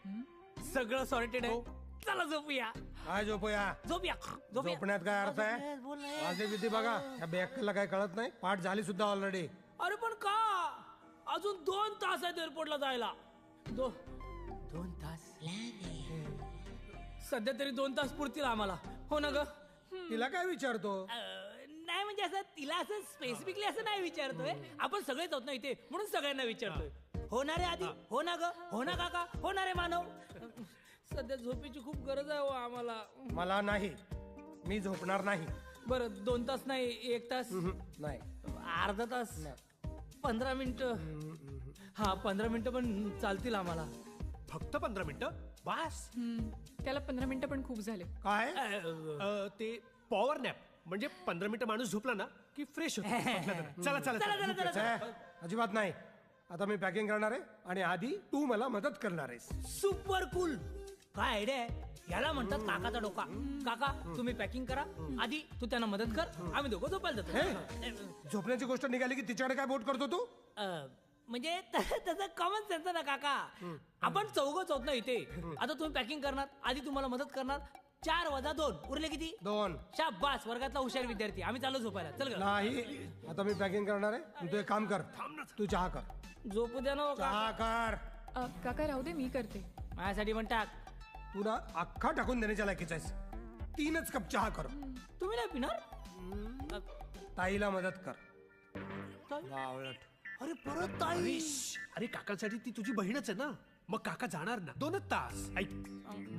सगळं सॉर्टेड आहे. चला झोपूया. काय झोपूया? झोपूया झोपूया. झोपण्यात काय अर्थ आहे? माझे विधी बघा. या बेअक्कलला काय कळत नाही. पाठ झाली सुद्धा ऑलरेडी. अरे पण का? अजून 2 तास आहेत एअरपोर्टला जायला. 2 तास? सध्या तरी 2 तास पुरतील आम्हाला. हो ना ग? तिला काय विचारतो? नाही म्हणजे असं तिला असं स्पेसिफिकली असं नाही विचारतोय. आपण सगळेच आहोत ना इथे, म्हणून सगळ्यांना विचारतोय. होणार आहे आधी? हो ना ग? हो ना काका? होणार आहे मानव? सध्या झोपेची खूप गरज आहे हो आम्हाला. मला नाही, मी झोपणार नाही. बरं 2 तास नाही, 1 तास नाही, अर्धा तास, 15 मिनिटं. हा 15 मिनिटं पण चालतील आम्हाला. फक्त 15 मिनिटं बस. त्याला 15 मिनिटं पण खूप झाले. काय? ते पॉवर नॅप म्हणजे 15 मिनिटं माणूस झोपला ना की फ्रेश होतो. चला चला चला. अजिबात नाही. आता मी पॅकिंग करणार आहे आणि आधी तू मला मदत करणार आहेस. Super cool. काय आयडिया आहे? याला म्हणतात काकाचा डोका. काका तुम्ही पॅकिंग करा, आधी तू त्यांना मदत कर, आम्ही दोघं झोपायला जातो. झोपण्याची गोष्ट निघाली की तिच्याकडे काय बोट करतो तू? म्हणजे त्याचं कॉमन सेन्स ना काका. आपण चौघच होत ना इथे. आता तुम्ही पॅकिंग करणार, आधी तुम्हाला मदत करणार. 4 वजा 2 उरले किती? 2. शाबास, वर्गातला हुशार विद्यार्थी. आम्ही चालू झोपायला. चल ग. नाही, आता मी पॅकिंग करणार आहे. तू एक काम कर, तू चहा कर. झोपू द्या ना. चहा कर. काका राहू दे, मी करते. माझ्यासाठी पण टाक. तुला अख्खा टाकून देण्याच्या लायकीचा आहेस. 3च कप चहा कर. तुम्ही नाही पिणार? ताईला मदत कर. अरे परत ताई. अरे काकांसाठी ती तुझी बहीणच आहे ना, मग काका जाणार ना 2 तास. ऐक,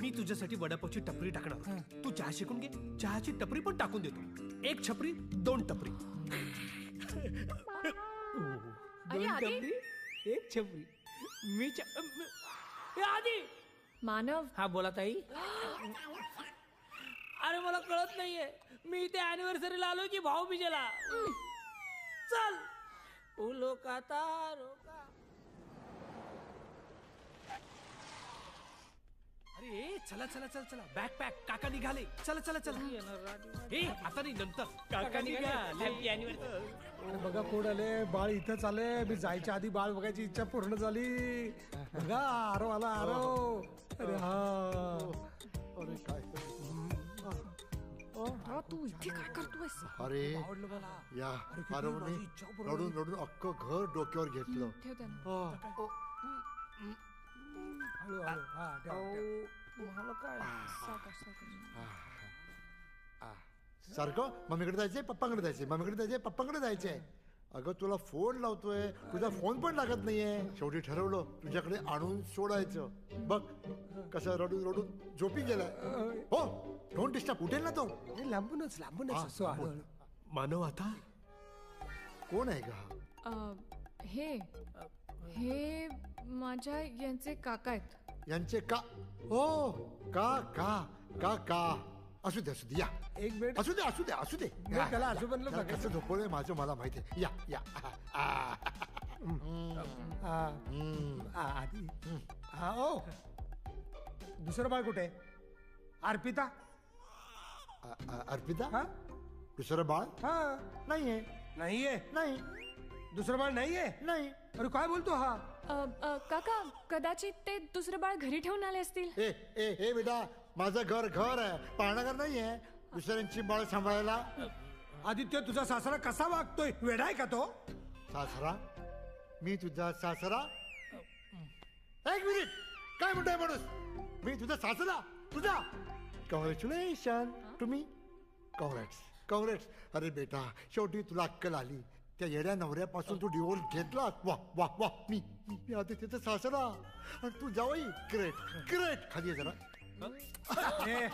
मी तुझ्यासाठी वडापावची टपरी टाकणार. तू चहा शिकून घे, चहाची टपरी पण टाकून देतो. 1 छपरी 2 टपरी. अरे आधी 1 छपरी. मी आधी मानव हा बोला ताई. अरे मला कळत नाहीये मी इथे अॅनिव्हर्सरीला आलोय की भाऊबीजेला. चल फुलो का तारो का. अरे चला चला चला चला बॅग पॅक काका निघाले. चला चला चला. ए आता नाही नंतर काका निघाले. Happy anniversary. अरे बघा कोण आले. बाळ इथंच आले. मी जायच्या आधी बाळ बघायची इच्छा पूर्ण झाली. बघा आरो आला आरो. अरे हा अरे काय तू इथे काय करतोयस? अरे या आरवने रडून रडून अख्खं घर डोक्यावर घेतलं. ठेव त्यांना. हळू हळू हा ठेव, ठेव. मला काय सावकाश, सावकाश. सारखं मम्मीकडे जायचंय पप्पांकडे जायचंय मम्मीकडे जायचंय पप्पांकडे जायचंय. अगं तुला फोन लावतोय तुझा फोन पण लागत नाहीये. शेवटी ठरवलं तुझ्याकडे आणून सोडायचं. बघ कसं रडून रडून झोपी गेलाय. हो डोंट डिस्टर्ब. उठेल ना तो. हे लांबूनच लांबूनच असं हळू, हळू. मानव आता कोण आहे का? हे माझ्या यांचे काका आहेत. यांचे का? हो का का का का असू दे असू दे या. एक मिनिट असू दे असू दे असू दे. नाही, त्याला असू बनलं त्याला बघायचं. कसं झोपवलंय माझं मला माहिती आहे. या या आधी हा ओ दुसरं बाळ कुठे? अर्पिता. अर्पिता हा दुसरं बाळ हा नाहीये. नाहीये. नाही दुसरं बाळ नाहीये. नाही. अरे काय बोलतो हा? काका कदाचित ते दुसरं बाळ घरी ठेवून आले असतील. ए ए हे बेटा माझं घर घर आहे पाळणाघर नाहीये दुसऱ्यांची बाळ सांभाळायला. आदित्य तुझा सासरा कसा वागतोय? वेडा आहे का तो? सासरा? मी तुझा सासरा? एक मिनिट काय म्हणतोय माणूस? मी तुझा सासरा? तुझा? कॉंग्रॅच्युलेशन तुम्ही. Congrats congrats. अरे बेटा शेवटी तुला अक्कल आली. त्या येड्या नवऱ्यापासून तू डिवोर्स घेतलास. वा वा वा. मी आदित्यचा सासरा आणि तू जावई. Great great. खाली आहे जरा. ए,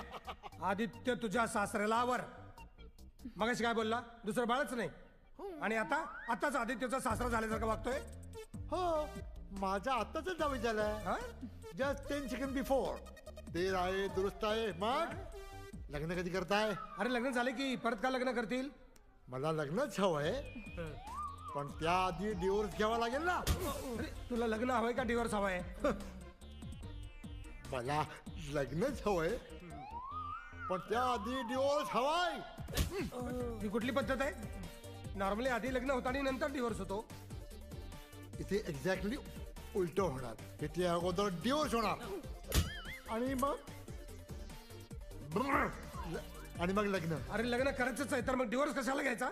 आदित्य तुझ्या सासऱ्याला आवर. मगाशी काय बोलला? दुसरं बाळच नाही. आणि आताच आदित्यचा सासरा झाल्यासारखं वागतोय. हो माझा आत्ताच जावई झालाय. Just 10 second before. देर आहे दुरुस्त आहे. मग लग्न कधी करताय? अरे लग्न झाले की परत का लग्न करतील? मला लग्नच हवंय पण त्याआधी डिवोर्स घ्यावा लागेल ना. अरे तुला लग्न हवंय का डिवोर्स हवाय? मला लग्नच हवंय पण त्याआधी डिवोर्स हवाय. ही कुठली पद्धत आहे? नॉर्मली आधी लग्न होतं आणि नंतर डिवोर्स होतो. इथे एक्झॅक्टली उलट होणार. इथे अगोदर डिवोर्स होणार आणि मग लग्न. अरे लग्न करायचंच आहे तर मग डिवोर्स कशाला घ्यायचा?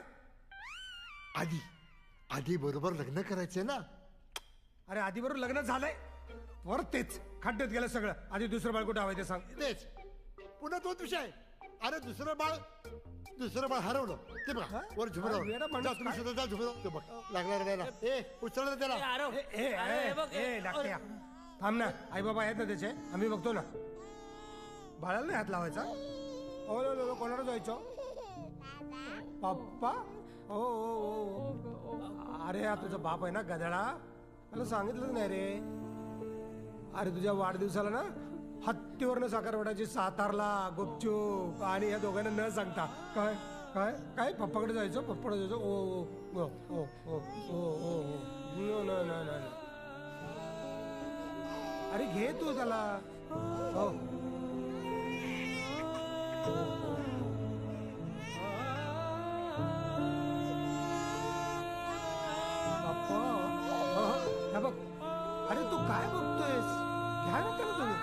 आधी बरोबर लग्न करायचंय ना. अरे आधी बरोबर लग्न झालंय वर तेच खड्ड्यात गेलं सगळं. आधी दुसरं बाळ कुठं हवंय ते सांग. तेच पुन्हा तोच विषय. अरे दुसरं बाळ हरवलं ते बघा वर झुमरावर. जा तुम्ही सुद्धा जा झुमरावर. ते बघ लागला रडायला. ए उचललं त्याला. डाक्या थांब ना. आई बाबा आहेत ना त्याचे आम्ही बघतो ना. बाळाला नाही हात लावायचा. हो कोणाला जायचं? पप्पा? हो अरे हा तुझा बाप आहे ना गधडा. मला सांगितलं नाही रे. अरे तुझ्या वाढदिवसाला ना हत्तीवरनं साखरवड्याची सातारला गुपचूप आणि या दोघांना न सांगता. काय काय काय पप्पाकडे जायचं? पप्पाकडे जायचं. ओ ओ ओ ओ ओ नो. अरे घे तू त्याला. हो पप्पा बघ. अरे तू काय बघतोयस? घ्या ना त्याला तुम्ही.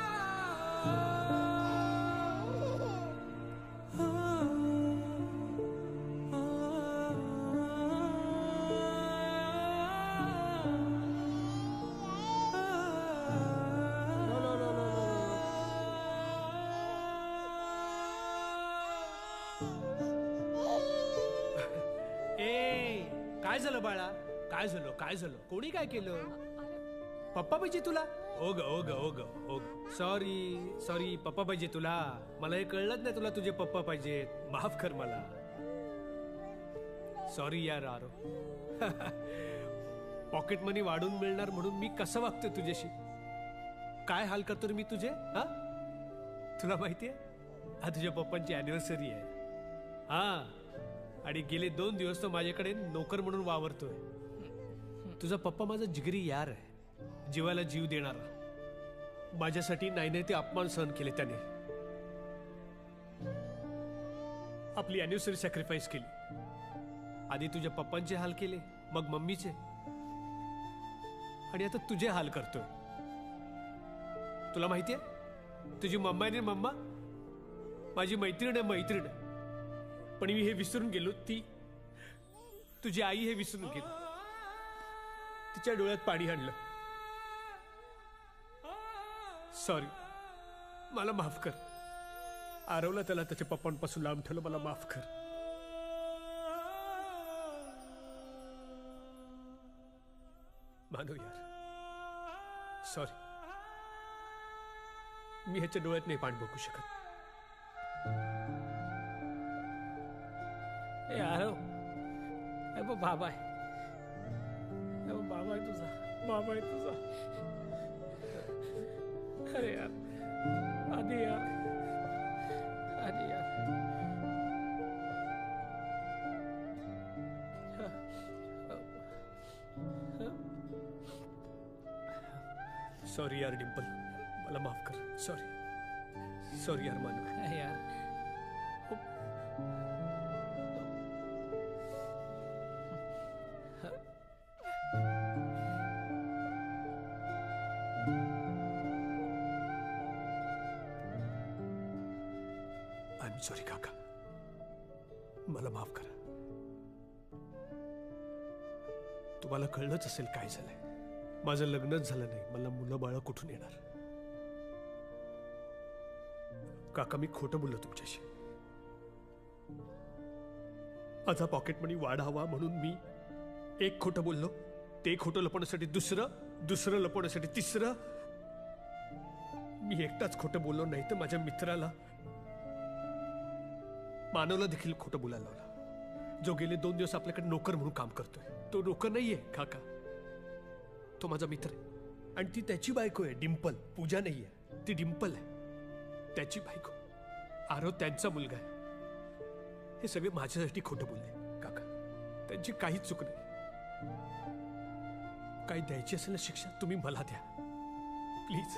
काय झालं बाळा? काय झालं? कोणी काय केलं? पप्पा पाहिजे तुला? ओग सॉरी पप्पा पाहिजे तुला. मला हे कळलंच नाही तुला तुझे पप्पा पाहिजेत. माफ कर मला. सॉरी यार आरो. पॉकेट मनी वाढून मिळणार म्हणून मी कसं वागतोय तुझ्याशी. काय हाल करतो रे मी तुझे? हा, तुला माहितीये आज तुझ्या पप्पांची अॅनिव्हर्सरी आहे. हा, आणि गेले 2 दिवस तो माझ्याकडे नोकर म्हणून वावरतोय. तुझा पप्पा माझा जिगरी यार आहे, जीवाला जीव देणारा. माझ्यासाठी नाही ते अपमान सहन केले त्याने. आपली अॅनिव्हर्सरी सॅक्रिफाईस केली. आधी तुझ्या पप्पांचे हाल केले, मग मम्मीचे, आणि आता तुझे हाल करतोय. तुला माहितीये तुझी मम्मा आहे मम्मा, माझी मैत्रीण आहे मैत्रीण. पण मी हे विसरून गेलो, ती तुझी आई हे विसरून गेलो. तिच्या डोळ्यात पाणी आणलं. सॉरी, मला माफ कर. आरवला त्याला त्याच्या पप्पांपासून लांब ठेवलं, मला माफ कर. मानव यार, सॉरी. मी ह्याच्या डोळ्यात नाही पाणी बघू शकत. ए आरव, ए बघ बाबा आहे, ए बघ बाबा आहे तुझा, बाबा आहे तुझा. अरे यार, आधी यार, आधी यार. सॉरी यार डिंपल, मला माफ कर. सॉरी, सॉरी यार मानव. यार आय एम सॉरी काका, मला माफ करा. तुम्हाला कळलंच असेल काय झालंय. माझं लग्नच झालं नाही, मला मुलं बाळ कुठून येणार. काका मी खोटं बोललो तुमच्याशी. माझा पॉकेट मनी वाढावा म्हणून मी एक खोटं बोललो, ते खोटं लपवण्यासाठी दुसरं लपवण्यासाठी तिसरं. मी एकटाच खोटं बोललो नाही तर माझ्या मित्राला मानवला देखील खोटं बोलायला लावलं, जो गेले 2 दिवस आपल्याकडे नोकर म्हणून काम करतोय. तो नोकर नाहीये काका, तो माझा मित्र आहे. आणि ती त्याची बायको आहे डिंपल. पूजा नाहीये, ती डिंपल आहे, त्याची बायको. आरव त्यांचा मुलगा आहे. हे सगळे माझ्यासाठी खोटं बोलले काका. त्यांची काहीच चूक नाही. काही द्यायची असेल ना शिक्षा, तुम्ही मला द्या प्लीज.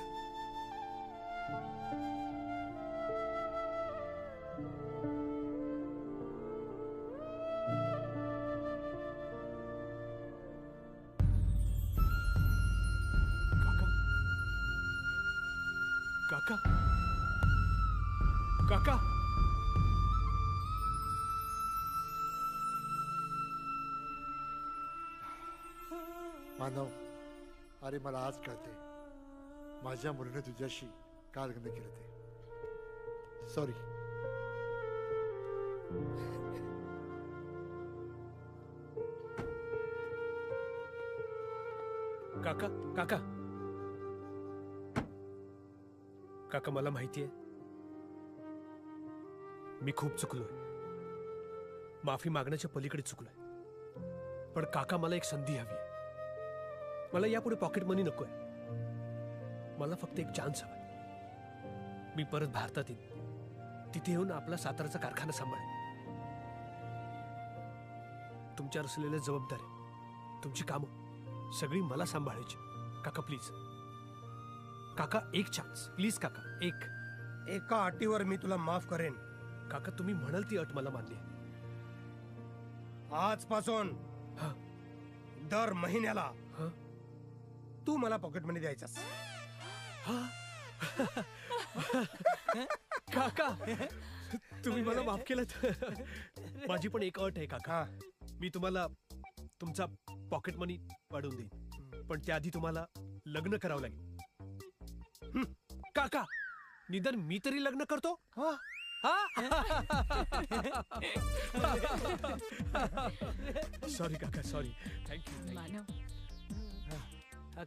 काका, काका, मानव, अरे मला आज कळते माझ्या मुलीने तुझ्याशी का लग्न केलं ते. सॉरी. काका, काका, काका, मला माहितीये मी खूप चुकलोय. माफी मागण्याच्या पलीकडे चुकलोय. पण काका मला एक संधी हवी आहे. मला यापुढे पॉकेट मनी नकोय. मला फक्त एक चान्स हवा. मी परत भारतात येईन, तिथे येऊन आपला साताराचा कारखाना सांभाळ. तुमच्यावर असलेल्या जबाबदारी, तुमची कामं सगळी मला सांभाळायची. काका प्लीज, काका एक चान्स प्लीज. काका एक. एका अटीवर मी तुला माफ करेन. काका तुम्ही म्हणाल ती अट मला मान्य आहे. आजपासून दर महिन्याला तू मला पॉकेट मनी द्यायचास. काका तुम्ही मला माफ केलं. माझी पण एक अट आहे काका. मी तुम्हाला तुमचा पॉकेट मनी वाढवून देईन, पण त्याआधी तुम्हाला लग्न करावं लागेल. काका निदान मी तरी लग्न करतो. सॉरी काका, सॉरी. थँक्यू. मानव,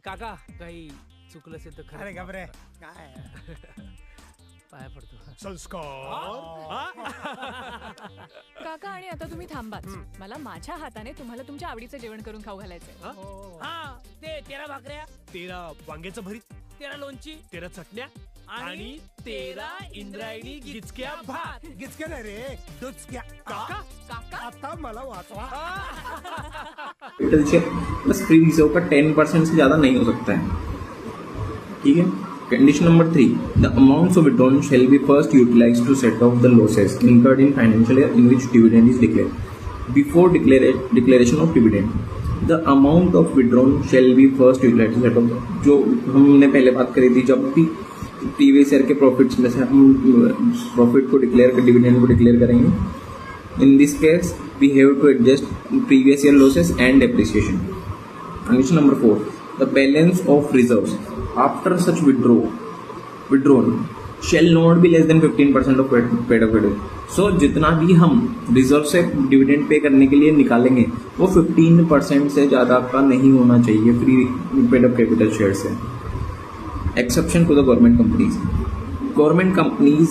काका काही चुकलं असेल तर अरे खरं घाबरे काय पाया पडतो. संस्कार. काका, आणि आता तुम्ही थांबाच. मला माझ्या हाताने तुम्हाला तुमच्या आवडीचं जेवण करून खाऊ घालायचंय. हा, ते 13 भाकऱ्या, 13 वांग्याचं भरीत, तेरा लोणची, तेरा चटण्या आणि तेरा इंद्रायणी गिचक्या भात. गिचक्या नाही रे, डुचक्या. काका काका आता मला वाचवा. कैपिटल शेयर बस फ्री रिजर्व का 10% से ज़्यादा नहीं हो सकता है. ठीक है. Condition number 3, the amounts of withdrawn shall be first utilized to set off the losses incurred in financial year in which dividend is declared. Before declaration of dividend, the amount of withdrawn shall be first utilized to set off. जो हमने पहले बात करी थी, जब भी previous year के profits में से हम profit को dividend को डिक्लेयर करेंगे. In this case, we have to adjust previous year losses and depreciation. Condition number 4, the balance of reserves after such withdrawn shall not be less than 15% of paid up capital. So जितना भी हम reserve से dividend pay करने के लिए निकालेंगे वो 15% से ज़्यादा का नहीं होना चाहिए free paid up capital share say. Exception to the government companies. Government companies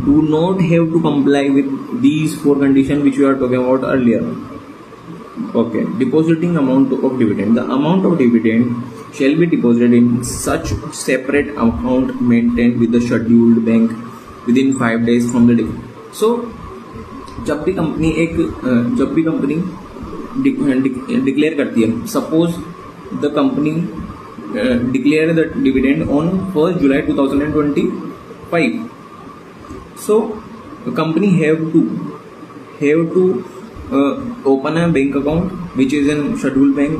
do not have to comply with these 4 conditions which we are talking about earlier. Okay, depositing amount of dividend. The amount of dividend shall be deposited in such separate account maintained with the scheduled bank within 5 days from the dividend. So जब भी company declare करती है, suppose the company declare the dividend on 1st July 2025. So the company have to open a bank account which is in scheduled bank,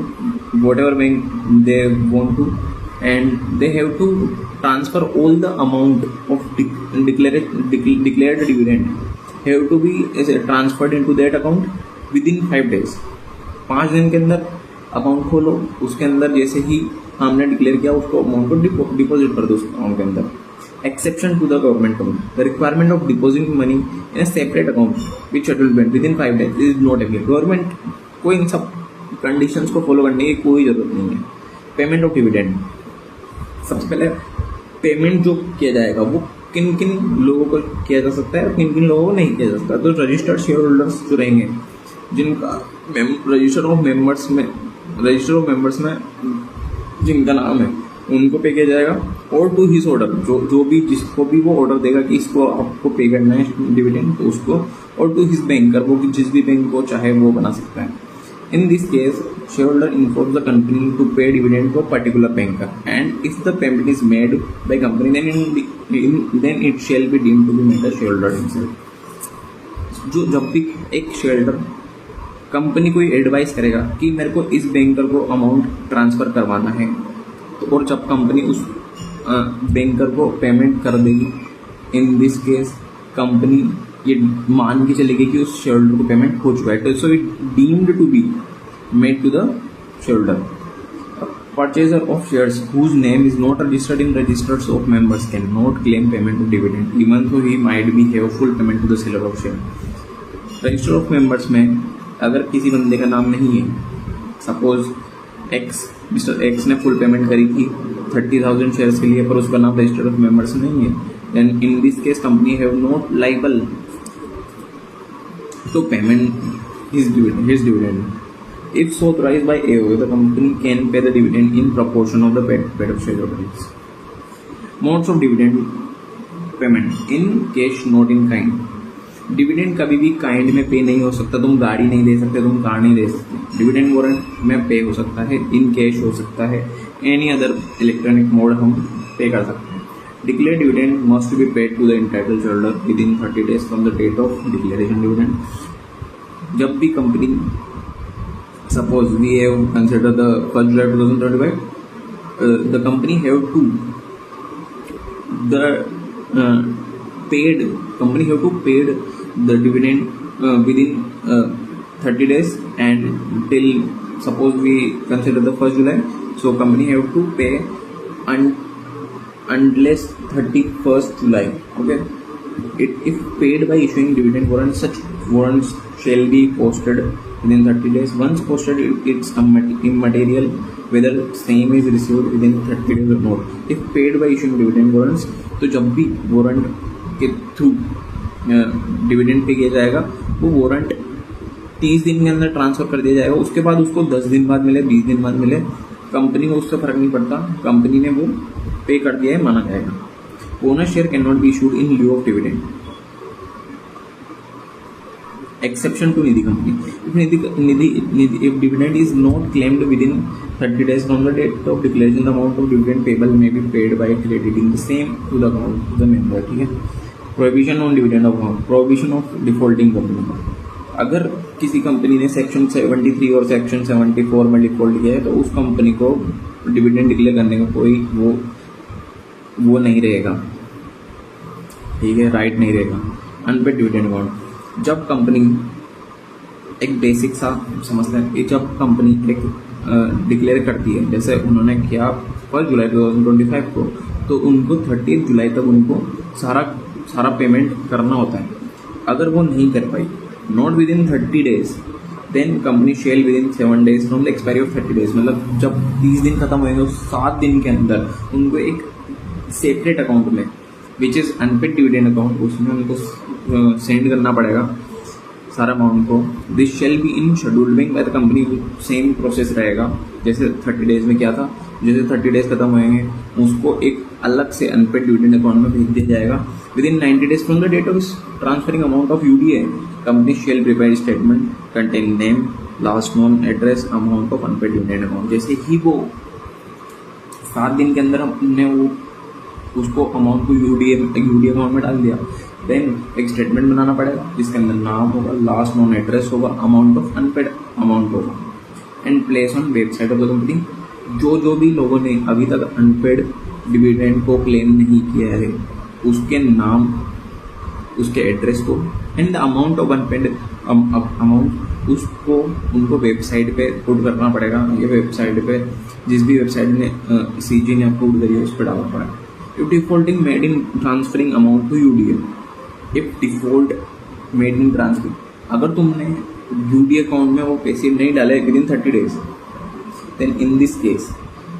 whatever bank they want to, and they have to transfer all the amount of declared dividend have to be transferred into that account within 5 days. 5 दिन के अंदर account खोलो, उसके अंदर जैसे ही हमने declare किया उसको अमाउंट को डिपॉजिट कर दो उस अकाउंट के अंदर. Exception to the government company, the requirement of depositing money in a separate account which scheduled bank within 5 days is not applicable. Government को इन सब कंडीशंस को फॉलो करने की कोई जरूरत नहीं है. पेमेंट ऑफ डिविडेंड, सबसे पहले पेमेंट जो किया जाएगा वो किन किन लोगों को किया जा सकता है और किन किन लोगों को नहीं किया जा सकता. तो रजिस्टर्ड शेयर होल्डर्स जो रहेंगे, जिनका रजिस्टर ऑफ मेंबर्स में जिनका नाम है, उनको पे किया जाएगा. और टू हिज ऑर्डर, जो भी जिसको भी वो ऑर्डर देगा कि इसको आपको पे करना है डिविडेंड, तो उसको. और टू हिज बैंकर, वो जिस भी बैंक को चाहे वो बना सकता है. In this case share holder informs the company to pay dividend to particular banker, and if the payment is made by company then it shall be deemed to be made by share holder himself. जो जब भी एक share holder company को advice करेगा कि मेरे को इस बैंकर को अमाउंट ट्रांसफ़र करवाना है, तो और जब कंपनी उस बैंकर को पेमेंट कर देगी, इन दिस केस कंपनी ये मान के चलेगी कि उस शेयर होल्डर को पेमेंट हो चुका है. तो so it deemed to be made to the share holder. Purchaser of shares whose name is not registered in registers of members cannot claim payment of dividend even though he might be have full payment to the seller of share. Register of members में अगर किसी बंदे का नाम नहीं है, suppose mister x ने फुल payment करी थी 30,000 शेयर्स के लिए, पर उसका नाम रजिस्टर ऑफ मेंबर्स नहीं है, then in this case company have not liable to payment his dividend. If so authorized by AO, the company can pay the dividend in proportion of the paid up share holders. Modes of dividend payment in cash, not in kind. Dividend कभी भी kind में पे नहीं हो सकता. तुम गाड़ी नहीं दे सकते, तुम कार नहीं दे सकते. डिविडेंड वारंट में पे हो सकता है, इन कैश हो सकता है, एनी अदर इलेक्ट्रॉनिक मोड हम पे कर सकते हैं. Declare dividend must be paid to the entitled shareholder within 30 days from the date of declaration dividend. जब भी company, suppose we have considered the 1st July 2025, the company have to pay the dividend within 30 days, and till suppose we consider the 1st July, so company have to pay unless 31st July. Okay, if paid by issuing dividend warrants, such warrants shall be posted within 30 days. Once posted, it's immaterial whether same is received within 30 days or not. If paid by issuing dividend warrants, तो जब भी warrant के through dividend pay KIA जाएगा, वो warrant 30 दिन के अंदर transfer कर दिया जाएगा. उसके बाद उसको 10 दिन बाद मिले, 20 दिन बाद मिले, कंपनी को उससे फर्क नहीं पड़ता. कंपनी ने वो पे कर दिया है माना जाएगा. Bonus share can not be issued in लिeu of dividend. Exception to Nidhi company. If dividend is not claimed within 30 days from the date of declaration, the amount of dividend payable may be paid by crediting the same to the account of the member. ठीक है. Prohibition on dividend account. Prohibition of defaulting company. अगर किसी company ने section 73 और section 74 में default KIA है तो उस company को डिविडेंड डिक्लेयर करने का कोई वो नहीं रहेगा. ठीक है, राइट नहीं रहेगा. Unpaid dividend account. जब कंपनी एक बेसिक सा समझते हैं कि जब कंपनी एक डिक्लेयर करती है, जैसे उन्होंने किया 1 जुलाई 2025 को, तो उनको 30 जुलाई तक उनको सारा पेमेंट करना होता है. अगर वो नहीं कर पाई, not within 30 days, then company shall within 7 days from the expiry of 30 days. मतलब जब 30 दिन खत्म होंगे उस 7 दिन के अंदर उनको एक सेपरेट अकाउंट में which is unpaid dividend account, उसमें उनको सेंड करना पड़ेगा सारा अमाउंट को. This shall be in scheduled bank by the company. Same process रहेगा जैसे 30 डेज में किया था. जैसे 30 डेज खत्म होंगे उसको एक अलग से अनपेड डिविडेंड अकाउंट में भेज दिया जाएगा. Within 90 days from the date of transferring amount of UDA, company shall prepare statement contain name, last known, address, amount of unpaid dividend account. जैसे ही वो 7 दिन के अंदर हमने वो उसको अमाउंट को यूडीए अकाउंट में डाल दिया, देन एक स्टेटमेंट बनाना पड़ेगा जिसके अंदर नाम होगा, लास्ट नोन, एड्रेस होगा, अमाउंट ऑफ अनपेड अमाउंट होगा, end place on website of the company. जो भी लोगों ने अभी तक अनपेड डिविडेंड को क्लेम नहीं किया है उसके नाम, उसके एड्रेस को end the amount of unpaid amount उसको उनको वेबसाइट पे पुट करना पड़ेगा. ये वेबसाइट पे जिस भी वेबसाइट ने सीजी ने अप्रूव करी है उस पर डालना पड़ेगा. If defaulting made in transferring amount to UDA, if default made in transfer, अगर तुमने UDA अकाउंट में वो पैसे नहीं डाले within 30 days, then in this case,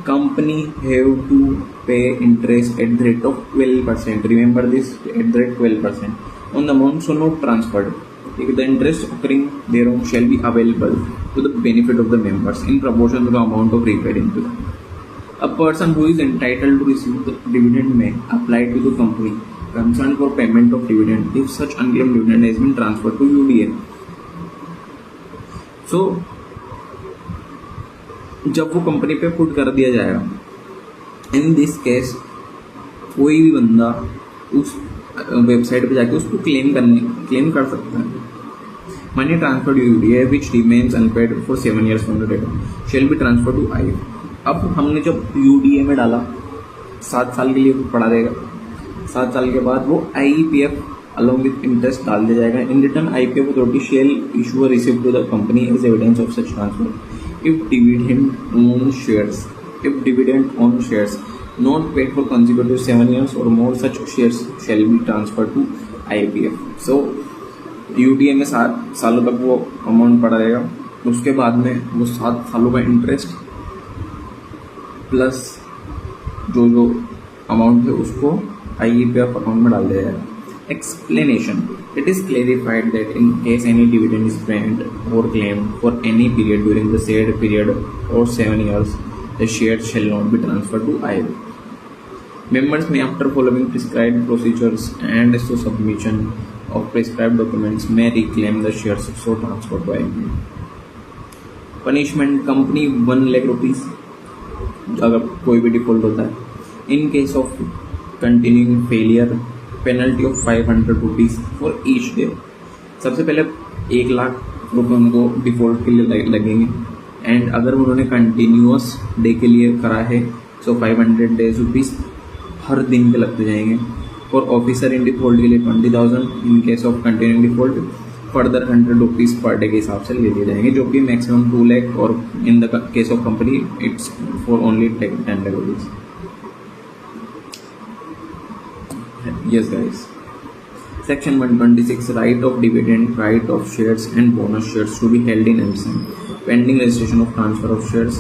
company have to pay interest at the rate of 12%. Remember this, at the rate 12% on the amount so not transferred. If the interest occurring thereon shall be available to the benefit of the members in proportion to the amount of repaid into them. A person who is entitled to receive the dividend may apply to the company concerned for payment of dividend if such unclaimed dividend has been transferred to UDA. So, जब वो company पे put कर दिया जाएगा, in this केस कोई भी बंदा उस website पे जाके उसको claim कर सकता है. Money transferred to UDA which remains unpaid for 7 years from the date shall be transferred to IF. अब हमने जब यूडीए में डाला 7 साल के लिए पड़ा रहेगा. 7 साल के बाद वो IEPF अलॉन्ग विद इंटरेस्ट डाल दिया जाएगा. In return IPF authority shall issue a receipt to the company as evidence of such transfer. If dividend on shares not paid for consecutive 7 years or more such shares shall be transfer to IPF. So यूडीए में 7 सालों तक वो amount पड़ा रहेगा. उसके बाद में वो 7 सालों का इंटरेस्ट प्लस जो अमाउंट है उसको IEPF अकाउंट में डाल दिया जाएगा. Explanation. It is clarified that in case any dividend is paid or claimed for any period during the said period or 7 years, the share shall not be transferred to IPF. Members may, after following prescribed procedures and so submission of prescribed documents, may reclaim the shares so transferred to IPF. Punishment. Company 1 lakh rupees अगर कोई भी default होता है. In case of continuing failure, penalty of 500 rupees for each day. सबसे पहले 1 लाख रुपये उनको default के लिए लगेंगे, एंड अगर उन्होंने कंटिन्यूअस डे के लिए करा है तो 500 डेज रुपीज़ हर दिन के लगते जाएंगे. फॉर ऑफिसर इन डिफॉल्ट के लिए 20,000. In case of continuing default further 100 rupees per day के हिसाब से ले लिए जाएंगे, जो कि मैक्सिमम 2 लाख, और in the case of company it's for only 10 lakh rupees. Yes guys. Section 126, right of dividend, right of shares and bonus shares to be held in absence pending registration of transfer of shares.